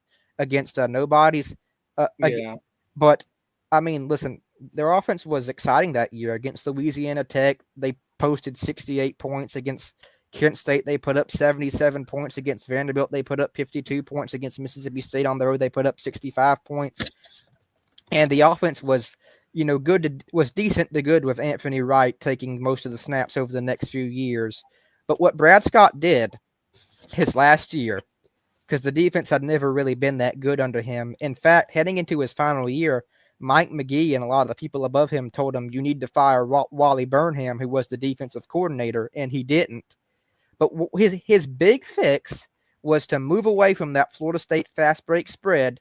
nobodies. But I mean, listen, their offense was exciting that year against Louisiana Tech. They posted 68 points against Kent State. They put up 77 points against Vanderbilt. They put up 52 points against Mississippi State on the road. They put up 65 points, and the offense was, was decent to good with Anthony Wright taking most of the snaps over the next few years. But what Brad Scott did his last year, because the defense had never really been that good under him. In fact, heading into his final year, Mike McGee and a lot of the people above him told him, you need to fire Wally Burnham, who was the defensive coordinator, and he didn't. But his big fix was to move away from that Florida State fast break spread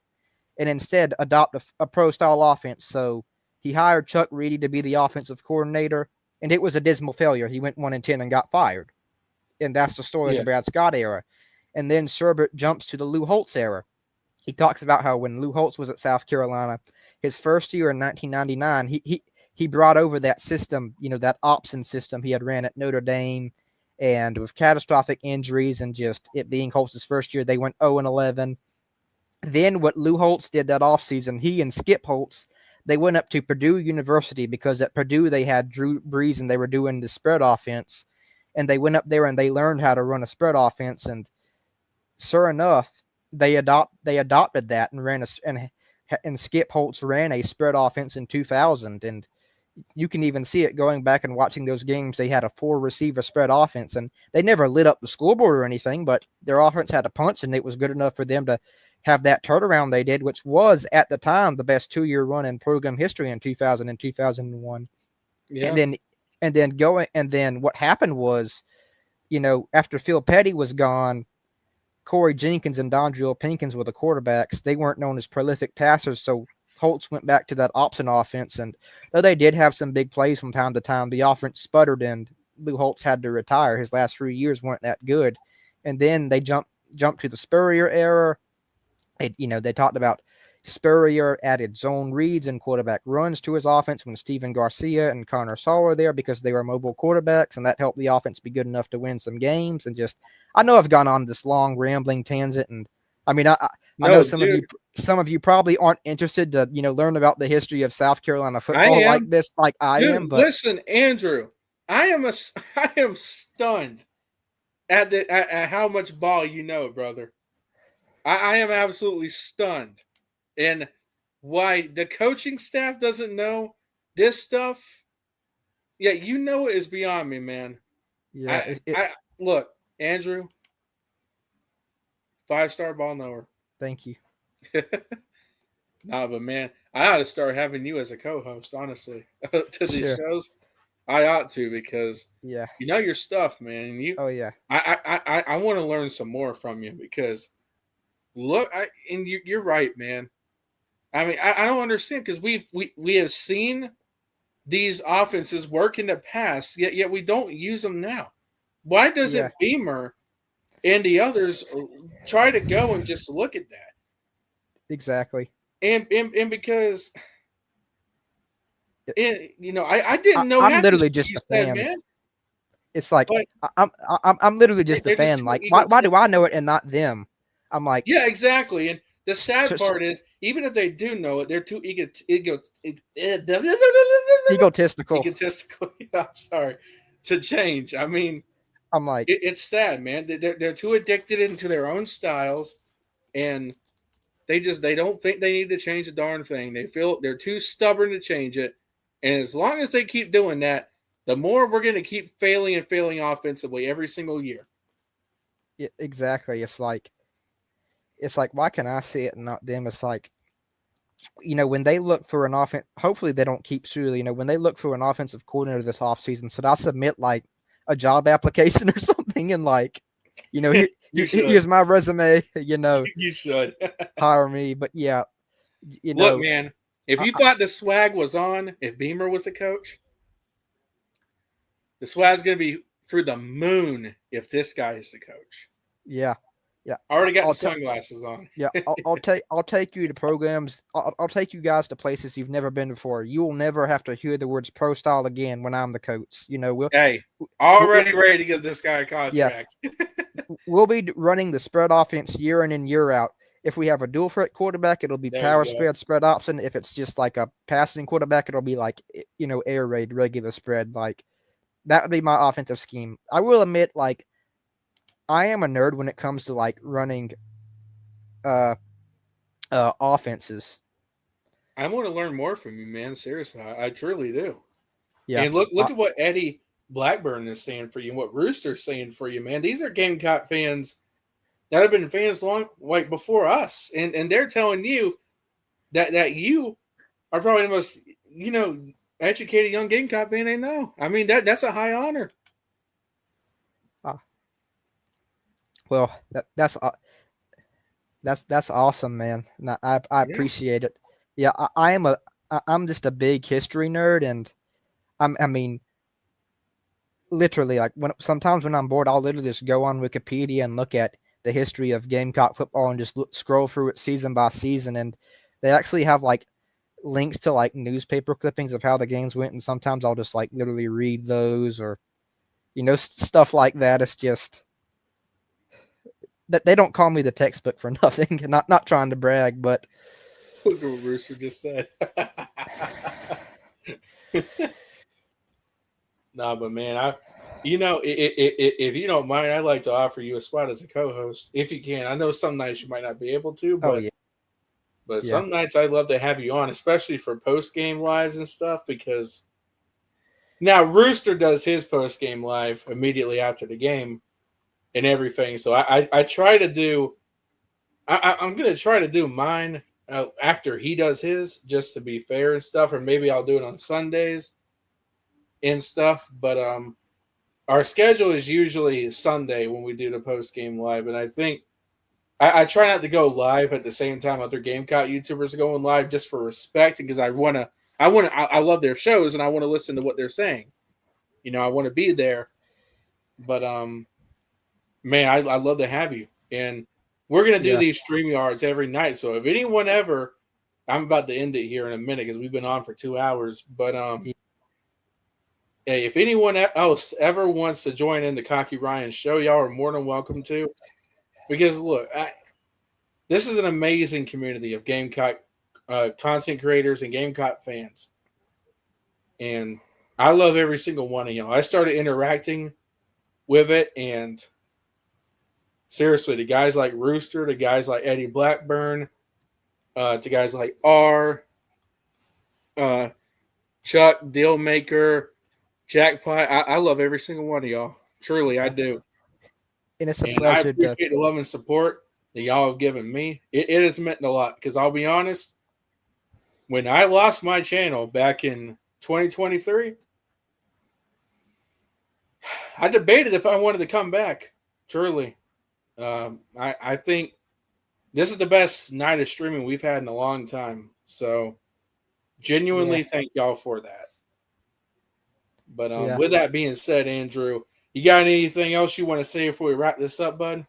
and instead adopt a pro-style offense. So he hired Chuck Reedy to be the offensive coordinator, and it was a dismal failure. He went 1-10 and got fired. And that's the story of the Brad Scott era. And then Sherbert jumps to the Lou Holtz era. He talks about how when Lou Holtz was at South Carolina, his first year in 1999, he brought over that system, that option system he had ran at Notre Dame, and with catastrophic injuries and just it being Holtz's first year, they went 0-11. Then what Lou Holtz did that offseason, he and Skip Holtz, they went up to Purdue University because at Purdue they had Drew Brees and they were doing the spread offense. And they went up there and they learned how to run a spread offense. And sure enough, they adopted that and and Skip Holtz ran a spread offense in 2000. And you can even see it going back and watching those games. They had a 4-receiver spread offense, and they never lit up the scoreboard or anything, but their offense had a punch, and it was good enough for them to have that turnaround they did, which was at the time the best 2-year run in program history in 2000 and 2001. Yeah. And then what happened was, after Phil Petty was gone, Corey Jenkins and Dondrell Pinkins were the quarterbacks. They weren't known as prolific passers, so Holtz went back to that option offense, and though they did have some big plays from time to time, the offense sputtered, and Lou Holtz had to retire. His last 3 years weren't that good. And then they jumped to the Spurrier era. They talked about Spurrier added zone reads and quarterback runs to his offense when Steven Garcia and Connor Saul were there because they were mobile quarterbacks, and that helped the offense be good enough to win some games. And I know I've gone on this long rambling tangent, and I mean, I know some of you probably aren't interested to, learn about the history of South Carolina football like this, like I am. But listen, Andrew, I am stunned at how much ball you know, brother. I am absolutely stunned. And why the coaching staff doesn't know this stuff, yeah, it is beyond me, man. Yeah, look, Andrew, 5-star ball knower. Thank you. Nah, but man, I ought to start having you as a co-host, honestly, to these Sure. shows. I ought to because Yeah. you know your stuff, man. And Oh yeah. I want to learn some more from you because look, you're right, man. I mean, I don't understand because we have seen these offenses work in the past, yet we don't use them now. Why Yeah. doesn't Beamer and the others try to go and just look at that? Exactly. And because It- I didn't know I'm half the literally shit just you a said, fan. man. It's like But I'm literally just a they're just fan. too Like, why do I egotistical. know it and not them? I'm like, Yeah, exactly. And the sad just part is, even if they do know it, they're too egotistical. egotistical. I'm sorry to change. I mean, I'm like, it's sad, man. They're too addicted into their own styles, and they don't think they need to change the darn thing. They feel they're too stubborn to change it, and as long as they keep doing that, the more we're going to keep failing and failing offensively every single year. exactly. It's like, why can I see it and not them? It's like, when they look for an offense, hopefully they don't keep Shula. When they look for an offensive coordinator this offseason, should I submit like a job application or something and like, You should. here's my resume, You should. hire me. But yeah, you Look, know, man, if I, you I, thought the swag was on, if Beamer was the coach, the swag's going to be through the moon if this guy is the coach. yeah, yeah. I already got the I'll tell. sunglasses on. Yeah, I'll take you to programs. I'll take you guys to places you've never been before. You will never have to hear the words pro style again when I'm the coach. Hey, We'll already ready to give this guy a yeah, contract. we'll be running the spread offense year in and year out. If we have a dual threat quarterback, it'll be There you power go. spread option. If it's just like a passing quarterback, it'll be like air raid regular spread. Like that would be my offensive scheme. I will admit, like I am a nerd when it comes to like running uh offenses. I want to learn more from you, man. Seriously, I truly do. Yeah. And look at what Eddie Blackburn is saying for you and what Rooster's saying for you, man. These are Gamecock fans that have been fans long like before us. And they're telling you that you are probably the most, educated young Gamecock fan they know. I mean, that's a high honor. Well, that's awesome, man. I Yeah. appreciate it. Yeah, I'm just a big history nerd, and I mean, literally, like sometimes when I'm bored, I'll literally just go on Wikipedia and look at the history of Gamecock football and just scroll through it season by season, and they actually have like links to like newspaper clippings of how the games went, and sometimes I'll just like literally read those or stuff like that. It's just that they don't call me the textbook for nothing. Not trying to brag, but Look at what Rooster just said. Nah, but man, if you don't mind, I'd like to offer you a spot as a co-host if you can. I know some nights you might not be able to, oh but yeah, but yeah, some nights I'd love to have you on, especially for post-game lives and stuff. Because now Rooster does his post-game live immediately after the game and everything. So I try to do. I'm gonna try to do mine after he does his, just to be fair and stuff, or maybe I'll do it on Sundays and stuff. But our schedule is usually Sunday when we do the post game live, and I think I try not to go live at the same time other Gamecock YouTubers are going live just for respect, because I love their shows and I want to listen to what they're saying. I want to be there, but man, I love to have you, and we're gonna do yeah. these stream yards every night. So if anyone ever, I'm about to end it here in a minute because we've been on for 2 hours, but Yeah. hey, if anyone else ever wants to join in the Cocky Ryan show, y'all are more than welcome to. Because look, this is an amazing community of Gamecock content creators and Gamecock fans, and I love every single one of y'all. I started interacting with it, and seriously, the guys like Rooster, the guys like Eddie Blackburn, to guys like R, uh, Chuck, Dealmaker, Jackpot. I love every single one of y'all. Truly, I do. And it's a And I pleasure to appreciate the love and support that y'all have given me. It has meant a lot because I'll be honest, when I lost my channel back in 2023, I debated if I wanted to come back. Truly, I think this is the best night of streaming we've had in a long time. So, Yeah, genuinely thank y'all for that. But yeah. with that being said, Andrew, you got anything else you want to say before we wrap this up, bud?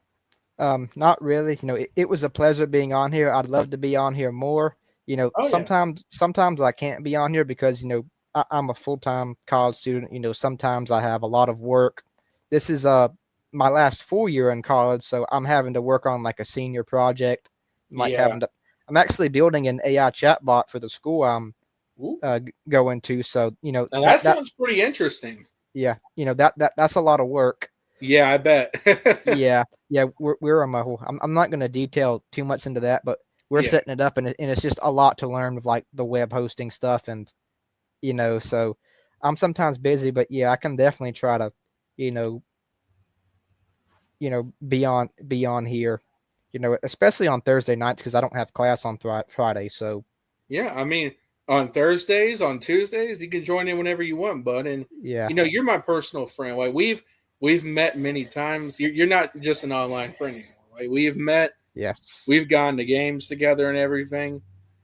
Not really. It was a pleasure being on here. I'd love to be on here more. Oh yeah, Sometimes I can't be on here because I'm a full-time college student. Sometimes I have a lot of work. This is my last full year in college, so I'm having to work on like a senior project. Like yeah. having to. I'm actually building an AI chatbot for the school I'm Ooh. going to. So Now that that sounds pretty interesting. yeah, that's a lot of work. Yeah, I bet. Yeah, yeah, we're on my whole. I'm not going to detail too much into that, but we're Yeah, setting it up, and it's just a lot to learn with like the web hosting stuff, and so I'm sometimes busy, but yeah, I can definitely try to, you know, be on here, especially on Thursday nights because I don't have class on Friday, so yeah. I mean, on Thursdays, on Tuesdays, you can join in whenever you want, bud. And yeah, you're my personal friend. Like we've met many times. You're not just an online friend anymore. Like we've met, yes, we've gone to games together and everything.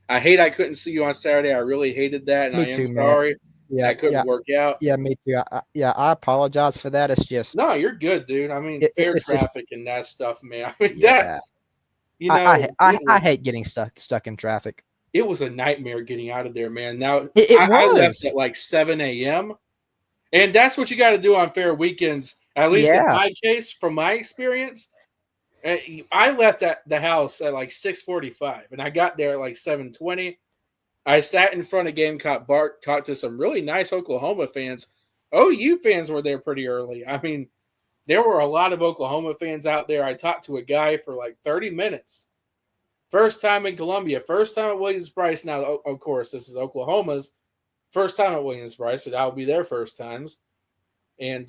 I hate I couldn't see you on Saturday. I really hated that, and I me am too, man. sorry Yeah, that couldn't yeah, work out. yeah, me too. Yeah, I apologize for that. It's just No, you're good, dude. I mean, fair it's just traffic and that stuff, man. I mean that yeah. you know, I hate getting stuck in traffic. it was a nightmare getting out of there, man. Now It I left at was. like 7 a.m. And that's what you got to do on fair weekends. At least in Yeah. my case, from my experience, I left at the house at like 6:45, and I got there at like 7:20. I sat in front of Gamecock Bar, talked to some really nice Oklahoma fans. OU fans were there pretty early. I mean, there were a lot of Oklahoma fans out there. I talked to a guy for like 30 minutes. First time in Columbia, first time at Williams-Brice. Now, of course, this is Oklahoma's first time at Williams-Brice, so that will be their first times. And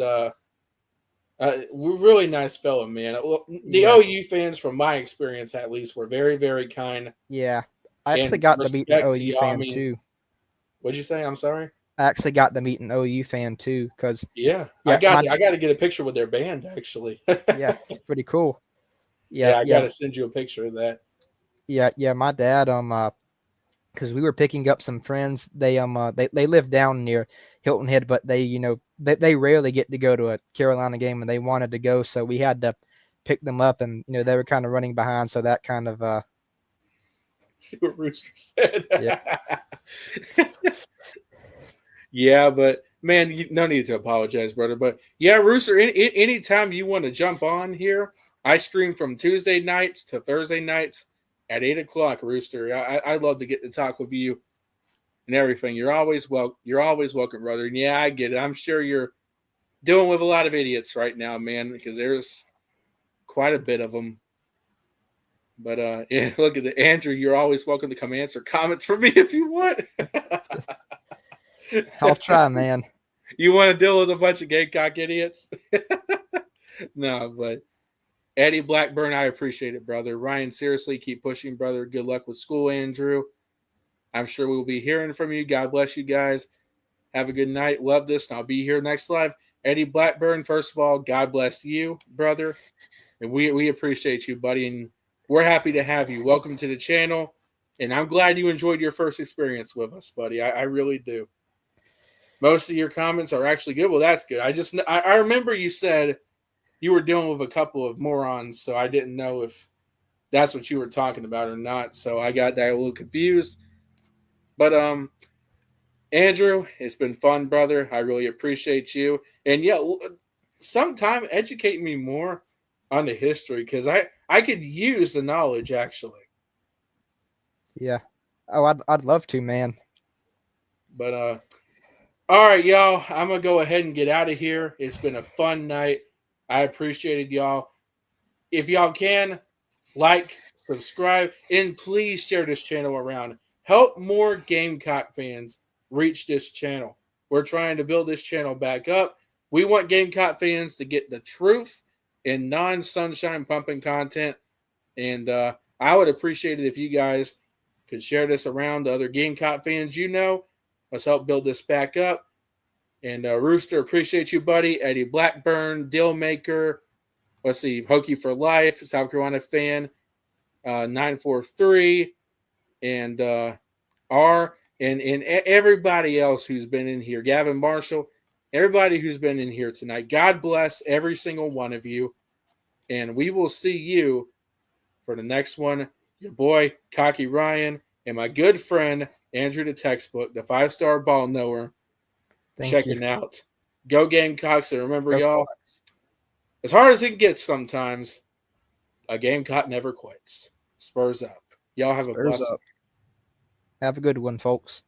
really nice fellow, man. The Yeah. OU fans, from my experience at least, were very, very kind Yeah. I actually and got to meet an respect to OU y'all. I fan mean, too. what'd you say? I'm sorry. I actually got to meet an OU fan too because Yeah, yeah, my I got to get a picture with their band actually. yeah, it's pretty cool. Yeah, Yeah, I got yeah, to send you a picture of that. yeah. My dad because we were picking up some friends. They live down near Hilton Head, but they rarely get to go to a Carolina game, and they wanted to go, so we had to pick them up, and they were kind of running behind, so that kind of See what Rooster said. yeah. Yeah, but man, no need to apologize, brother. But yeah, Rooster, anytime you want to jump on here, I stream from Tuesday nights to Thursday nights at 8 o'clock, Rooster. I love to get to talk with you and everything. You're always You're always welcome, brother. And yeah, I get it. I'm sure you're dealing with a lot of idiots right now, man, because there's quite a bit of them. But yeah, look at the Andrew. You're always welcome to come answer comments for me if you want. I'll try, man. You want to deal with a bunch of Gamecock idiots? No, but Eddie Blackburn, I appreciate it, brother. Ryan, seriously, keep pushing, brother. Good luck with school, Andrew. I'm sure we will be hearing from you. God bless you guys. Have a good night. Love this, and I'll be here next live. Eddie Blackburn, first of all, God bless you, brother. And we appreciate you, buddy. And we're happy to have you. Welcome to the channel. And I'm glad you enjoyed your first experience with us, buddy. I really do. Most of your comments are actually good. Well, that's good. I remember you said you were dealing with a couple of morons, so I didn't know if that's what you were talking about or not. So I got that a little confused. But Andrew, it's been fun, brother. I really appreciate you. And yeah, sometime educate me more on the history because I could use the knowledge actually. Yeah. Oh, I'd love to, man. But all right, y'all. I'm gonna go ahead and get out of here. It's been a fun night. I appreciated y'all. If y'all can, like, subscribe, and please share this channel around. Help more Gamecock fans reach this channel. We're trying to build this channel back up. We want Gamecock fans to get the truth and non-sunshine pumping content. And I would appreciate it if you guys could share this around to other Gamecock fans you know. Let's help build this back up. And Rooster, appreciate you, buddy. Eddie Blackburn, Dealmaker. Let's see, Hokie for Life, South Carolina fan, 943, and R, and everybody else who's been in here. Gavin Marshall, everybody who's been in here tonight. God bless every single one of you. And we will see you for the next one. Your boy, Cocky Ryan, and my good friend, Andrew the Textbook, the 5-star ball knower, checking out. Go Gamecocks. And remember, Go y'all, Fox. as hard as it gets sometimes, a Gamecock never quits. Spurs up. Y'all have a Spurs blessed up. Have a good one, folks.